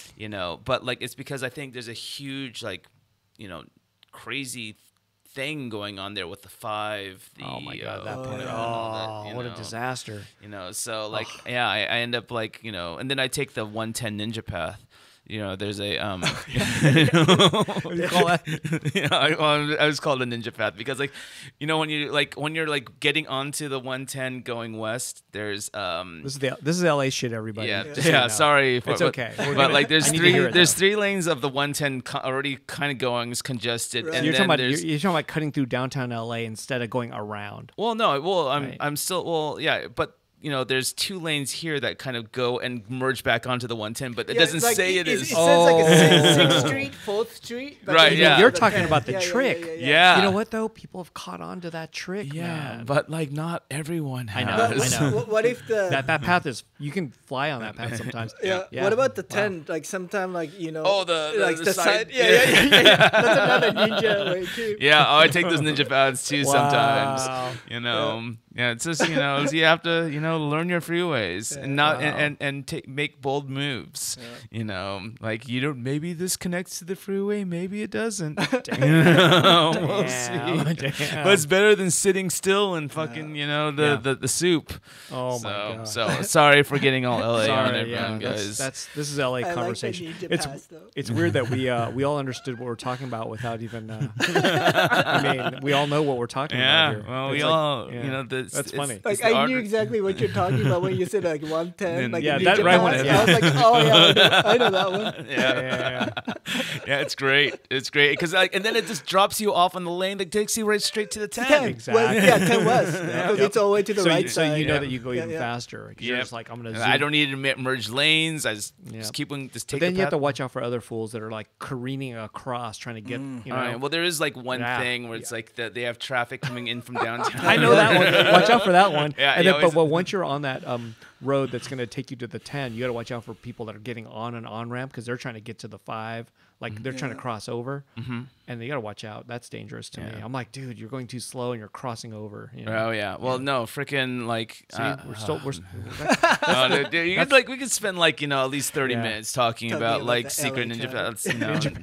But like it's because I think there's a huge like, crazy thing going on there with the 5. Oh my God, that part. yeah. Oh, that, what a disaster. So like I end up like and then I take the 110 ninja path. There's a What do you call that? I was called a ninja path because like when you're like getting onto the 110 going west, there's This is LA shit, everybody. yeah, Just so you know. sorry. It's okay. We're But gonna- like there's I need to hear it, there's though. 3 lanes of the 110 already kind of going, is congested. Right. And You're then talking about there's you're talking about cutting through downtown LA instead of going around. well, no, well, Right. I'm still but there's 2 lanes here that kind of go and merge back onto the 110, but it Yeah, doesn't like, say it It is. says like a Oh. 6th Street, 4th Street. but Right, then yeah. You're the talking 10. about the Yeah, yeah, trick. Yeah. Yeah. You know what though? People have caught on to that trick. Yeah, man. but like not everyone has. I know, But I know. What if the that path is you can fly on that path sometimes. yeah. Yeah. What about the Wow. 10? Like sometime like Oh, the like the side. Yeah. That's another ninja way too. Yeah, I take those ninja paths too Wow. sometimes. Yeah, it's just you have to learn your freeways and not and make bold moves. Like you don't. Maybe this connects to the freeway, maybe it doesn't. We'll Damn, see. damn. But it's better than sitting still and fucking the soup. Oh my God. So sorry for getting all LA on Sorry, everyone, yeah, guys. this is LA I conversation. like the ninja it's pass, though. it's weird that we all understood what we're talking about without even. I mean, we all know what we're talking Yeah, about here. well, It's we like- all, yeah. That's funny. It's Like the I knew exactly what you're talking about when you said like 110. Like Yeah, in that New right Japan. one, I was like, oh yeah, I know that one. Yeah. Yeah, it's great. It's great because and then it just drops you off on the lane that takes you right straight to the 10. 10. Exactly. Well, yeah, 10 west. Because it's all the way to the So right you, side. so you know yeah. that you go even Yeah. faster. 'Cause You're Yep. just like, I'm gonna. And Zoom. I don't need to merge lanes. I just Yeah. keep on just But take. then the you have path. to watch out for other fools that are like careening across, trying to get. You know. All right. Well, there is like one Yeah. thing where it's like that they have traffic coming in from downtown. I know that one. Watch out for that one. Yeah, and you then, always- but once you're on that road that's going to take you to the 10, you got to watch out for people that are getting on an on ramp because they're trying to get to the 5. Like they're trying to cross over, and you got to watch out. That's dangerous to me. Yeah. I'm like, dude, you're going too slow and you're crossing over. You know? Oh yeah. Well, no, freaking like. See, we're Dude, you could, like we could spend like at least 30 Yeah. minutes talking about about like the secret LA ninja paths,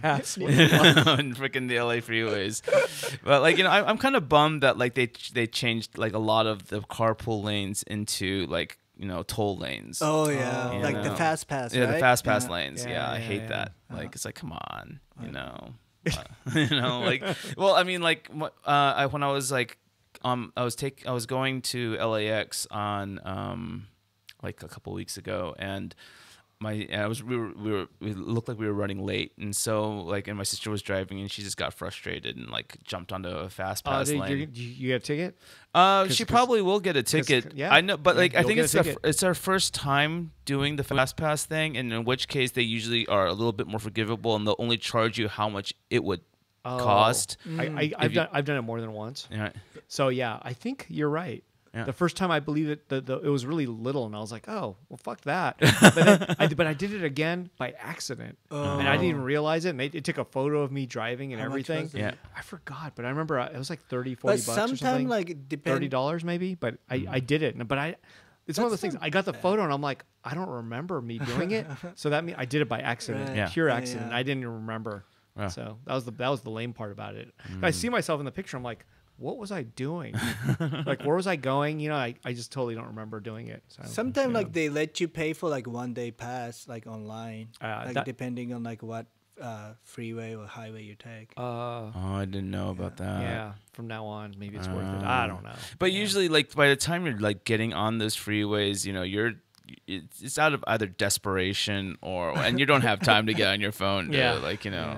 pass. and freaking the LA freeways. But like I'm kind of bummed that like they changed like a lot of the carpool lanes into like toll lanes. Oh yeah, Oh, like you the know. fast pass. Yeah, right? the fast pass Yeah. lanes. Yeah, Yeah, I yeah, hate yeah. that. Like it's like come on, like well, I mean like when I was like I was going to LAX on like a couple weeks ago, and we looked like we were running late, and so like and my sister was driving, and she just got frustrated and like jumped onto a fast pass lane. You got a ticket? She probably will get a ticket. yeah. I know, but Yeah, like I you'll think get it's a ticket. it's our first time doing the fast pass thing, and in which case they usually are a little bit more forgivable, and they'll only charge you how much it would cost. I've done it more than once. Yeah. So yeah, I think you're right. Yeah. The first time I believe it, it was really little, and I was like, "Oh, well, fuck that." But I did it again by accident, and I didn't even realize it. And it took a photo of me driving and How much everything. was it? Yeah. I forgot, but I remember it was like 30, 40 But bucks or sometimes something. like depend. $30 maybe. But I did it, but it's one of those things. I got the photo, and I'm like, I don't remember me doing it. So that means I did it by accident, Right. Yeah. pure Yeah, accident. yeah. I didn't even remember. Wow. So that was the lame part about it. I see myself in the picture. I'm like, what was I doing? Like, where was I going? I just totally don't remember doing it. So, Sometimes like they let you pay for like 1 day pass like online, like that- depending on like what freeway or highway you take. Oh, I didn't know about that. yeah. From now on, maybe it's worth it. I don't know. But usually, like by the time you're like getting on those freeways, it's out of either desperation and you don't have time to get on your phone. Yeah.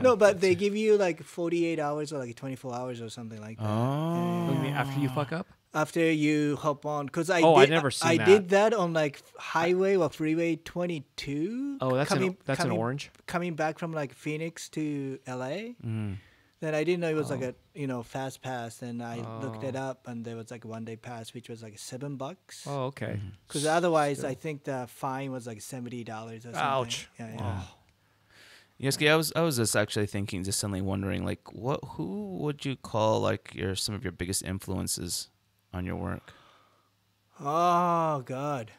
No, but they give you like 48 hours or like 24 hours or something like that. Oh. You mean after you fuck up? After you hop on, because I'd never seen I that. did that on like highway or freeway 22. Oh, that's an orange. Coming back from like Phoenix to LA. Mm. Then I didn't know it was like a fast pass, and I looked it up, and there was like a 1 day pass, which was like $7. Oh, okay. Because otherwise, I think the fine was like $70 or something. Ouch. Yeah, yeah. Yoskay, I was just actually thinking, just suddenly wondering, like, who would you call like some of your biggest influences on your work? Oh God.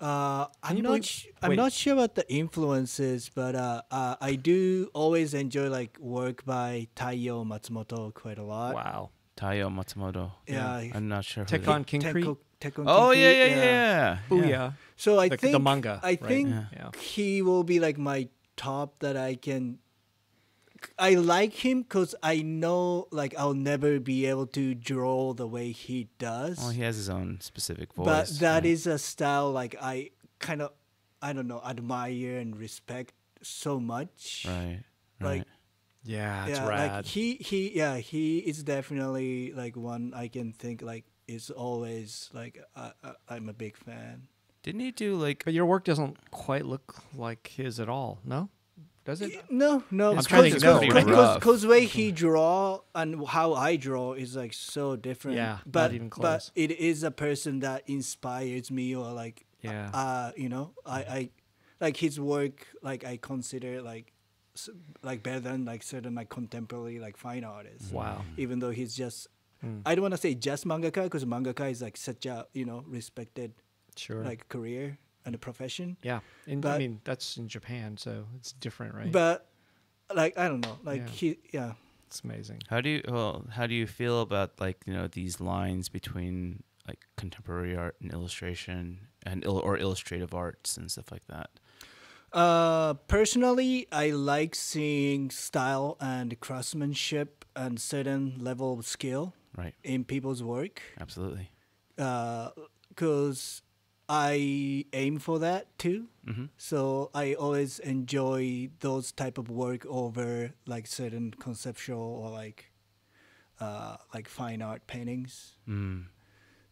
I'm not sure about the influences, but I do always enjoy like work by Taiyo Matsumoto quite a lot. Wow. Taiyo Matsumoto. Yeah. I'm not sure. Tekkon Kinkreet. Tekkon Oh Kinkreet, yeah. Booyah. So I The think manga, I right? think Yeah. he will be like my top that I can. I like him because I know like I'll never be able to draw the way he does. Well, he has his own specific voice. But that is a style like I kind of, I don't know, admire and respect so much. right. Like Yeah, it's yeah, rad. like he is definitely like one I can think like is always like I'm a big fan. Didn't he do like? But your work doesn't quite look like his at all. No, does it? No, I'm trying to think, no, right? because way he draw and how I draw is like so different. Yeah, but not even but close. it is a person that inspires me or like Yeah. I like his work like I consider like better than like certain like contemporary like fine artists. Wow. Even though he's just I don't want to say just mangaka because mangaka is like such a respected Sure. like career and a profession. Yeah. I but- mean, that's in Japan, so it's different, right? But like I don't know, like Yeah. It's amazing. How do you feel about like these lines between like contemporary art and illustration and or illustrative arts and stuff like that? Personally, I like seeing style and craftsmanship and certain level of skill Right. in people's work. Absolutely. because I aim for that too. Mm-hmm. So I always enjoy those type of work over like certain conceptual or like fine art paintings. Mm.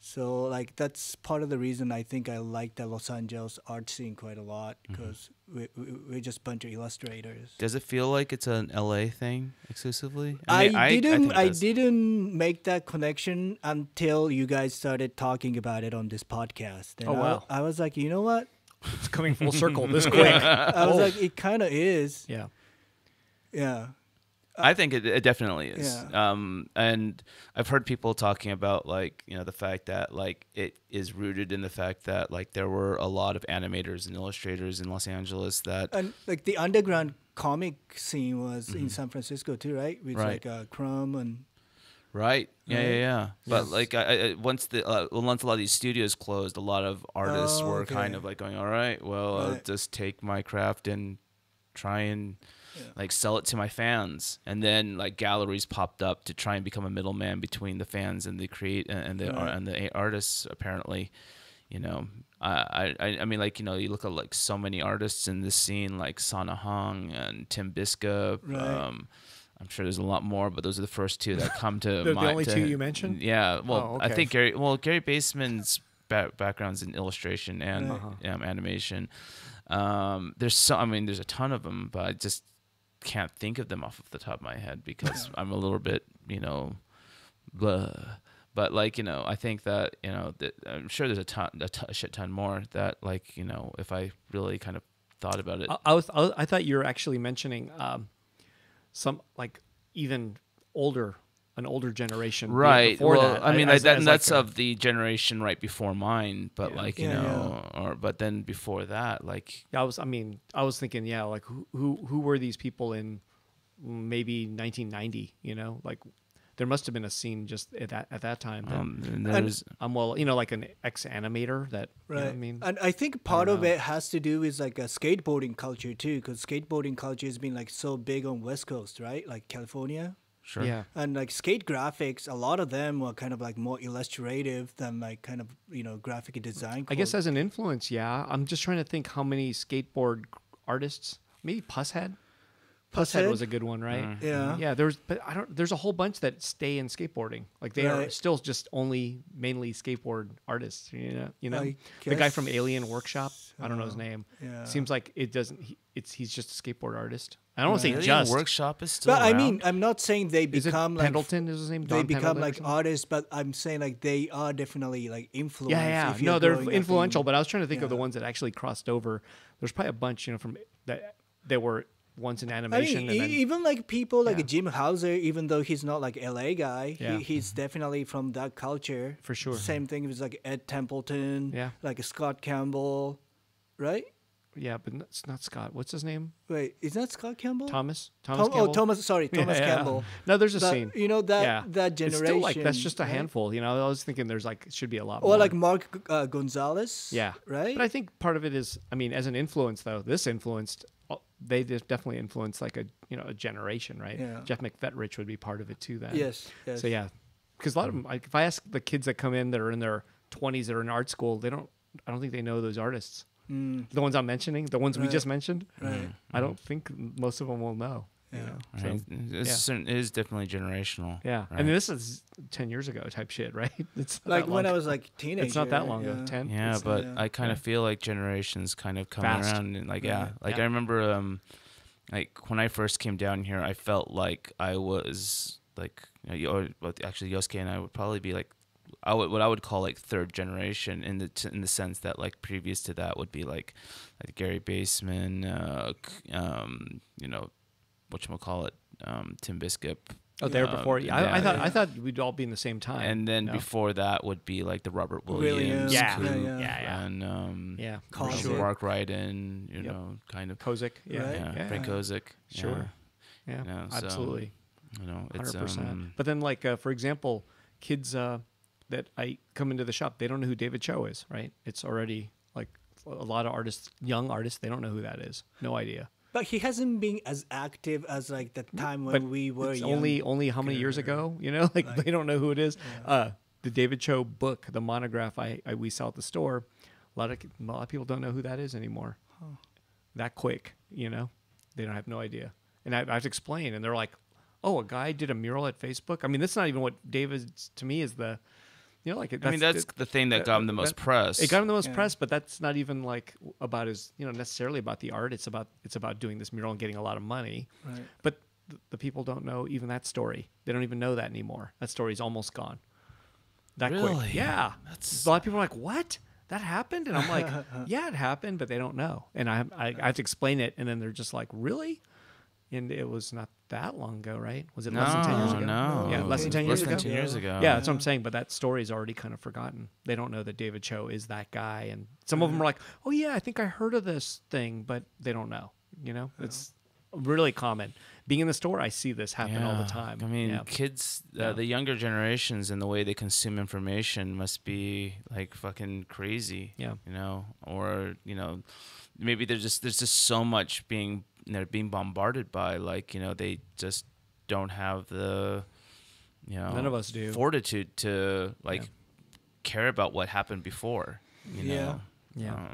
So like that's part of the reason I think I like the Los Angeles art scene quite a lot because we're just a bunch of illustrators. Does it feel like it's an LA thing exclusively? I mean, think didn't it I does. didn't make that connection until you guys started talking about it on this podcast. And Oh, wow. I was like, you know what? It's coming full circle this quick. I was like, it kind of is. Yeah. Yeah. I think it definitely is. Yeah. And I've heard people talking about like, you know, the fact that like it is rooted in the fact that like there were a lot of animators and illustrators in Los Angeles that And like the underground comic scene was in San Francisco too, right? With Right. like Crumb and right. Yeah, Right? yeah. But Yes. like once a lot of these studios closed, a lot of artists Oh, were kind okay. of like going, all right, well, I'll Right. just take my craft and try and Yeah. like sell it to my fans. And then like galleries popped up to try and become a middleman between the fans and the Right. and the artists. Apparently, you know, I mean, like, you know, you look at like so many artists in this scene, like Sana Hong and Tim Biscup. Right. I'm sure there's a lot more, but those are the first two that come to The mind. only two you mentioned? Yeah. Well, Oh, I okay. think Gary Baseman's background's in illustration and Right. animation. There's a ton of them, but I just can't think of them off of the top of my head because I'm a little bit, you know, blah. But like, you know, I think that, you know, that I'm sure there's a shit ton more that, like, you know, if I really kind of thought about it. I thought you were actually mentioning some like even an older generation. Right. Before Well, that. I mean, as that's like a- of the generation right before mine, but Yeah. like, you Yeah, know, but then before that, like, I was thinking, yeah, like who were these people in maybe 1990? You know, like there must have been a scene just at that time. That, and there's, well, you know, like an ex-animator that, you know Right. what I mean, And I think part of know. it has to do with like a skateboarding culture too, because skateboarding culture has been like so big on West Coast, right? Like California. sure. yeah, And like skate graphics, a lot of them were kind of like more illustrative than like kind of, you know, graphic design. I guess as an influence, yeah. I'm just trying to think how many skateboard artists. Maybe Pusshead. Pusshead was a good one, right? Yeah. Yeah, there's a whole bunch that stay in skateboarding. Like they are Right. still just mainly skateboard artists, you know. I The guy from guess Alien Workshop, I don't know his name. yeah. Seems like he's just a skateboard artist. I don't want to say Alien just. Workshop is still But I around. mean, I'm not saying they Is it become like Pendleton? Is his name? they Don become Pendleton or like something? artists, but I'm saying like they are definitely like influenced. Yeah. if you're No, they're growing up influential, in- but I was trying to think of the yeah. ones that actually crossed over. There's probably a bunch, you know, from that were once in I animation. mean, and then, even like people like Yeah. Jim Hauser, even though he's not like LA guy, Yeah. he's definitely from that culture. For sure. Same thing with like Ed Templeton, Yeah. like Scott Campbell, right? yeah, but it's not Scott. What's his name? Wait, is that Scott Campbell? Thomas Oh, Campbell? Thomas. Sorry, Thomas Yeah. Campbell. No, there's a But, scene. you know that Yeah. that It's generation. still like that's just a right? handful. You know, I was thinking there's like should be a lot Or more. like Mark Gonzalez. yeah, Right. But I think part of it is, I mean, as an influence though, this influenced. They just definitely influenced like a generation, right? Yeah. Jeff McFetrich would be part of it too. Then. Yes. Yes. So yeah, because a lot of them, like if I ask the kids that come in that are in their 20s that are in art school, I don't think they know those artists. Mm, The ones I'm mentioning, the ones we Right. just mentioned, right. I don't think most of them will know. You Yeah. know? Right. So, It is definitely generational. yeah. Right. I mean, this is 10 years ago type shit, right? It's not Like that when long. I was like teenager. It's not that long ago. yeah. 10. Yeah, It's- but yeah. I kind of Yeah. feel like generations kind of come Fast. around and like Right. like Yeah. I remember like when I first came down here, I felt like I was like actually Yoskay and I would probably be like what I would call like third generation in the sense that like previous to that would be like Gary Baseman, you know, whatchamacallit, Tim Biscup. Oh, there before. Yeah, yeah. I thought we'd all be in the same time. And then no? before that would be like the Robert Williams, Williams, Yeah. group, yeah. and Yeah, Call you know, Sure. Mark Ryden, you Yep. know, kind of, Kozik. Yeah, Right. yeah, yeah. Frank Kozik, Sure. Yeah, Yeah, so, absolutely. you know, it's 100%. But then, like, for example, kids that I come into the shop, they don't know who David Cho is, right? It's already like a lot of artists, young artists, they don't know who that is. No idea. But he hasn't been as active as like the time when But we were it's young. only how many years ago? You know, like they don't know who it is. the David Cho book, the monograph we saw at the store. A lot of people don't know who that is anymore. That quick, you know, they don't have no idea. And I have to explain, and they're like, "Oh, a guy did a mural at Facebook." I mean, that's not even what David's to me is the, you know, like. That's the thing that got him the most press. It got him the most press, but that's not even like about his, you know, necessarily about the art. It's about doing this mural and getting a lot of money. Right. But the people don't know even that story. They don't even know that anymore. That story's almost gone. That Really? quick. Yeah. A lot of people are like, "What? That happened?" And I'm like, "Yeah, it happened," but they don't know. And I have to explain it, and then they're just like, "Really?" And it was not that long ago, right? Was it less than 10 years ago? No. Yeah, less than 10 years ago. Less than 10 years ago. Yeah, that's what I'm saying. But that story's already kind of forgotten. They don't know that David Cho is that guy. And some of them are like, "Oh, yeah, I think I heard of this thing," but they don't know. You know, it's really common. Being in the store, I see this happen all the time. I mean, kids, the younger generations and the way they consume information must be like fucking crazy. Yeah. You know, or, you know, maybe there's just so much they're being bombarded by, like, you know, they just don't have the, you know, None of us do. fortitude to like care about what happened before. You know? Yeah.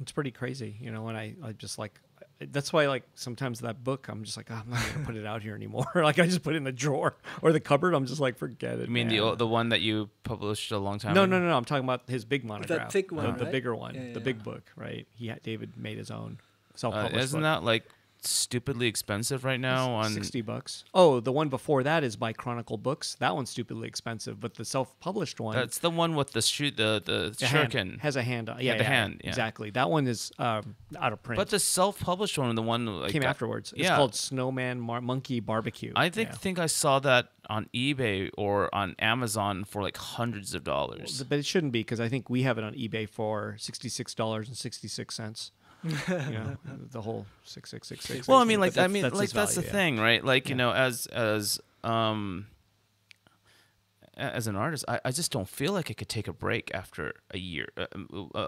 It's pretty crazy, you know, and I just like, that's why, like, sometimes that book, I'm just like, "Oh, I'm not going to put it out here anymore." Like, I just put it in the drawer or the cupboard. I'm just like, forget it. You mean the one that you published a long time No, ago? no. I'm talking about his big monograph. The thick one, The right? bigger one. Yeah, The big book, right? David made his own self-published Isn't book. that like stupidly expensive right now? On $60. Oh, the one before that is by Chronicle Books. That one's stupidly expensive, but the self-published one, that's the one with the hand, shuriken. has a hand on. Yeah, the hand, yeah. exactly. That one is out of print. But the self-published one, the one like came afterwards. It's yeah. called Snowman Monkey Barbecue. I think I saw that on eBay or on Amazon for like hundreds of dollars. But it shouldn't be, because I think we have it on eBay for $66.66. You know, the whole 6666. Well, I mean, But that's his the value, yeah. thing, right? Like, you know, as an artist, I just don't feel like I could take a break after a year,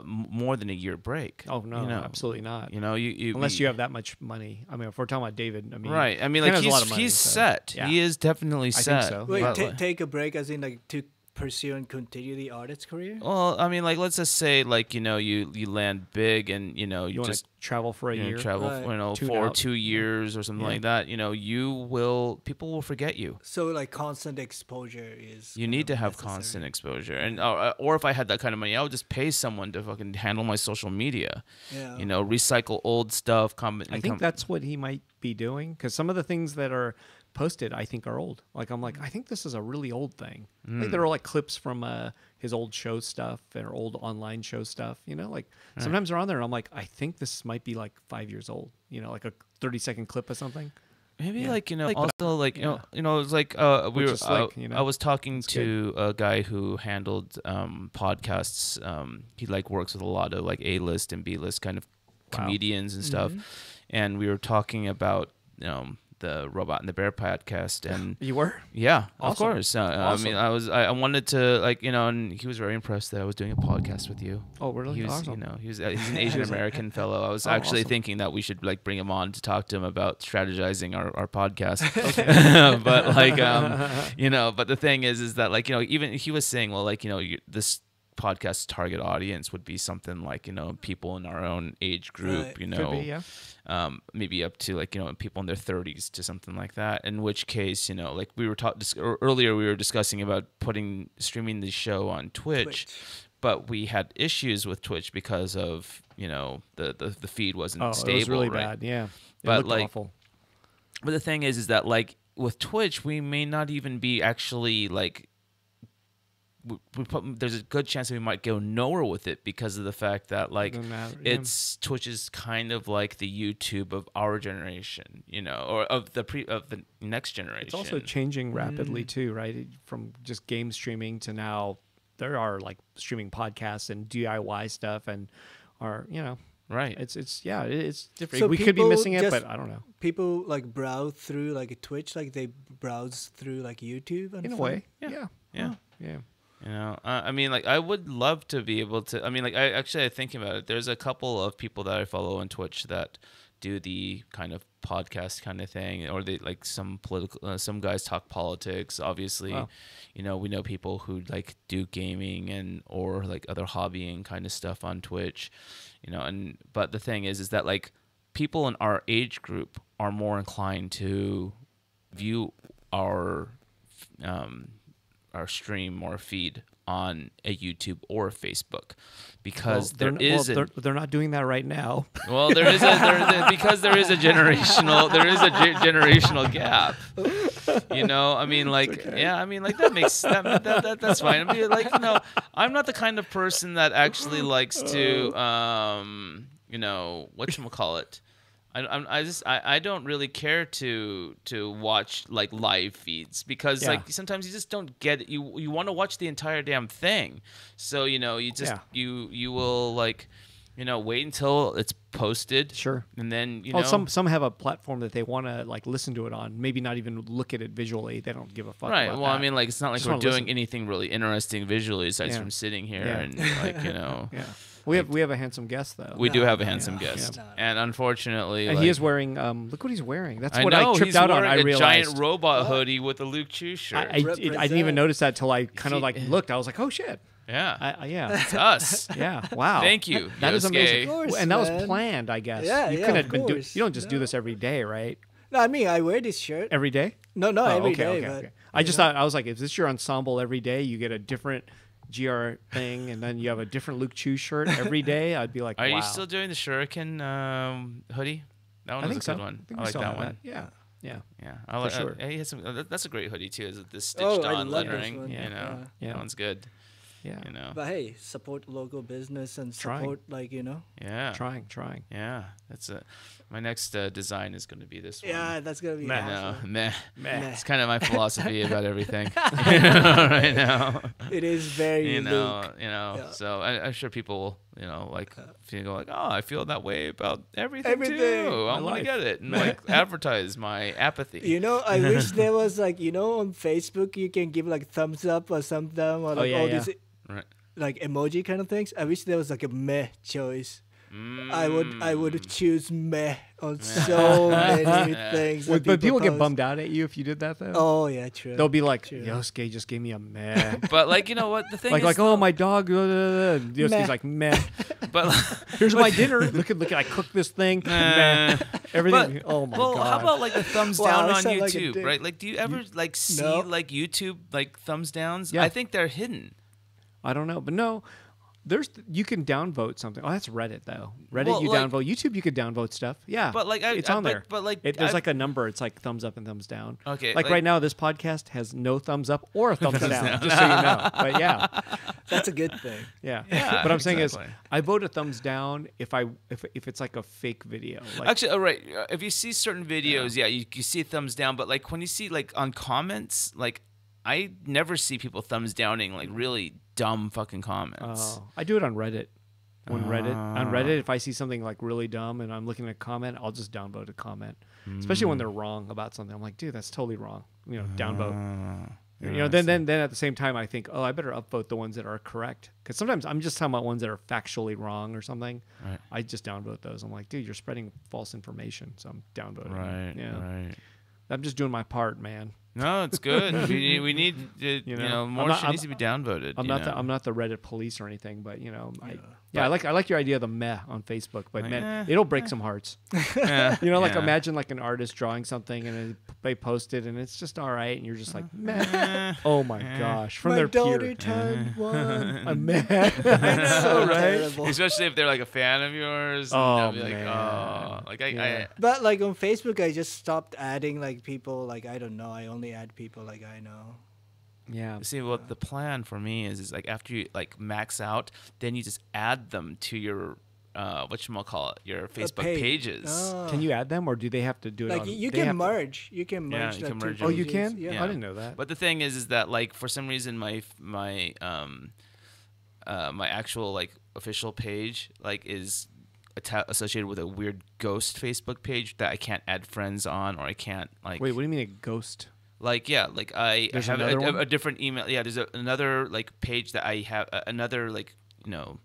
more than a year break. Oh no, you know? absolutely not. You know, unless you have that much money. I mean, if we're talking about David, I mean, right? I mean, he like has a lot of money, he's so, set. yeah. He is definitely set. so. Wait, But, take a break as in like to pursue and continue the artist's career? well, I mean, like, let's just say, like, you know, you land big, and you know, You want just to travel for a you know, year? travel Right. for, you know, Tune for out. 2 years or something Yeah. like that. You know, people will forget you. So like constant exposure is. You need to have necessary. constant exposure, and or if I had that kind of money, I would just pay someone to fucking handle my social media. Yeah. You know, recycle old stuff. I think that's what he might be doing, because some of the things that are posted, I think, are old. Like, I'm like, I think this is a really old thing. Like, there are like clips from his old show stuff or old online show stuff. You know, like sometimes they're on there, and I'm like, I think this might be like 5 years old. You know, like a 30-second clip of something. maybe Yeah. like, you know, Like, also like yeah. you know it's like we Which were is slick, you know? I was talking It's to a guy who handled podcasts. He like works with a lot of like A-list and B-list kind of comedians and stuff, and we were talking about the Robot and the Bear podcast, and You were? yeah, of Awesome. course. Awesome. I mean, I wanted to, like, you know, and he was very impressed that I was doing a podcast with you. Oh, really? He was, Awesome. you know, he's an Asian American fellow. I was Oh, actually awesome. thinking that we should like bring him on to talk to him about strategizing our podcast. But like, you know, but the thing is that, like, you know, even he was saying, well, like, you know, this podcast target audience would be something like, you know, people in our own age group, Right. you Could know, be, yeah. maybe up to, like, you know, people in their 30s to something like that. In which case, you know, like we were earlier, we were discussing about streaming the show on Twitch. But we had issues with Twitch because of, you know, the feed wasn't stable. It was really right? bad. Yeah. It But, looked like, awful. But the thing is that, like, with Twitch, we may not even be actually like. There's a good chance that we might go nowhere with it because of the fact that, like, Doesn't matter, yeah. Twitch is kind of like the YouTube of our generation, you know, or of the next generation. It's also changing rapidly too, right? From just game streaming to now there are like streaming podcasts and DIY stuff, and you know, right. it's different. So We could be people missing it, just- but I don't know. People like browse through like Twitch, like they browse through like YouTube and In a stuff? way, Yeah. yeah, Yeah. Huh. yeah. You know, I mean, like, I would love to be able to. I mean, like, I'm thinking about it. There's a couple of people that I follow on Twitch that do the kind of podcast kind of thing, or they like some political. Some guys talk politics. Obviously, Wow. you know, we know people who like do gaming and or like other hobbying kind of stuff on Twitch. You know, and but the thing is that like people in our age group are more inclined to view our stream or feed on a YouTube or a Facebook, because they're not doing that right now. well, because there is a generational gap. You know, I mean, like, yeah, I mean, like that makes that's fine. I mean, like, you know, I'm not the kind of person that actually likes to, you know, whatchamacallit. I don't really care to watch like live feeds, because like sometimes you just don't get it. You want to watch the entire damn thing, so you know you just you will like, you know, wait until it's posted, Sure, and then you know some have a platform that they want to like listen to it on, maybe not even look at it visually. They don't give a fuck. Right. About Well, that. I mean, like it's not like Just we're wanna doing listen. anything really interesting visually aside from sitting here and like, you know. Yeah, we have a handsome guest though. We do have a handsome guest, Yeah. and unfortunately, And like, he is wearing. Look what he's wearing. That's I what know I tripped he's out on. wearing I a realized. giant robot hoodie with a Luke Chu shirt. I didn't even notice that till I kind of like looked. I was like, oh shit. yeah, Yeah. it's us. Yeah. Wow. Thank you. That is Yosuke. amazing. Of course, And that was man. planned, I guess. Yeah, you yeah, couldn't of have been doing. course. You don't just do this every day, right? No, I mean, I wear this shirt. Every day. No, Oh, every day. okay, But okay. I just thought I was like, is this your ensemble every day? You get a different GR thing, and then you have a different Luke Chu shirt every day. I'd be like, Are wow. you still doing the Shuriken hoodie? That one I was think a so. good one. I, think I we like still that have one. Yeah. Yeah. Yeah, I like. sure. He has some. That's a great hoodie too. Is this stitched Oh, I on love this lettering? one. You Yeah. know, Yeah. that one's good. Yeah. You know, But hey, support local business and Trying. support, like, you know. yeah, Trying. yeah. That's a. My next design is going to be this one. Yeah, that's gonna be Meh. I know, awesome. meh. Meh. It's kind of my philosophy about everything right now. It is very You know, Luke. Yeah. So I'm sure people will, you know, like feel like, oh, I feel that way about everything, Everything. too. My I want to life. get it and like advertise my apathy. You know, I wish there was like, you know, on Facebook you can give like thumbs up or something, or like yeah, all yeah. these Right. like emoji kind of things. I wish there was like a meh choice. I Mm. would choose meh on so many things. that But people get post. bummed out at you if you did that though. Oh yeah, true. They'll be like, True. Yosuke just gave me a meh. But like, you know what the thing is, like, oh though- my dog. Yosuke's Meh. like, meh. but Here's my dinner. Look at I cooked this thing. Meh. Everything. But, Oh my well, god. how about like the thumbs Wow, down I on sound like a YouTube, dick. right? Like, do you ever like see No. like YouTube like thumbs downs? Yeah. I think they're hidden. I don't know, but no. You can downvote something. Oh, that's Reddit though. Reddit, Well, you like- downvote. YouTube, you could downvote stuff. Yeah, But like, it's on there. But like, There's I've- like a number. It's like thumbs up and thumbs down. Okay, Like, like- right now, this podcast has no thumbs up or a thumbs down. Just so you know. But yeah, That's a good thing. yeah. Yeah, What I'm saying is, exactly. I vote a thumbs down if it's like a fake video. Like, Actually, all right. If you see certain videos, you see a thumbs down. But like when you see like on comments, like I never see people thumbs downing like really dumb fucking comments. I do it on Reddit. On Reddit, if I see something like really dumb and I'm looking at a comment, I'll just downvote a comment. Especially when they're wrong about something. I'm like, dude, that's totally wrong. You know, downvote. You know, then at the same time, I think, oh, I better upvote the ones that are correct. Because sometimes I'm just talking about ones that are factually wrong or something. Right. I just downvote those. I'm like, dude, you're spreading false information, so I'm downvoting. Right. Yeah. Right. I'm just doing my part, man. No, it's good. we need to, You you know, know, more I'm shit not- needs to be downvoted. I'm you not know? I'm not the Reddit police or anything, but you know, I like your idea of the meh on Facebook, but man, it'll break some hearts. Yeah, You know, like yeah. imagine like an artist drawing something and they post it and it's just all right, and you're just like, meh. Oh my gosh, from My their daughter peer, turned one. a meh. It's so terrible. Especially if they're like a fan of yours. Oh, they'll be like, man. oh, like Yeah. But like on Facebook, I just stopped adding like people. Like I don't know. I only add people like I know. Yeah, See, what the plan for me is like after you like max out, then you just add them to your whatchamacallit, your Facebook page. pages. Oh. can you add them or do they have to do it? Like on, you they can have to- merge. You can Yeah, merge. you the can two merge it. Oh, you pages. can? Yeah. I didn't know that. But the thing is that like for some reason my my actual like official page like is associated with a weird ghost Facebook page that I can't add friends on, or I can't like Wait, what do you mean a ghost? like yeah like I There's have another one? a different email. Yeah, there's another like page that I have another like, you know,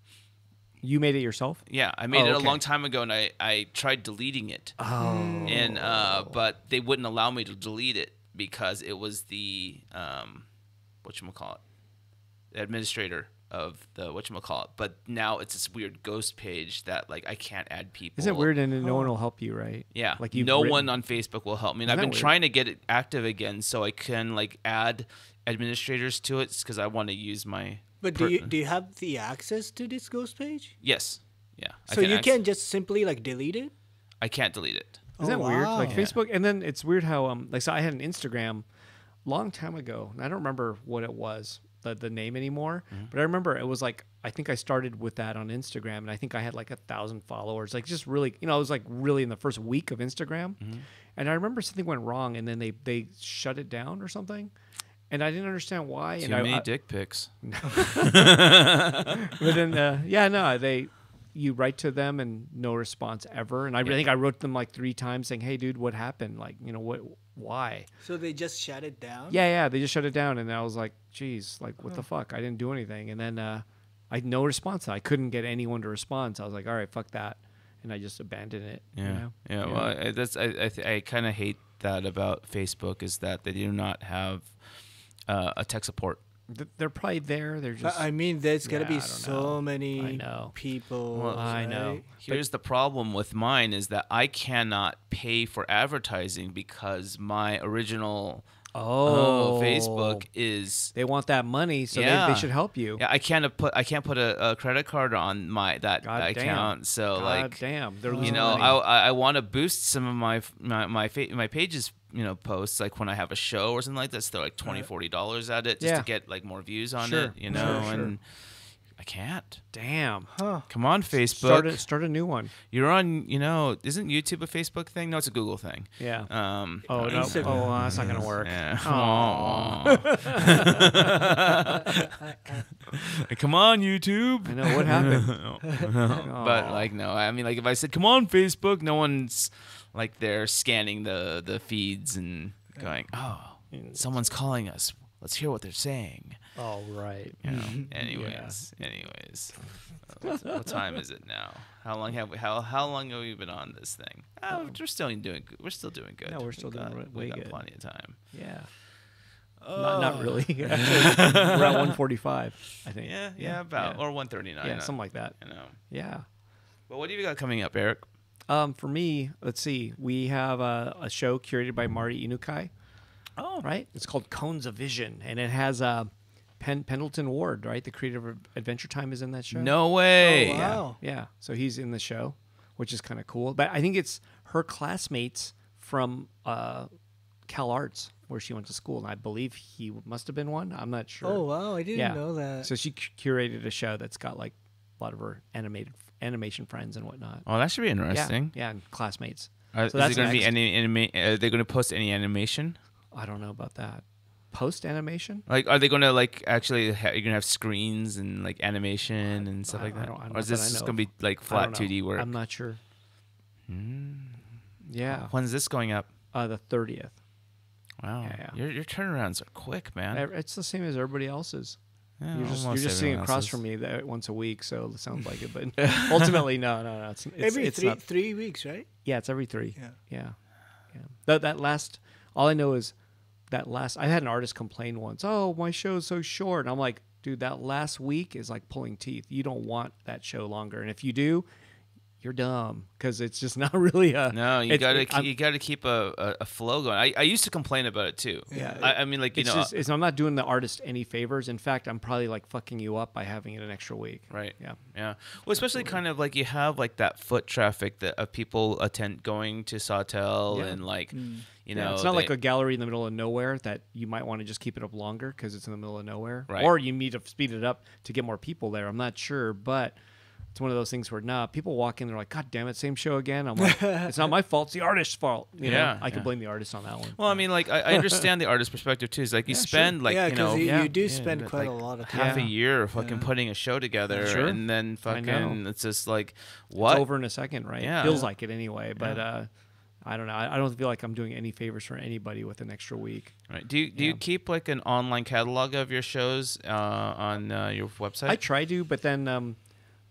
You made it yourself? Yeah, I made it a okay. long time ago, and I tried deleting it. Oh. And but they wouldn't allow me to delete it because it was the whatchamacallit, the administrator of the whatchamacallit. But now it's this weird ghost page that like I can't add people. Isn't it weird? And no one will help you, right? Yeah, Like no one on Facebook will help me. And I've been that weird? trying to get it active again so I can like add administrators to it because I want to use my. But do you have the access to this ghost page? Yes. Yeah. So you can't just simply like delete it? I can't delete it. Isn't that weird? Like wow. Facebook, and then it's weird how like so I had an Instagram long time ago, and I don't remember what it was, the name anymore, but I remember it was like I think I started with that on Instagram, and I think I had like 1,000 followers, like just really, I was like really in the first week of Instagram, and I remember something went wrong, and then they shut it down or something, and I didn't understand why. Too many dick pics. But then you write to them and no response ever. And I think I wrote them like 3 times saying, hey, dude, what happened? Like, why? So they just shut it down? Yeah, they just shut it down. And I was like, geez, like, what the fuck? I didn't do anything. And then I had no response. I couldn't get anyone to respond. So I was like, all right, fuck that. And I just abandoned it. Yeah. Well, I kind of hate that about Facebook is that they do not have a tech support. They're probably there. They're just. I mean, there's got to I be don't so know. many I know. people. Well, I know. right? Here's the problem with mine is that I cannot pay for advertising because my original Facebook is. They want that money, so Yeah. they should help you. Yeah, I can't put a credit card on that God damn. account. So God damn, they're losing you know, money. I want to boost some of my pages, posts, like when I have a show or something like that, so they're like $20-$40 at it just Yeah. to get like more views on Sure. it, Sure, and I can't. Damn. Come on, Facebook. Start a new one. You're on, isn't YouTube a Facebook thing? No, it's a Google thing. Yeah. Oh Oh no! Instagram. Oh, that's not gonna work. Yeah. Aw. Come on, YouTube. I know what happened. But Aw. like, no, I mean, like if I said, come on, Facebook, no one's like they're scanning the feeds and going, oh, someone's calling us. Let's hear what they're saying. Oh right. Anyways. What time is it now? How long have we been on this thing? Oh, we're still doing good. We're still doing good. No, we're still doing way we got good. plenty of time. Yeah. Oh. Not really. Actually, we're at 145, I think. Yeah, about or 139. Yeah, something like that. Yeah. But what do you got coming up, Eric? For me, let's see. We have a show curated by Marty Inukai. Oh, right. It's called Cones of Vision, and it has Pendleton Ward, right? The creator of Adventure Time is in that show. No way. Oh, wow. Yeah. So he's in the show, which is kind of cool. But I think it's her classmates from Cal Arts, where she went to school, and I believe he must have been one. I'm not sure. Oh, wow. I didn't know that. So she curated a show that's got like a lot of her animation friends and whatnot. Oh, that should be interesting. Yeah, and classmates. Is that's there going to be next. are they going to post any animation? I don't know about that. Post animation? Like, are they going to like actually? You're going to have screens and like animation and stuff like that, or is this just going to be like flat 2D work? I'm not sure. Yeah. When's this going up? The 30th. Wow. Yeah. Your turnarounds are quick, man. It's the same as everybody else's. Yeah, You're almost just sitting everyone across else's. from me once a week, so it sounds like it. But ultimately, no. It's Every it's three not, 3 weeks, right? yeah, it's every 3. Yeah. Yeah. That last, all I know is that last. I had an artist complain once. Oh, my show's so short. And I'm like, dude, that last week is like pulling teeth. You don't want that show longer, and if you do, you're dumb because it's just not really a. No, you gotta keep a flow going. I used to complain about it too. Yeah. I mean, like I'm not doing the artist any favors. In fact, I'm probably like fucking you up by having it an extra week. Right. Yeah. Yeah. Well, especially kind of like you have like that foot traffic that of people going to Sawtell and like, you know, it's not like a gallery in the middle of nowhere that you might want to just keep it up longer because it's in the middle of nowhere. Right. Or you need to speed it up to get more people there. I'm not sure, but it's one of those things where people walk in, they're like, God damn it, same show again. I'm like, it's not my fault, it's the artist's fault. You know, I can blame the artist on that one. Well, I mean, like I understand the artist perspective too. Is like you spend like yeah, you know you do spend quite like a lot of time. half a year fucking putting a show together, Sure. and then I know. fucking it's just like what It's over in a second, right? Yeah. Feels like it anyway, but I don't know. I don't feel like I'm doing any favors for anybody with an extra week. Right. Do you keep like an online catalog of your shows on your website? I try to, but then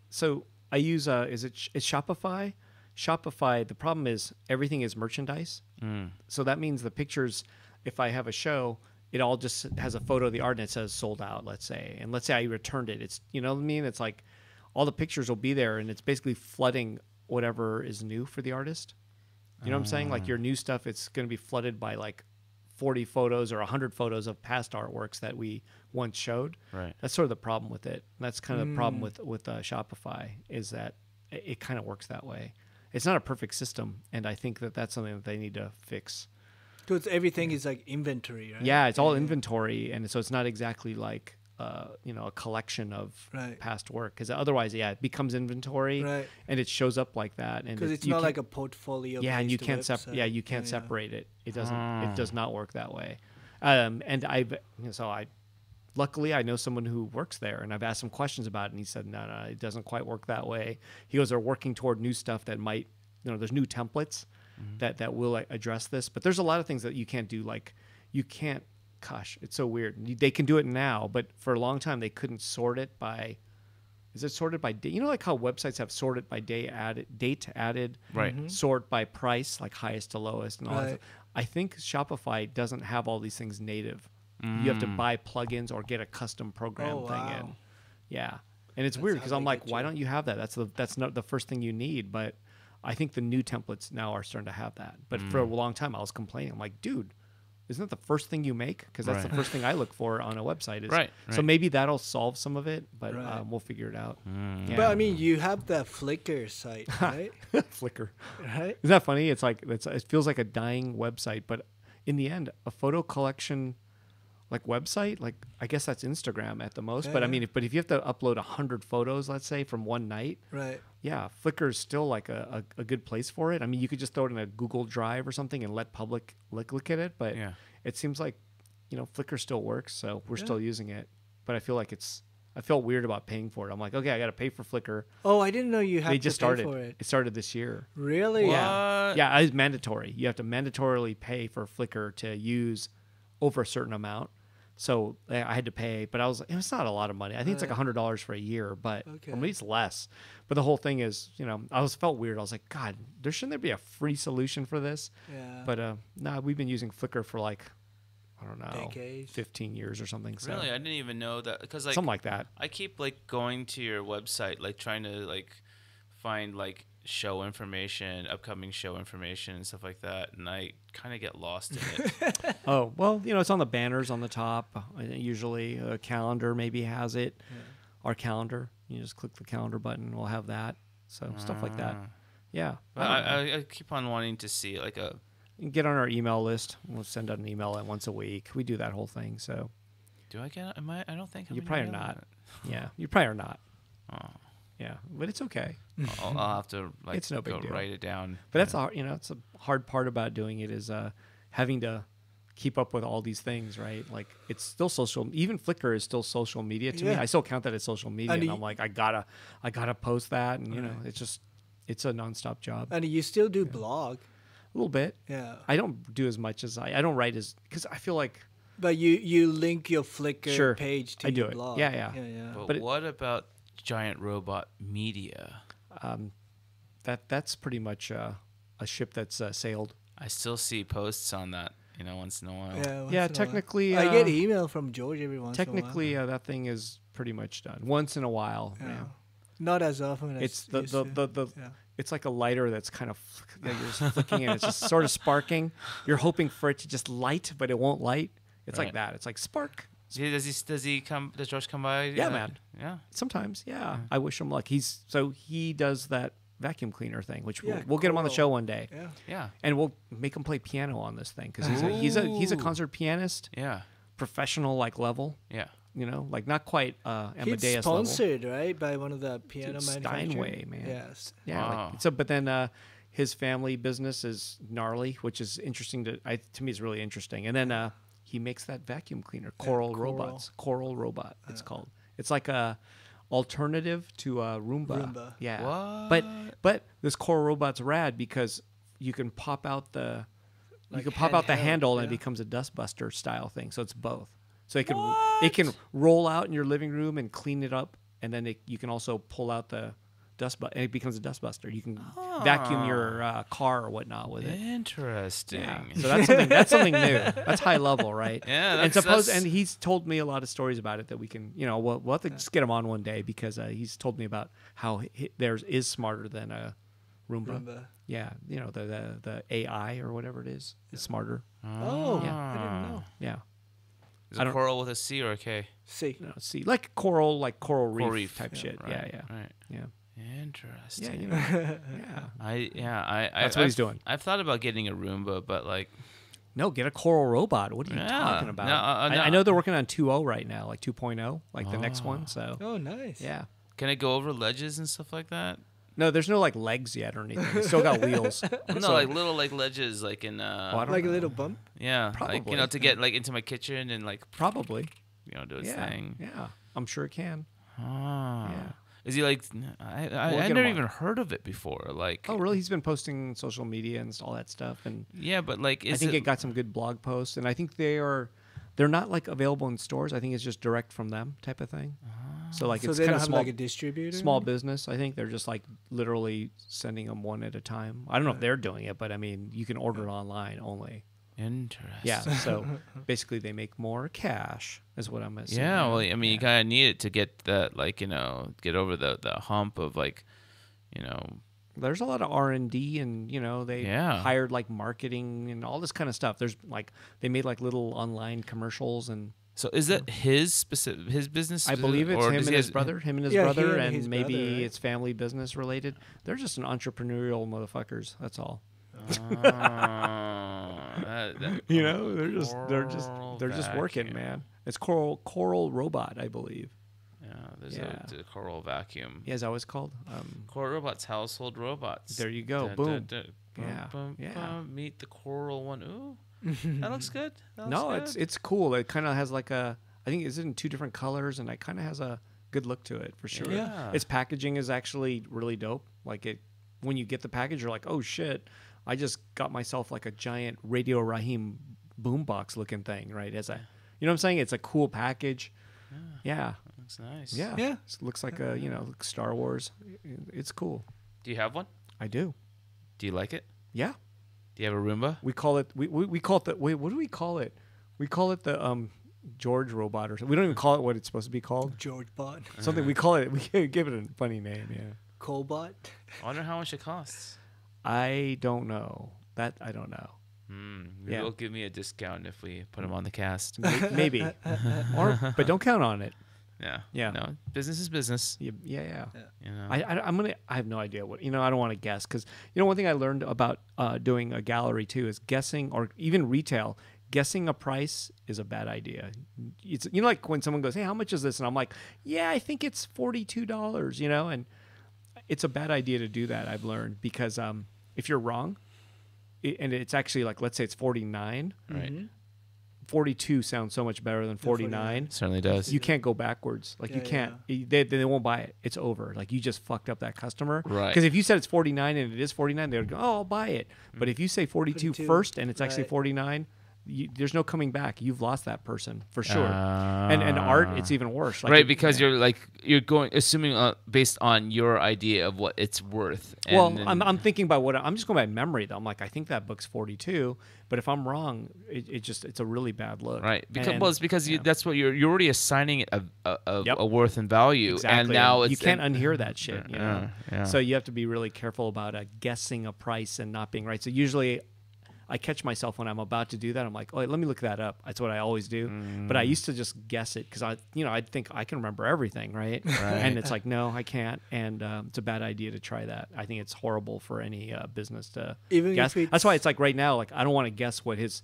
so I use it's Shopify. Shopify. The problem is everything is merchandise. So that means the pictures. If I have a show, it all just has a photo of the art and it says sold out. Let's say, and let's say I returned it. It's you know what I mean. It's like all the pictures will be there, and it's basically flooding whatever is new for the artist. You know what I'm saying? Like your new stuff, it's going to be flooded by like 40 photos or 100 photos of past artworks that we once showed. Right. That's sort of the problem with it. And that's kind of the problem with Shopify is that it kind of works that way. It's not a perfect system, and I think that that's something that they need to fix. Because everything is like inventory, right? Yeah, it's all inventory, and so it's not exactly like a collection of Right. past work. Because otherwise, it becomes inventory, Right. and it shows up like that. And Because it's you not can't- like a portfolio. yeah, and you based can't website. you can't separate it. It doesn't. It does not work that way. And luckily I know someone who works there, and I've asked him questions about it, and he said, no, it doesn't quite work that way. He goes, they're working toward new stuff that might, there's new templates that will address this, but there's a lot of things that you can't do. Like you can't. Gosh, it's so weird. They can do it now, but for a long time they couldn't sort it by. Is it sorted by date? You know, like how websites have sorted by date added, Right. Sort by price, like highest to lowest, and all that. Right. I think Shopify doesn't have all these things native. You have to buy plugins or get a custom program Oh, thing wow. in. Yeah, and it's That's weird how because they I'm like, get why you. don't you have that? That's not the first thing you need, but I think the new templates now are starting to have that. But for a long time, I was complaining. I'm like, dude, isn't that the first thing you make? Because that's Right. the first thing I look for on a website. Is, Right, So right. maybe that'll solve some of it, but Right. we'll figure it out. Yeah. But I mean, you have the Flickr site, right? Flickr. Right? Isn't that funny? It's like it feels like a dying website, but in the end, a photo collection like website, like I guess that's Instagram at the most. But I Yeah. mean, if you have to upload 100 photos, let's say from one night, Right. yeah, Flickr is still like a good place for it. I mean, you could just throw it in a Google Drive or something and let public look at it. But Yeah. it seems like Flickr still works, so we're Yeah. still using it. But I feel like I felt weird about paying for it. I'm like, okay, I got to pay for Flickr. Oh, I didn't know you had They to just pay started. for it. It started this year. Really? Yeah, What? yeah, it's mandatory. You have to mandatorily pay for Flickr to use over a certain amount. So I had to pay, but I was like, it's not a lot of money. I think it's like Right. $100 for a year, but Okay. or maybe it's less. But the whole thing is, felt weird. I was like, God, shouldn't there be a free solution for this? Yeah. But we've been using Flickr for like, I don't know, Decades. 15 years or something. So Really, I didn't even know that because like something like that. I keep like going to your website, like trying to like find like show information, upcoming show information, and stuff like that, and I kind of get lost in it. Oh, well, it's on the banners on the top. Usually a calendar maybe has it. Our calendar. You just click the calendar button. We'll have that. So stuff like that. Yeah. But I don't know. I keep on wanting to see like a. Get on our email list. We'll send out an email once a week. We do that whole thing. So Do I get? Am I? I don't think I'm you gonna probably are get not. it. Yeah, you probably are not. Oh. Yeah, but it's okay. I'll have to like It's no big go deal. write it down. But that's it's a hard part about doing it is having to keep up with all these things, right? Like it's still social. Even Flickr is still social media to me. Yeah. I still count that as social media, And and I'm like, I gotta post that, and Right. it's a nonstop job. And you still do blog. A little bit. Yeah. I don't do as much as I don't write because I feel like But you link your Flickr Sure, page to I do your it. blog. Yeah. Yeah. But, But what about Giant Robot Media? that's pretty much a ship that's sailed. I still see posts on that, once in a while. Yeah, once in a while. Yeah, technically, I get email from George every once Technically, in a while. that thing is pretty much done. Once in a while, Yeah. yeah. Not as often as It's used to. Yeah. it's like a lighter that's kind of you're just flicking and it's just sort of sparking. You're hoping for it to just light, but it won't light. It's like Right. that. It's like spark. Does George come by? Yeah, man. Yeah. Sometimes, yeah. I wish him luck. He does that vacuum cleaner thing, which Yeah, we'll get him on the cool. show one day, Yeah. Yeah. and we'll make him play piano on this thing because he's a concert pianist, Yeah. professional like level. Yeah. Like not quite He's Amadeus level. sponsored, right, by one of the piano Dude, manufacturers. Steinway, man. Yes. Yeah. Wow. But then his family business is gnarly, which is interesting to me. It's really interesting. And then he makes that vacuum cleaner, Coral Robots. Coral Robot, it's called. It's like a alternative to Roomba. Roomba. Yeah. What? But this Coral Robot's rad because you can pop out the handheld, handle and it yeah. becomes a dustbuster style thing. So it's both. So it can roll out in your living room and clean it up, and then you can also pull out the it becomes a dust buster. You can vacuum your car or whatnot with it. Interesting. Yeah. So that's something new. That's high level, right? Yeah. And he's told me a lot of stories about it that we can, we'll have to just get him on one day because he's told me about how theirs is smarter than a Roomba. Yeah, the AI or whatever it is smarter. Oh, Yeah. I didn't know. Yeah. Is it coral with a C or a K? See. No, see, like coral reef type shit. Right, Yeah. Right. Yeah. Interesting. Yeah. That's what he's doing. I've thought about getting a Roomba, but like, No, get a coral robot. What are you talking about? No, I know they're working on 2.0 right now, like 2.0, like the next one. So Oh, nice. yeah. can it go over ledges and stuff like that? No, there's no like legs yet or anything. It's still got wheels. No, like little like ledges, like in I don't Like know. a little bump. yeah, like Probably. to get like into my kitchen and like Probably. do its Yeah. thing. Yeah. I'm sure it can. Ah. Yeah. Is he like? I get never him even on. heard of it before. Like, Oh, really? He's been posting social media and all that stuff, and yeah, but like, I think it got some good blog posts. And I think they're not like available in stores. I think it's just direct from them type of thing. So like So it's they kind don't of have small, like a distributor? small business. I think they're just like literally sending them one at a time. I don't know if they're doing it, but I mean, you can order it online only. interesting. Yeah. So basically, they make more cash, is what I'm assuming. Yeah, well, I mean, you kind of need it to get that, like, get over the hump of like, There's a lot of R&D, and they Yeah. hired like marketing and all this kind of stuff. There's like they made like little online commercials, and So is that his business? I believe it's or him does and he his has- brother, Yeah, and his maybe brother, right? it's family business related. They're just an entrepreneurial motherfuckers. That's all. They're just working, man. It's Coral Robot, I believe. Yeah, there's Yeah. a coral vacuum. Yeah, is that what it's called? Coral robots, household robots. There you go. Boom. Yeah, yeah. Meet the coral one. Ooh, that looks good. No, it's cool. It kind of has like I think is it in 2 different colors, and it kind of has a good look to it for sure. Yeah. Its packaging is actually really dope. Like when you get the package, you're like, oh shit, I just got myself like a giant Radio Raheem boombox looking thing, right? You know what I'm saying? It's a cool package. Yeah. Looks nice. Yeah. Yeah. It looks like like Star Wars. It's cool. Do you have one? I do. Do you like it? Yeah. Do you have a Roomba? We call it we call it the wait, what do we call it? We call it the George robot or something. We don't even call it what it's supposed to be called. George Bot. Something we call it. We give it a funny name. Yeah. Cobot. I wonder how much it costs. I don't know. That I don't know. Maybe Yeah. it'll give me a discount if we put him on the cast. Maybe. But don't count on it. Yeah. Yeah. No, business is business. Yeah. You know. I have no idea what I don't want to guess because one thing I learned about doing a gallery too is guessing, or even retail, guessing a price is a bad idea. It's like when someone goes, hey, how much is this? And I'm like, yeah, I think it's $42, and it's a bad idea to do that. I've learned because if you're wrong, and it's actually like, let's say it's 49, Right. 42 sounds so much better than 49. Certainly does. You can't go backwards. Like you can't. They won't buy it. It's over. Like you just fucked up that customer. Right. Because if you said it's 49 and it is 49, they would go, oh, I'll buy it. But if you say 42 first and it's actually right. 49, there's no coming back. You've lost that person for sure. And art, it's even worse. Like Right, because you're going assuming based on your idea of what it's worth. And well, then- I'm thinking by I'm just going by memory though. I'm like, I think that book's 42, but if I'm wrong, it's a really bad look. right because And- it's because that's what you're already assigning it Yep. a worth and value, Exactly. and now you it's can't unhear that shit. yeah. So you have to be really careful about guessing a price and not being right. So usually, I catch myself when I'm about to do that. I'm like, oh, let me look that up. That's what I always do. But I used to just guess it because I think I can remember everything, right? And it's like, no, I can't. And it's a bad idea to try that. I think it's horrible for any business to Even guess. if it's- That's why it's like right now, like I don't want to guess what his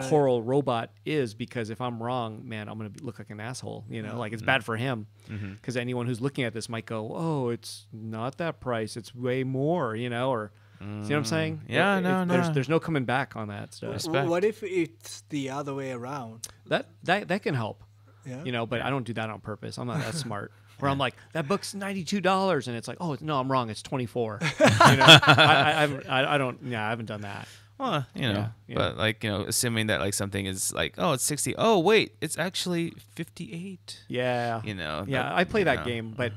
coral robot is because if I'm wrong, man, I'm going to look like an asshole. Like it's bad for him because anyone who's looking at this might go, oh, it's not that price. It's way more, or. See what I'm saying? Yeah, no. There's no coming back on that stuff. Respect. What if it's the other way around? That can help. Yeah. But I don't do that on purpose. I'm not that smart. Where I'm like, that book's $92, and it's like, oh no, I'm wrong. It's $24. I haven't done that. Well, Yeah. but like, assuming that like something is like, oh, it's 60. Oh, wait, it's actually 58. Yeah. Yeah, I play that game, but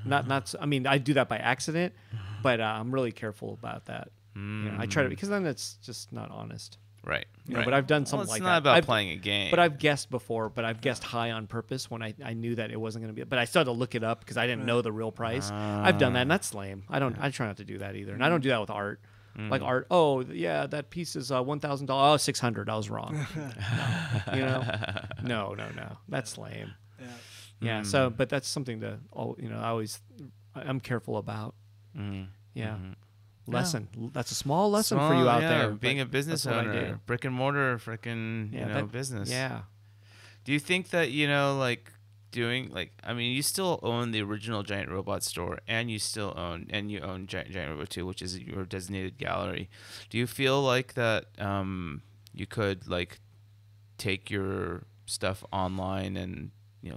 I mean, I do that by accident, but I'm really careful about that. I try to, because then it's just not honest. Right. But I've done something it's like not that. about playing a game. But I've guessed before, but I've guessed high on purpose when I knew that it wasn't going to be. But I still had to look it up because I didn't know the real price. I've done that, and that's lame. I try not to do that either, and I don't do that with art. Like art. Oh yeah, that piece is $1,000. Oh, $600. I was wrong. No. That's lame. Yeah. So, but that's something to I'm careful about. Yeah. Lesson. That's a small lesson for you out there. Being a business owner, brick and mortar, freaking business. Yeah. Do you think that like doing I mean, you still own the original Giant Robot store, and you own Giant Robot 2, which is your designated gallery. Do you feel like that you could like take your stuff online and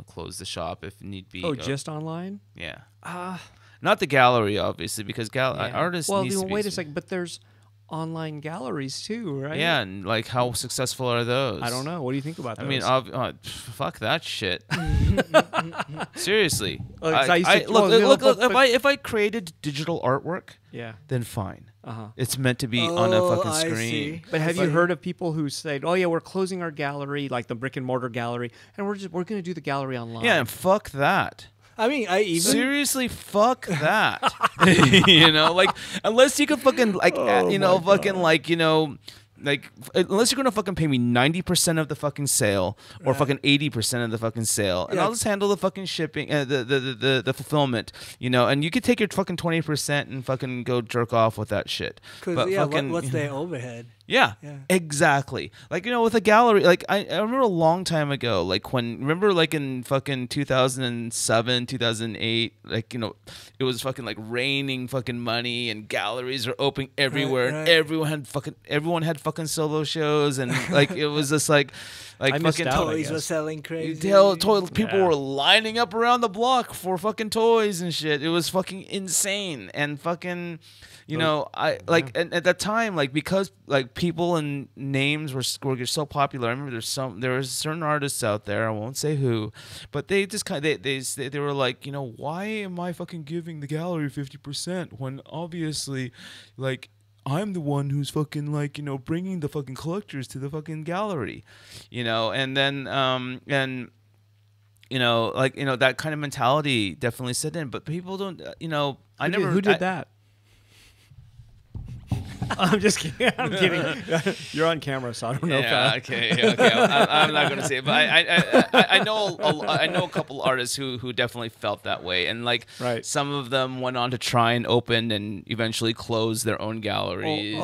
close the shop if need be? Oh, just online? Yeah. Not the gallery, obviously, because artists. Well, needs to wait be a second, but there's online galleries too, right? Yeah, and like how successful are those? I don't know. What do you think about those? I mean, fuck that shit. Seriously. Look, if I created digital artwork, then fine. It's meant to be on a fucking screen. See. But have you heard of people who say, "Oh yeah, we're closing our gallery, like the brick and mortar gallery, and we're going to do the gallery online"? Yeah, and fuck that. I mean, I even seriously fuck that. Like unless you can fucking unless you're gonna fucking pay me 90% of the fucking sale or fucking 80% of the fucking sale, and I'll just handle the fucking shipping, the fulfillment, and you could take your fucking 20% and fucking go jerk off with that shit. Because what's their overhead? Yeah, exactly. Like, with a gallery, like I remember a long time ago, like like in fucking 2007, 2008, like, it was fucking like raining fucking money and galleries are open everywhere. Right. Everyone had fucking solo shows, and like it was just like fucking toys were selling crazy. People were lining up around the block for fucking toys and shit. It was fucking insane. And fucking and at that time, like, because like people and names were so popular. I remember there was certain artists out there, I won't say who, but they just they were like, why am I fucking giving the gallery 50% when obviously, like, I'm the one who's fucking like, bringing the fucking collectors to the fucking gallery, and then that kind of mentality definitely set in, but people don't, Who did that? I'm just kidding. I'm kidding. You're on camera, so I don't know. Okay. I'm not gonna say it, but I know a couple artists who definitely felt that way, and like some of them went on to try and open and eventually close their own galleries.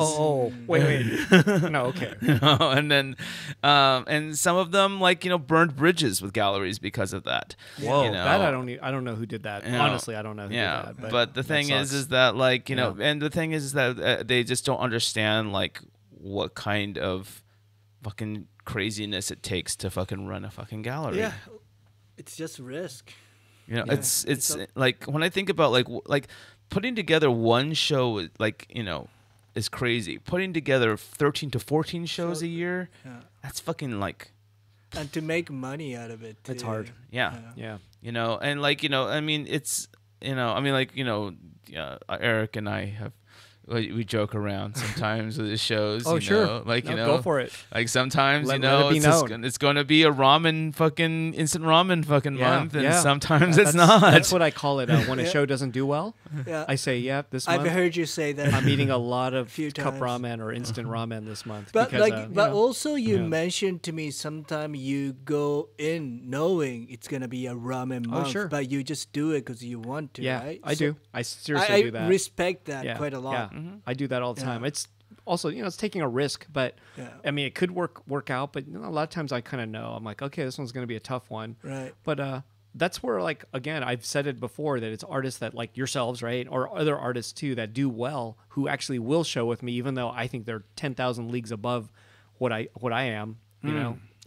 Wait. No, okay. And then and some of them burned bridges with galleries because of that. Whoa, that I don't know who did that. Honestly, I don't know who did that. But the thing is that like and the thing is that they just don't understand like what kind of fucking craziness it takes to fucking run a fucking gallery. Yeah, it's just risk. It's like when I think about like putting together one show, like is crazy. Putting together 13 to 14 shows a year, that's fucking like. And to make money out of it, it's hard. Yeah. And like I mean it's Eric and I have. We joke around sometimes with the shows. Sure. Go for it. Like sometimes, let it be it's going to be a instant ramen fucking month, and sometimes it's not. not. That's what I call it when a show doesn't do well. Yeah. I say, this month. I've heard you say that. I'm eating a lot of cup ramen or instant ramen this month. But because, also you mentioned to me sometime you go in knowing it's going to be a ramen month, but you just do it because you want to, right? I do. I seriously do that. I respect that quite a lot. Yeah. I do that all the time. It's also, it's taking a risk, but I mean, it could work out, but a lot of times I kind of know. I'm like, okay, this one's going to be a tough one. Right. But that's where, like, again, I've said it before that it's artists that like yourselves, right? Or other artists too that do well who actually will show with me, even though I think they're 10,000 leagues above what I am,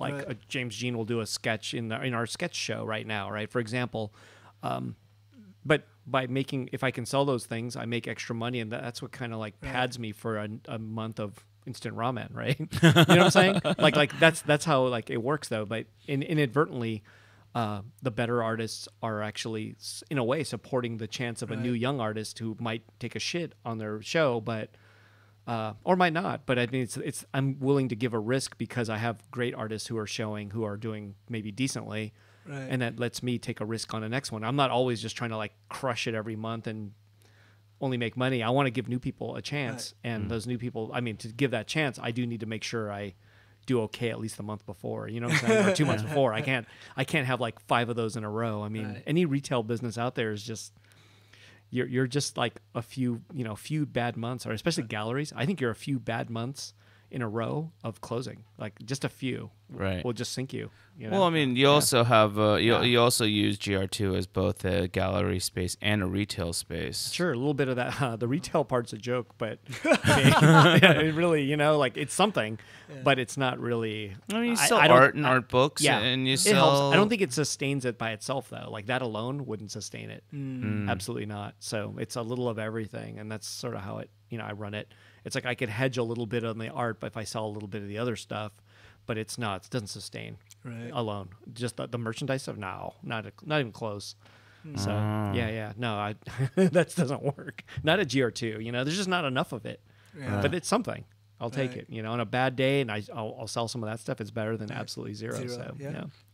like James Jean will do a sketch in our sketch show right now, right? For example, but if I can sell those things, I make extra money, and that's what kind of like pads me for a month of instant ramen, right? You know what I'm saying? Like that's how like it works though. But inadvertently, the better artists are actually in a way supporting the chance of a new young artist who might take a shit on their show, but or might not. But I mean, it's I'm willing to give a risk because I have great artists who are showing who are doing maybe decently. Right. And that lets me take a risk on the next one. I'm not always just trying to like crush it every month and only make money. I want to give new people a chance. Right. And those new people, I mean, to give that chance, I do need to make sure I do okay at least the month before. You know what I'm saying? Or 2 months before. I can't have like 5 of those in a row. I mean, any retail business out there is just you're just like a few bad months, or especially galleries. I think you're a few bad months in a row of closing, like just a few, will just sink you. You know? Well, I mean, you also have you also use GR2 as both a gallery space and a retail space. Sure, a little bit of that. The retail part's a joke, but I mean, it really, like it's something, but it's not really. I mean, you sell art and art books, and you sell. It helps. I don't think it sustains it by itself, though. Like that alone wouldn't sustain it. Absolutely not. So it's a little of everything, and that's sort of how it. I run it. It's like I could hedge a little bit on the art, but if I sell a little bit of the other stuff, but it's not. It doesn't sustain alone. Just the merchandise stuff, no, not even close. So no, that doesn't work. Not at GR2. There's just not enough of it. But it's something. I'll take it. On a bad day, and I'll sell some of that stuff. It's better than absolutely zero. So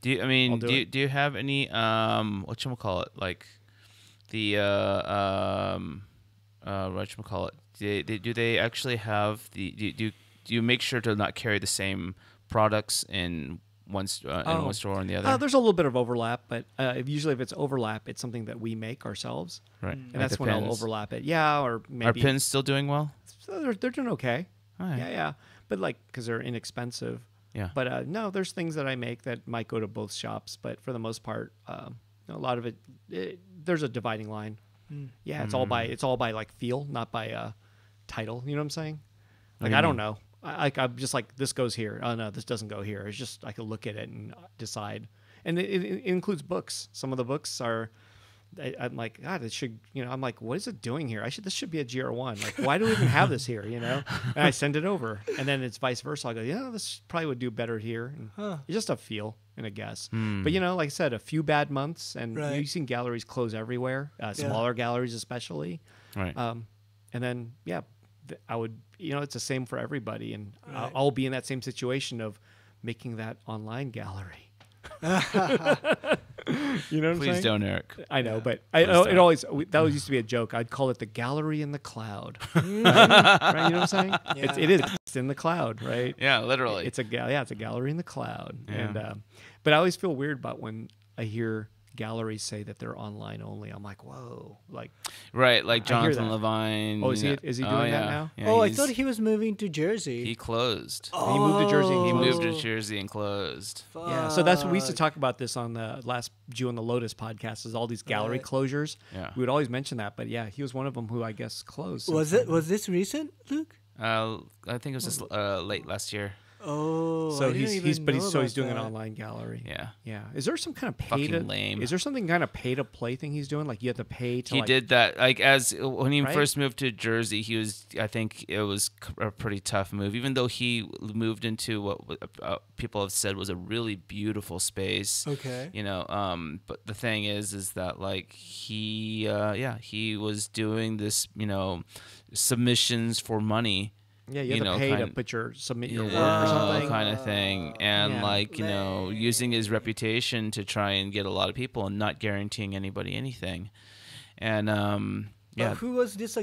do you have any whatchamacallit, like the whatchamacallit? Do they actually have do you make sure to not carry the same products in one store or in the other? There's a little bit of overlap, but usually if it's overlap, it's something that we make ourselves, right? And that's when I'll overlap it. Yeah, or maybe are pins still doing well? So they're doing okay. Right. Yeah, but like because they're inexpensive. Yeah. But no, there's things that I make that might go to both shops, but for the most part, a lot of it there's a dividing line. Yeah, it's all by like feel, not by title. You know what I'm saying? Like I don't know. I'm just like, this goes here. Oh no, this doesn't go here. It's just I could look at it and decide. And it includes books. Some of the books are. I'm like, God, it should. I'm like, what is it doing here? This should be a GR1. Like, why do we even have this here? And I send it over, and then it's vice versa. I go, this probably would do better here. And it's just a feel and a guess. But like I said, a few bad months, and you've seen galleries close everywhere, smaller galleries especially. Right. And then I would, it's the same for everybody, and I'll be in that same situation of making that online gallery. You know what I'm saying? Please don't, Eric. I know, but it always that used to be a joke. I'd call it the gallery in the cloud. Right? You know what I'm saying? Yeah. It's in the cloud, right? Yeah, literally. It's a gallery in the cloud. Yeah. And but I always feel weird about when I hear galleries say that they're online only. I'm like, whoa, like like Jonathan Levine. Oh, is he doing that now? Yeah, I thought he was moving to Jersey. He closed. He moved to Jersey. He moved to Jersey and closed. Fuck. Yeah, so that's we used to talk about this on the last Jew and the Lotus podcast. Is all these gallery closures? Yeah, we would always mention that, but yeah, he was one of them who I guess closed. Was this recent, Luke? I think it was just late last year. Oh, so he's doing an online gallery. Yeah. Is there some kind of lame? Is there something kind of pay to play thing he's doing? Like you have to pay to. He did that when he first moved to Jersey. He was. I think it was a pretty tough move, even though he moved into what people have said was a really beautiful space. Okay. But the thing is that like he was doing this submissions for money. Yeah, you have to pay to submit your work or something. Kind of thing. And using his reputation to try and get a lot of people and not guaranteeing anybody anything. And But who was this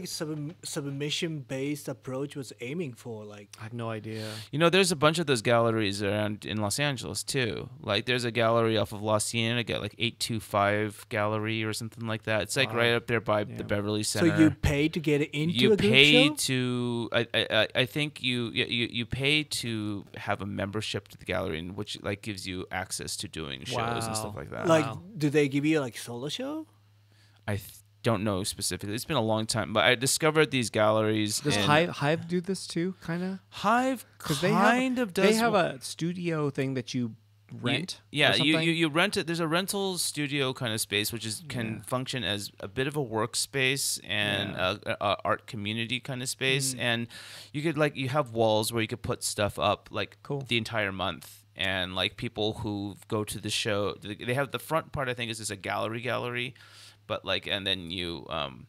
submission-based approach was aiming for? Like, I have no idea. There's a bunch of those galleries around in Los Angeles too. Like, there's a gallery off of La Cienega, like 825 Gallery or something like that. It's like right up there by the Beverly Center. So you pay to get into you a group pay show? To I think you pay to have a membership to the gallery, which like gives you access to doing shows and stuff like that. Like, do they give you like solo show? Don't know specifically. It's been a long time, but I discovered these galleries. Does Hive do this too, kind of? Hive does. They have a studio thing that you rent? Yeah, or you, something? you rent it. There's a rental studio kind of space, which can Yeah. function as a bit of a workspace and a art community kind of space. And you could you have walls where you could put stuff up Cool. the entire month. And people who go to the show, they have the front part. I think is just a gallery. But and then you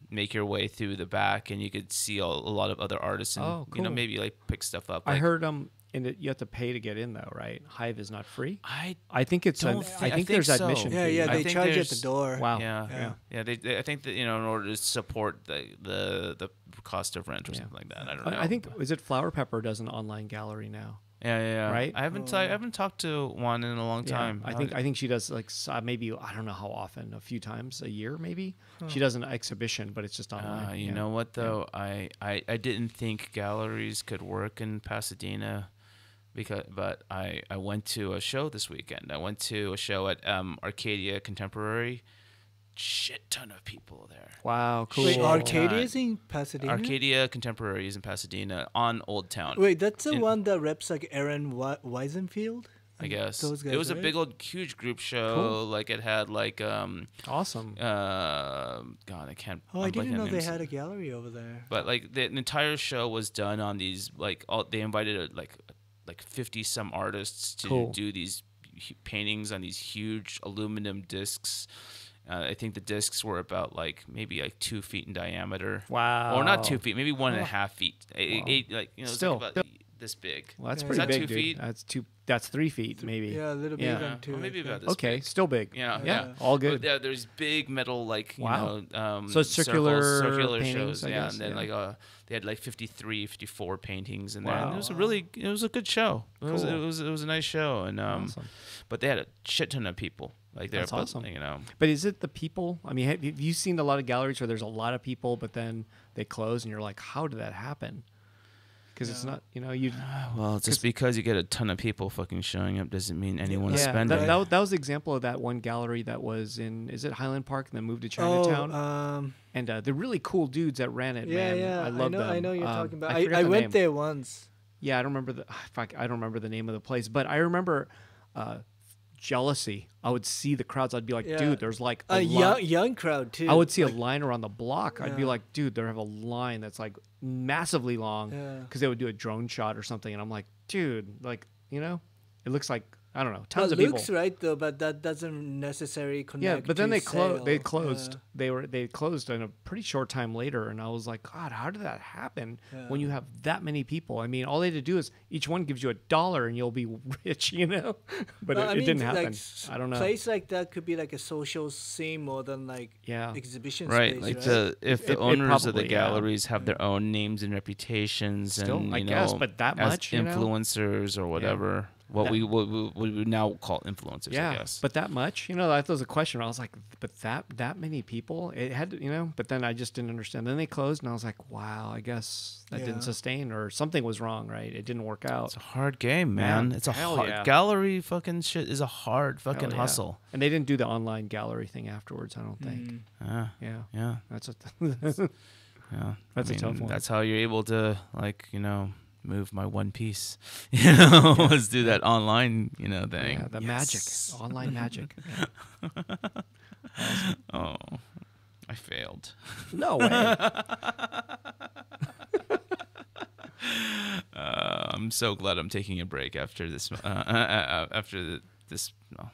make your way through the back, and you could see a lot of other artists, and Oh, cool. maybe pick stuff up. I heard and you have to pay to get in though, right? Hive is not free. I I think it's don't I think there's so. admission Yeah, fee. yeah, I they think charge at the there's- door. Wow. Yeah. I think that in order to support the cost of rent or something like that. I don't know. I think is it Flower Pepper does an online gallery now. Yeah. Right? I haven't talked to one in a long time. I think she does maybe I don't know how often, a few times a year maybe. She does an exhibition, but it's just online. You know what though? I didn't think galleries could work in Pasadena. But I went to a show this weekend. I went to a show at Arcadia Contemporary. Shit ton of people there. Wow, cool. Wait, Shit. Arcadia's in Pasadena? Arcadia Contemporary is in Pasadena on Old Town. Wait, that's the in- one that reps Aaron Weisenfield? I guess Those guys, it was a right? big old huge group show. Cool. It had Awesome. God, I can't. Oh, I'm I didn't blanking on know they names. had a gallery over there. But the entire show was done on these they invited 50 some artists to Cool. do these paintings on these huge aluminum discs. I think the discs were about maybe 2 feet in diameter. Wow. Or not 2 feet, maybe 1.5 feet. Eight, it's Still. about this big. Well, that's Yeah. pretty Is that big, 2 dude. feet? That's 3 feet maybe. Yeah, a little Yeah. bit on two. Or maybe I about think. this Okay, big. still big. Yeah, Yeah, all good. But, there's big metal Wow. so it's circular paintings, shows, I yeah, guess, and then yeah. they had 53, 54 paintings in there. Wow. And it was a good show. It was a nice show, and Awesome. but they had a shit ton of people That's awesome. You know. But is it the people? I mean, have you seen a lot of galleries where there's a lot of people, but then they close, and you're like, how did that happen? Because it's not, you. Well, just because you get a ton of people fucking showing up doesn't mean anyone's Yeah, spending. that was the example of that one gallery that was is it Highland Park and then moved to Oh, Chinatown? And the really cool dudes that ran it, yeah, man. yeah. I love them. I know you're talking about. forget I the went name. there once. Yeah, I don't remember I don't remember the name of the place, but I remember Jealousy. I would see the crowds. I'd be like, Yeah. dude, there's like a A line. young crowd too. I would see a line around the block. I'd be Yeah. like, dude, they have a line that's like massively long Yeah. because they would do a drone shot or something, and I'm like, dude, it looks like I don't know, tons That of people. looks right though, but that doesn't necessarily connect. Yeah, but then to they closed. They sale. closed. They closed in a pretty short time later, and I was like, God, how did that happen? When you have that many people, I mean, all they had to do is each one gives you $1 and you'll be rich, But Well, I it mean, didn't like, happen. I don't know. Place like that could be like a social scene more than exhibition Right, space, like right? if the It owners of the probably, yeah. galleries have their own names and reputations, Still, and I guess, but that as much, influencers or whatever, what we would now call influencers, I guess. But that much, that was a question. I was like, but that many people, it had to, but then I just didn't understand. Then they closed, and I was like, wow, I guess that didn't sustain, or something was wrong, right? It didn't work out. It's a hard game, man. Yeah. It's a Hell hard yeah. gallery fucking shit is a hard Hell fucking yeah. hustle. And they didn't do the online gallery thing afterwards, I don't think. Yeah. Yeah, that's a Yeah. That's a tough one. That's how you're able to move my one piece. Let's do that online, thing. yeah, the magic, online magic. Yeah. Oh, I failed. No way. I'm so glad I'm taking a break after this. This, no,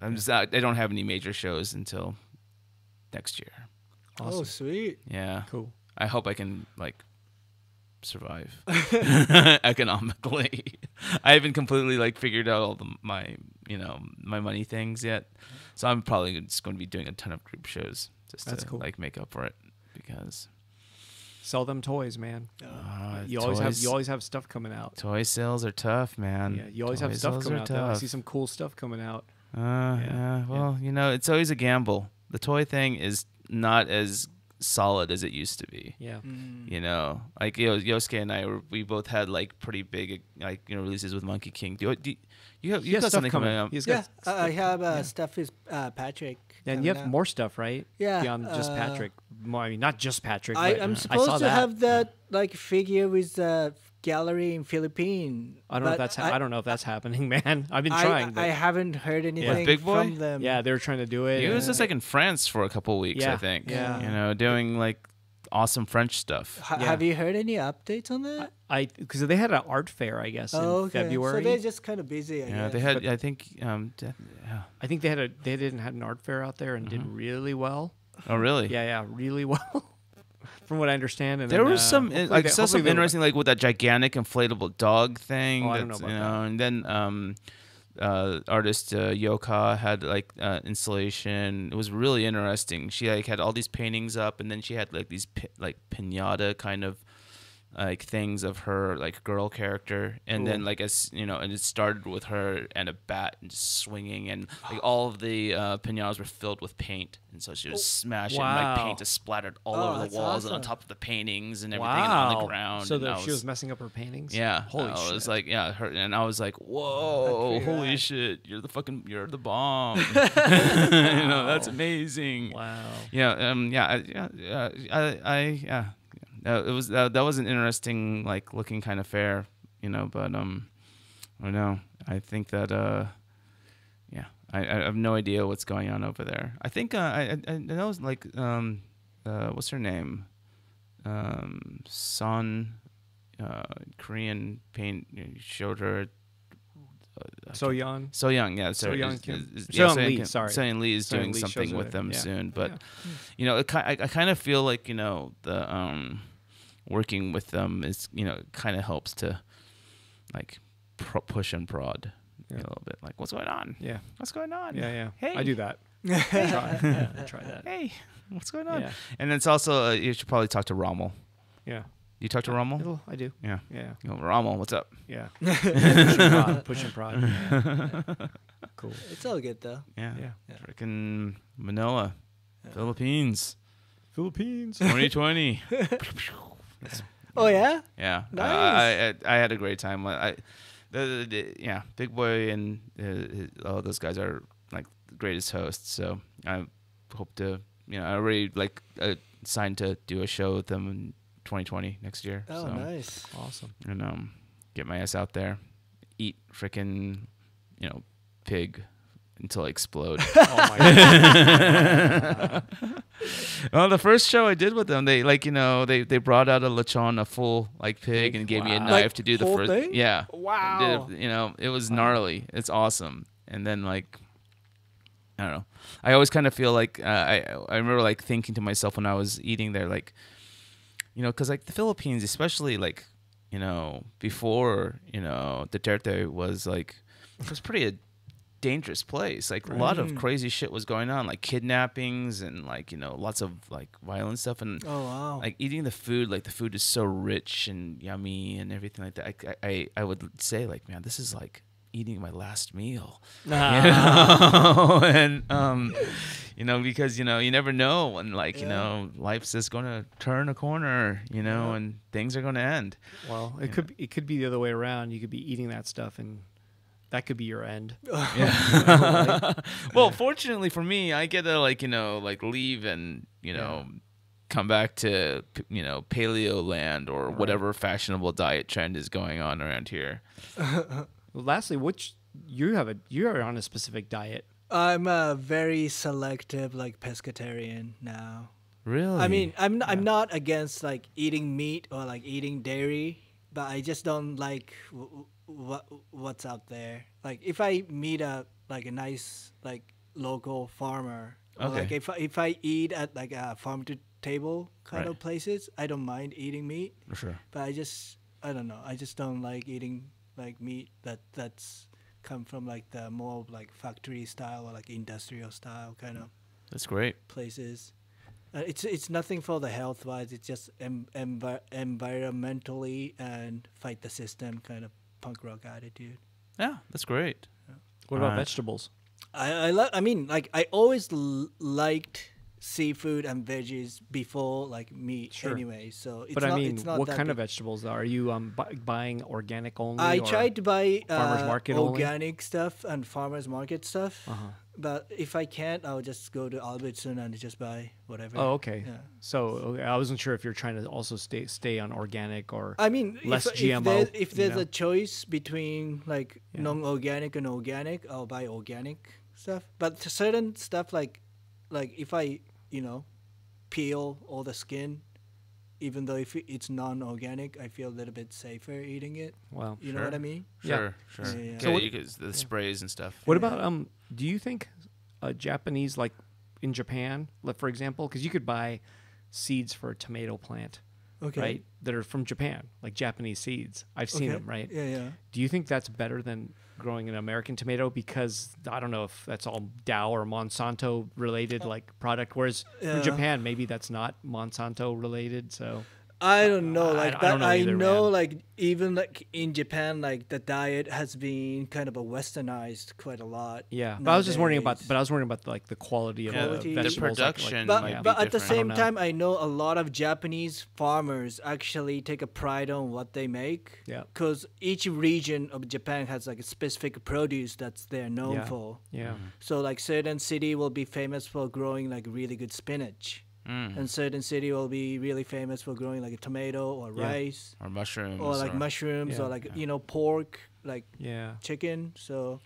I'm just. I don't have any major shows until next year. Oh, Awesome. sweet. Yeah. Cool. I hope I can survive economically. I haven't completely figured out all my money things yet, so I'm probably just going to be doing a ton of group shows just That's to cool. make up for it because Sell them toys, man. You toys- always have stuff coming out. toy sales are tough, man. Yeah, you always have Toy stuff sales coming are out. Though. I tough. see some cool stuff coming out. Yeah. Well, it's always a gamble. The toy thing is not as solid as it used to be. Yeah. Yoskay and I we both had pretty big releases with Monkey King. You have He has got stuff something coming coming. up? He's Yeah, got I have stuff with Patrick. and you coming have out. more stuff, right? Yeah, Beyond just Patrick. Well, I mean, not just Patrick. I'm but I supposed saw to that. have that figure with gallery in Philippines. I don't know if that's I don't know if that's happening, man. I've been trying. I haven't heard anything Big Boy? from them. Yeah, they're trying to do it. He was just like in France for a couple of weeks, Yeah, I think. yeah. You know, doing like awesome French stuff. Yeah. Have you heard any updates on that? Because they had an art fair, I guess, in February. So they're just kind of busy. I Yeah, guess. they had. I think. Yeah. I think they didn't have an art fair out there and did really well. Oh, really? Yeah, really well. From what I understand, and There then, was some. I saw some they'll- interesting, like with that gigantic inflatable dog thing. Oh, I don't know that's, about that. And then artist Yoka had like installation. It was really interesting. She like had all these paintings up, and then she had like these like pinata kind of like things of her like girl character, and then like as you know, and it started with her and a bat and just swinging, and like all of the pinatas were filled with paint, and so she was smashing and like paint just splattered all over the that's walls and on awesome. top of the paintings and everything and on the ground. So and she was messing up her paintings. yeah, Holy I shit. was like, yeah, her, and I was like, whoa, That's pretty holy rad. shit, you're the bomb. You know, that's amazing. Wow. Yeah, it was that was an interesting like looking kind of fair, you know, but I don't know. I think that yeah, I have no idea what's going on over there. I think I know like what's her name? Son, Korean paint showed her. So young. So Young, yeah. So-young Lee, sorry. So Young Lee is So-young doing Lee something shows with her, them yeah. soon, but Yeah. you know, I kind of feel like you know the working with them is you know kind of helps to like push and prod a little bit. Like, what's going on? Yeah. What's going on? Yeah. Hey, I do that. I try that. Hey, what's going on? Yeah. And it's also you should probably talk to Rommel. Yeah. You talk to Rommel? I do. Yeah. Yeah. You know, Rommel, what's up? Yeah. Push and prod. Yeah. Cool. It's all good though. Yeah. Yeah. Freaking Manila, Philippines, Philippines. 2020. Oh yeah. Yeah, Nice. I had a great time. Yeah, Big Boy and all those guys are like the greatest hosts. So I hope to, you know, I already like signed to do a show with them in 2020 next year. Oh, so, nice. Awesome. and get my ass out there, eat freaking, you know, pig until I explode. Oh my god. Well, the first show I did with them, they like, you know, they brought out a lechon, a full like pig, and gave me a Wow. knife Like, to do the whole first. thing? Yeah. Wow. You know, it was gnarly. It's awesome. And then like, I don't know. I always kind of feel like I remember like thinking to myself when I was eating there, like, you know, because like the Philippines, especially like, you know, before, you know, Duterte was like, it was pretty a dangerous place. Like a lot of crazy shit was going on, like kidnappings and like, you know, lots of like violent stuff. And Oh wow. like eating the food, like the food is so rich and yummy and everything like that. I would say like, man, this is like eating my last meal. You know? And you know, because you know you never know when like you know life's just gonna turn a corner, you know, and things are gonna end. Well, it could be the other way around. You could be eating that stuff and that could be your end. Well, fortunately for me, I get to like, you know, like leave and, you know, come back to, you know, paleo land or whatever fashionable diet trend is going on around here. Well, lastly, you're on a specific diet. I'm a very selective like pescatarian now. Really? I mean, I'm not against like eating meat or like eating dairy, but I just don't like what's out there. Like if I meet a nice like local farmer, or Okay. like if I eat at like a farm to table kind Right. of places, I don't mind eating meat. For sure. But I don't know. I just don't like eating like meat that's come from like the more like factory style or like industrial style kind of That's great. places. It's nothing for the health wise. It's just environmentally and fight the system kind of punk rock attitude. Yeah, that's great. What about Alright. vegetables? I mean, like I always liked seafood and veggies before like meat. Sure. Anyway. So it's But not, I mean, it's not what that kind of big. vegetables are you buying organic only? I or- tried to buy farmers market only? organic stuff and farmers market stuff, Uh-huh. But if I can't, I'll just go to Albertson and just buy whatever. Oh, okay. Yeah. So okay, I wasn't sure if you're trying to also stay on organic or I mean, less if GMO. if you there's know? a choice between like Yeah. non-organic and organic, I'll buy organic stuff. But certain stuff like if I peel all the skin, even though if it's non-organic, I feel a little bit safer eating it. Well, You know what I mean? Sure. Yeah, yeah. Okay, So what- you could, the sprays and stuff. what about do you think Japanese, like in Japan, like for example, because you could buy seeds for a tomato plant, Okay. right, that are from Japan, like Japanese seeds. I've seen Okay. them, right? Yeah, yeah. Do you think that's better than growing an American tomato? Because I don't know if that's all Dow or Monsanto related, like product. Whereas Yeah. for Japan, maybe that's not Monsanto related. So I don't know, I like, don't but know I either, know, man. like, even like in Japan, like the diet has been kind of a westernized quite a lot. yeah, but I was just wondering about, nowadays. but I was wondering about like the quality of Quality. the The vegetables, production But, might be but at the different. same I don't know. time, I know a lot of Japanese farmers actually take a pride on what they make. Yeah. Because each region of Japan has like a specific produce that's they're known Yeah. for. yeah, So like certain city will be famous for growing like really good spinach. And certain city will be really famous for growing like a tomato or Yeah. rice Or mushrooms. or like mushrooms Yeah. or like pork, like yeah. chicken. So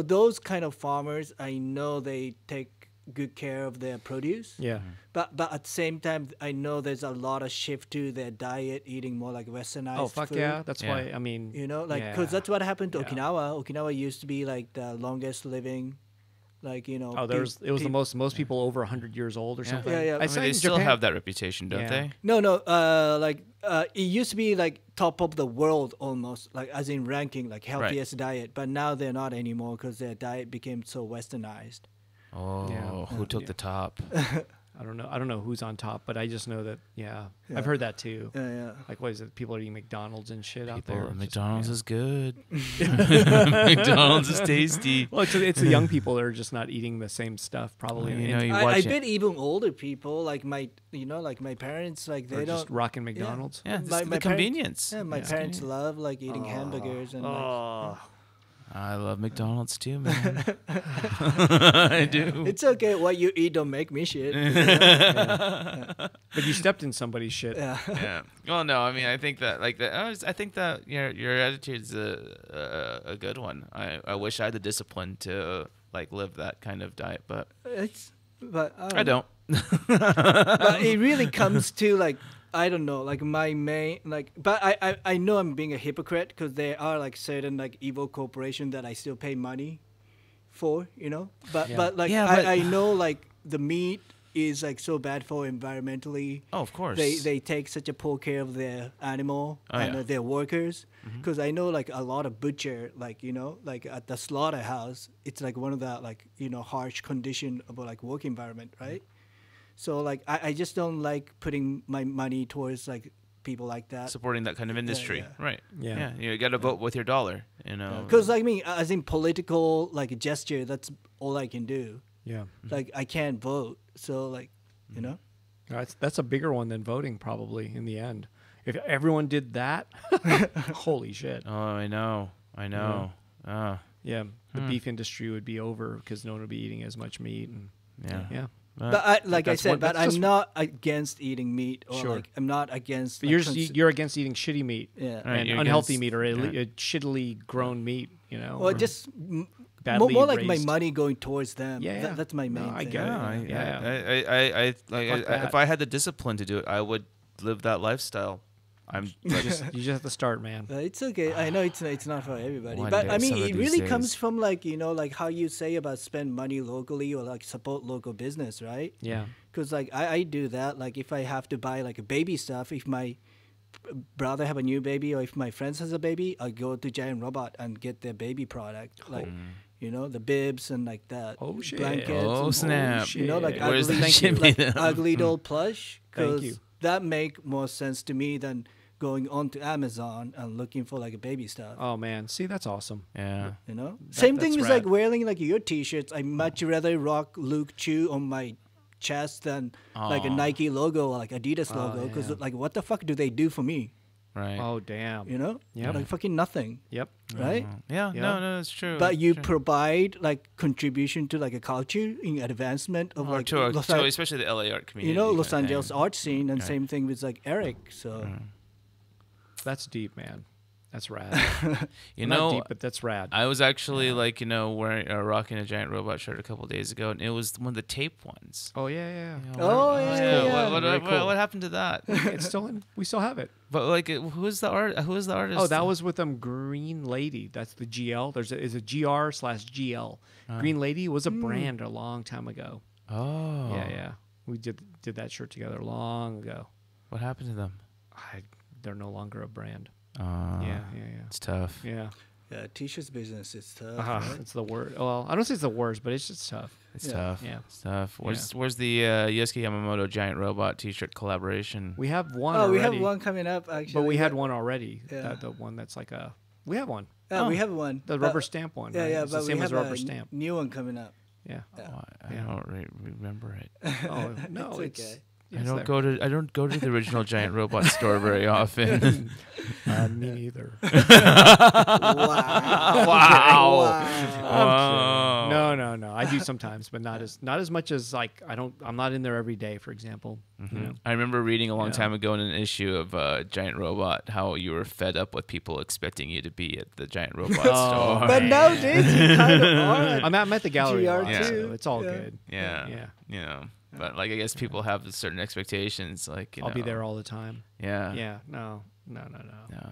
those kind of farmers, I know they take good care of their produce. Yeah. But at the same time, I know there's a lot of shift to their diet, eating more like westernized Oh fuck food. yeah! That's Yeah. why I mean, Like yeah. because that's what happened to Yeah. Okinawa. Okinawa used to be like the longest living, like Oh, there's it was the most people over 100 years old or Yeah. something. Yeah, yeah. I I I mean, saw they in still Japan- have that reputation, don't Yeah. they? No, it used to be like top of the world almost, like as in ranking, like healthiest diet. But now they're not anymore because their diet became so westernized. Oh, Yeah. who took Yeah. the top? I don't know who's on top, but I just know that Yeah. I've heard that too. Yeah. Like what is it? People are eating McDonald's and shit out there. People, It's just- McDonald's yeah. is good. McDonald's is tasty. Well, it's the young people that are just not eating the same stuff, probably. Well, you and know, you I watch it. bet even older people, like my parents, like are they just don't. rocking McDonald's. Yeah, it's My- the my parents- convenience. Yeah, my It's parents convenient. love like eating hamburgers and like, Oh, I love McDonald's too, man. I do. it's okay. What you eat don't make me shit. but you stepped in somebody's shit. Yeah. Yeah. Well, no, I mean, I think that like that. I think that your attitude's a good one. I wish I had the discipline to like live that kind of diet, but But I don't. But it really comes to like I don't know, like my main like. But I know I'm being a hypocrite because there are like certain like evil corporation that I still pay money for, But Yeah. but like Yeah, but- I know like the meat is like so bad for environmentally. Oh, of course. They take such a poor care of their animal Oh, and yeah. their workers because I know like a lot of butcher like like at the slaughterhouse it's like one of the like harsh condition of like work environment, right? So like I just don't like putting my money towards like people like that supporting that kind of industry, yeah. right? Yeah. You got to vote with your dollar, because I mean as in political like gesture that's all I can do. Yeah. Like I can't vote, so like That's a bigger one than voting, probably in the end. If everyone did that, holy shit. Oh, I know. Yeah, the beef industry would be over because no one would be eating as much meat. And Yeah. yeah. But I that's said, one- but that's I'm just- not against eating meat, or Sure. like I'm not against. But like, you're against eating shitty meat yeah. Right, and you're unhealthy against- meat or yeah. shittily grown meat, Well, or just badly more like my raised. money going towards them. Yeah, yeah. That's my No, main I thing. get it. I Fuck that. if I had the discipline to do it, I would live that lifestyle. I'm you just have to start, man. It's okay. I know it's not for everybody, One but day, I mean, some of it these really days. comes from like like how you say about spend money locally or like support local business, right? Yeah. Because like I do that. Like if I have to buy like a baby stuff, if my brother have a new baby or if my friends has a baby, I go to Giant Robot and get their baby product, like the bibs and like that. Oh, shit. Blankets. Oh, and- snap. Like Where's ugly, the shit made of? ugly doll plush. Thank 'cause you. that make more sense to me than going onto Amazon and looking for like a baby stuff. Oh man, see that's awesome. yeah. Same thing that's with like rad. wearing like your t-shirts. I much rather rock Luke Chu on my chest than like a Aw. Nike logo or like Adidas logo because yeah. like what the fuck do they do for me? Right. Oh damn. You know, Yep. like fucking nothing, Yep. right? Yeah. Yeah. No, it's true. But you True. provide like contribution to like a culture in advancement of Or like to Los especially the LA art community. you know, Los kind of Angeles thing. art scene, and Right. same thing with like Eric. So That's deep, man. That's rad. You Not know, deep, but that's rad. I was actually like, wearing rocking a giant robot shirt a couple days ago, and it was one of the tape ones. Oh yeah. You know, Oh, what- yeah, yeah. What, Very cool. what happened to that? It's still in. We still have it. But like, who's the artist? Oh, that was with Green Lady. That's the GL. Is a GR/GL. Green Lady was a brand a long time ago. Oh. Yeah. We did that shirt together long ago. What happened to them? They're no longer a brand. Uh, Yeah. It's tough. Yeah. yeah, t-shirts business is tough. Right? It's the word. Well, I don't say it's the worst, but it's just tough. It's Yeah. tough. Yeah. It's tough. Where's the Yoskay Yamamoto giant robot T-shirt collaboration? We have one. Oh, we have already, one coming up actually. but we had one already. Yeah. The one that's like a. We have one. Yeah, we have one. The rubber stamp one. Yeah, right? yeah, It's but the same we as have rubber a stamp. new one coming up. Yeah. Oh, I Yeah. don't remember it. Oh no, It's it's. okay. it's I don't there. go to the original giant robot store very often. Me neither. Wow. Wow. Wow. No. I do sometimes, but not as much as like I'm not in there every day, for example. You know? I remember reading a long Yeah. time ago in an issue of Giant Robot how you were fed up with people expecting you to be at the Giant Robot store. But nowadays you kind of are. I'm at the gallery a lot, GR2, so it's all yeah. good. Yeah. But like I guess people have certain expectations. Like I'll be there all the time. Yeah. Yeah. No. Yeah.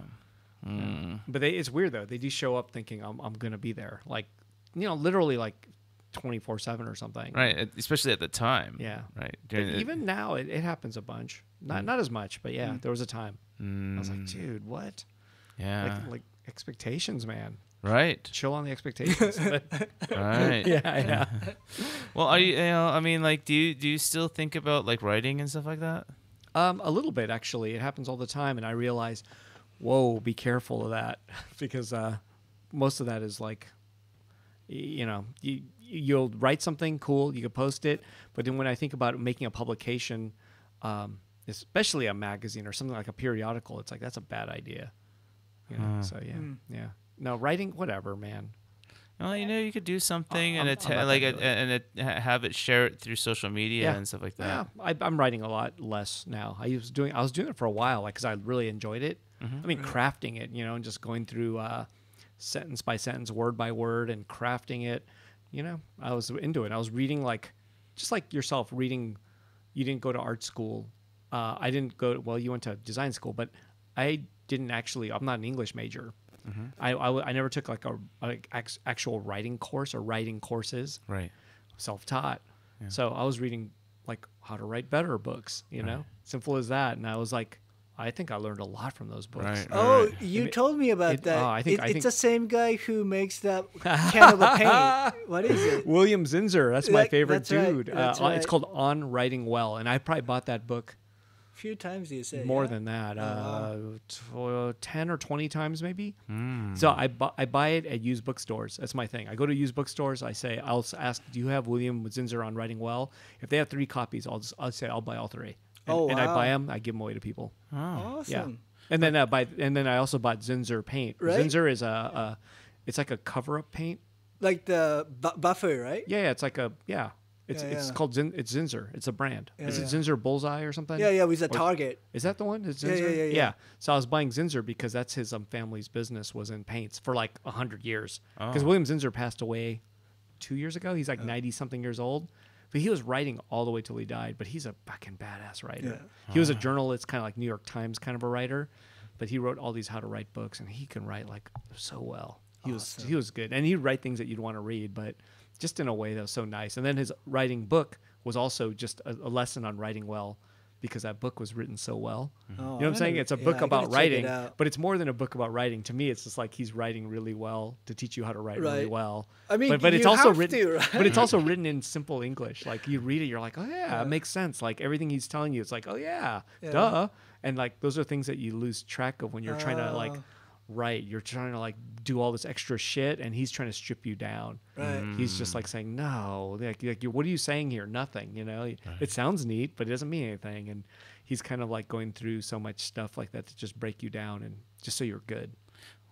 Mm. But it's weird though. They do show up thinking I'm gonna be there, like literally like 24/7 or something. Right. Especially at the time. Yeah. Right. But even now, it happens a bunch. Not as much, but yeah, there was a time. I was like, dude, what? Yeah. Like expectations, man. Right. Chill on the expectations. But Right. yeah. Well, are you? I mean, like, do you still think about like writing and stuff like that? A little bit actually. It happens all the time, and I realize, whoa, be careful of that because most of that is like, you'll write something cool, you can post it, but then when I think about making a publication, especially a magazine or something like a periodical, it's like that's a bad idea. So yeah. No, writing, whatever, man. Well, you could do something I'm and not that good. have it share it through social media Yeah. and stuff like Yeah, that. I'm writing a lot less now. I was doing it for a while, like because I really enjoyed it. I mean, crafting it, and just going through sentence by sentence, word by word, and crafting it. I was into it. I was reading just like yourself, reading. You didn't go to art school. I didn't go. Well, you went to design school, but I didn't actually. I'm not an English major. I never took like a actual writing course or writing courses. Right. Self-taught. So I was reading like how to write better books, simple as that. And I was like, I think I learned a lot from those books. Right. Oh, you told me about that. I think it's the same guy who makes that can of paint. What is it? William Zinsser. That's my favorite that's right, dude. that's right. It's called On Writing Well. And I probably bought that book Few times you say. more yeah? than that. wow. 10 or 20 times maybe. So I buy it at used bookstores. That's my thing. I go to used bookstores. I'll ask, do you have William Zinsser On Writing Well? If they have 3 copies, I'll say I'll buy all 3. And I buy them. I give them away to people. Awesome. Yeah. And then I also bought Zinsser paint. Right. Zinsser is it's like a cover-up paint. Like the buffer, right? Yeah, it's like It's Yeah. called it's Zinsser. It's a brand. Is it Yeah. Zinsser Bullseye or something? Yeah, with a Target. Is that the one? Is Yeah, Zinsser? yeah. So I was buying Zinsser because that's his family's business was in paints for like 100 years. Oh. Because William Zinsser passed away 2 years ago. He's like 90 something years old. But he was writing all the way till he died. But he's a fucking badass writer. Yeah. He was a journalist, kind of like New York Times kind of a writer. But he wrote all these how to write books, and he can write like so well. He was good, and he'd write things that you'd want to read, but just in a way that was so nice. And then his writing book was also just a lesson on writing well, because that book was written so well. Oh, You know what I'm saying? It's a book I gotta about check it writing, out. but it's more than a book about writing. To me, it's just like he's writing really well to teach you how to write really Right. well. I mean, but it's you also have written, to, right? but it's also written in simple English. Like you read it, you're like, oh yeah, it makes sense. Like everything he's telling you, it's like, oh yeah, duh. And like those are things that you lose track of when you're trying to like write. You're trying to like do all this extra shit, and he's trying to strip you down. Right. He's just like saying, no, like what are you saying here? Nothing. It sounds neat, but it doesn't mean anything. And he's kind of like going through so much stuff like that to just break you down and just so you're good.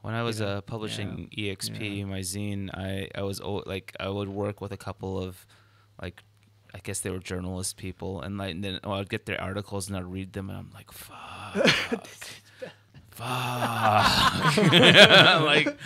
When I was publishing EXP, my zine, I was like I would work with a couple of like I guess they were journalist people, and like then I'd get their articles and I'd read them, and I'm like, fuck. Like,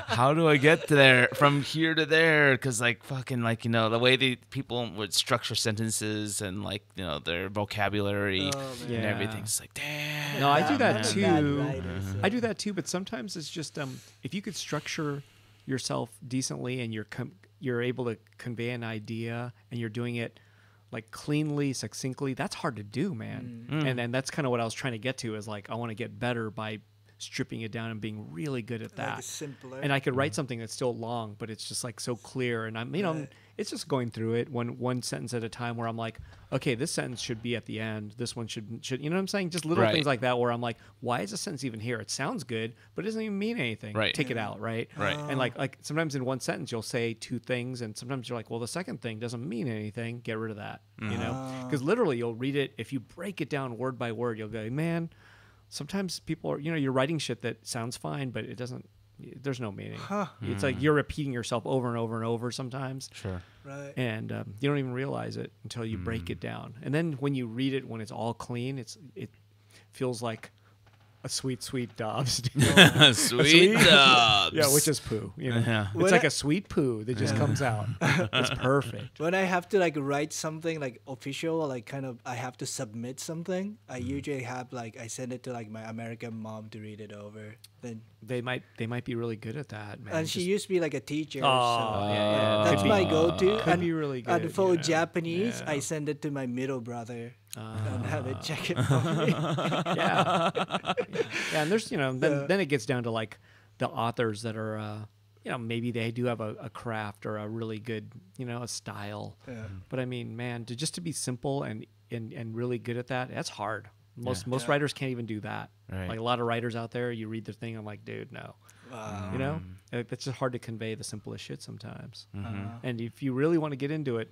how do I get there from here to there? Because like fucking like the way people would structure sentences and like their vocabulary and everything's like damn. No, I do that too. Writers, I do that too, but sometimes it's just if you could structure yourself decently and you're able to convey an idea and you're doing it like cleanly, succinctly, that's hard to do, man. And that's kind of what I was trying to get to is like I want to get better by stripping it down and being really good at that. Like simpler. And I could write something that's still long, but it's just like so clear. And I'm it's just going through it one sentence at a time where I'm like, okay, this sentence should be at the end. This one should you know what I'm saying? Just little things like that where I'm like, why is the sentence even here? It sounds good, but it doesn't even mean anything. Right. Take it out, right? Right. And like sometimes in one sentence you'll say two things, and sometimes you're like, well, the second thing doesn't mean anything. Get rid of that. You know, because literally you'll read it. If you break it down word by word, you'll go, man. Sometimes people are, you're writing shit that sounds fine, but it doesn't. There's no meaning. It's like you're repeating yourself over and over and over sometimes. Sure. Right. And you don't even realize it until you break it down. And then when you read it, when it's all clean, it feels like a sweet, sweet Dobbs. Sweet Dobbs. Yeah, which is poo. Yeah. It's like a sweet poo that just comes out. It's perfect. When I have to like write something like official, like kind of I have to submit something, I usually have like I send it to like my American mom to read it over. Then They might be really good at that, man. and she used to be like a teacher, Oh, so yeah. that's Could my be- go-to. Could And be really good. and for you know? Japanese, Yeah. I send it to my middle brother and have it check it for me. yeah. And there's then it gets down to like the authors that are maybe they do have a craft or a really good a style. Yeah. But I mean, man, just to be simple and really good at that's hard. Most writers can't even do that. Right. Like a lot of writers out there, you read their thing, I'm like, dude, no. It's just hard to convey the simplest shit sometimes. And if you really want to get into it,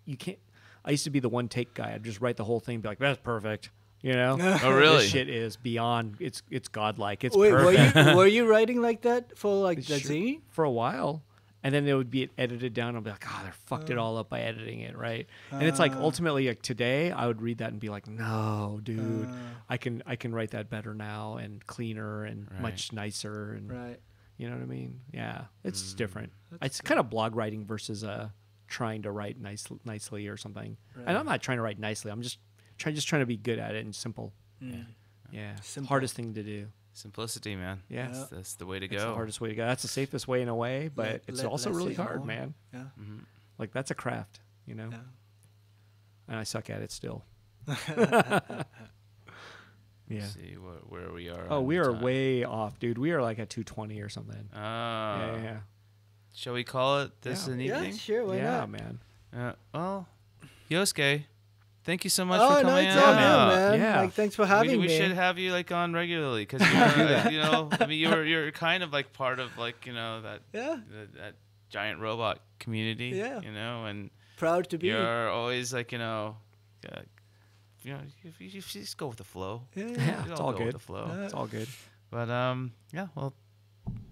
you can't. I used to be the one take guy. I'd just write the whole thing, be like, that's perfect. Oh, really? This shit is beyond. It's godlike. It's Wait, perfect. were you writing like that for like the Sure. zine? For a while, and then it would be edited down. I'll be like, they fucked it all up by editing it, right? And it's like ultimately, like today, I would read that and be like, no, dude, I can write that better now and cleaner and much nicer and Right. you know what I mean? Yeah, it's different. It's kind of blog writing versus trying to write nicely or something. Right. And I'm not trying to write nicely. I'm just trying to be good at it and simple. Yeah, Simple. hardest thing to do. Simplicity, man. Yeah. That's the way to It's the go. hardest way to go. That's the safest way in a way, but it's also less really is hard, more. man. Yeah. Like that's a craft, Yeah. and I suck at it still. Yeah. Let's see where we are. Oh, on we are time. way off, dude. We are like at 2:20 or something. Yeah. Yeah, Shall we call it this Yeah. an Yeah, evening? sure. Why yeah, not? man. Well, Yoskay, thank you so much Oh, for no, coming it's out. all Yeah, good, man. Yeah. Like, thanks for having we me. should have you like on regularly because I mean you're kind of like part of like that Yeah. that giant robot community. Yeah. And Proud to be. you're always like you just go with the flow. Yeah. Yeah, We it's all all go good. with the flow. It's all good. But yeah, well,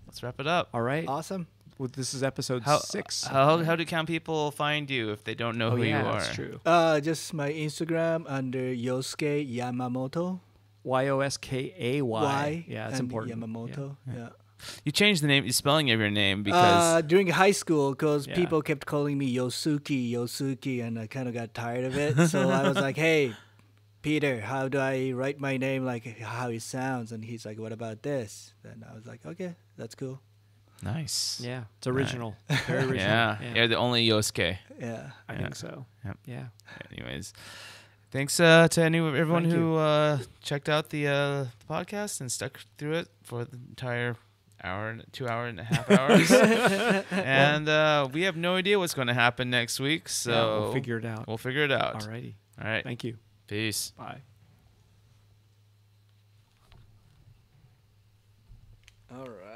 let's wrap it up. All right. Awesome. Well, this is episode How 6. how can people find you if they don't know oh who yeah, you are? that's true. Just my Instagram under Yoskay Yamamoto. Yoskay. Yeah, it's and important. Yamamoto. Yeah. You changed the spelling of your name because During high school, because Yeah. people kept calling me Yosuke, and I kind of got tired of it. So I was like, hey, Peter, how do I write my name like how it sounds? And he's like, what about this? Then I was like, okay, that's cool. nice. Yeah, it's original. Very original. Yeah, you're the only Yoskay. Yeah. I think so. Yep. Yeah. Anyways, thanks to everyone Thank who checked out the podcast and stuck through it for the entire 2 hour and a half hours. And we have no idea what's going to happen next week, so Yeah, we'll figure it out. We'll figure it out. Alrighty. All right. Thank you. Peace. Bye. All right.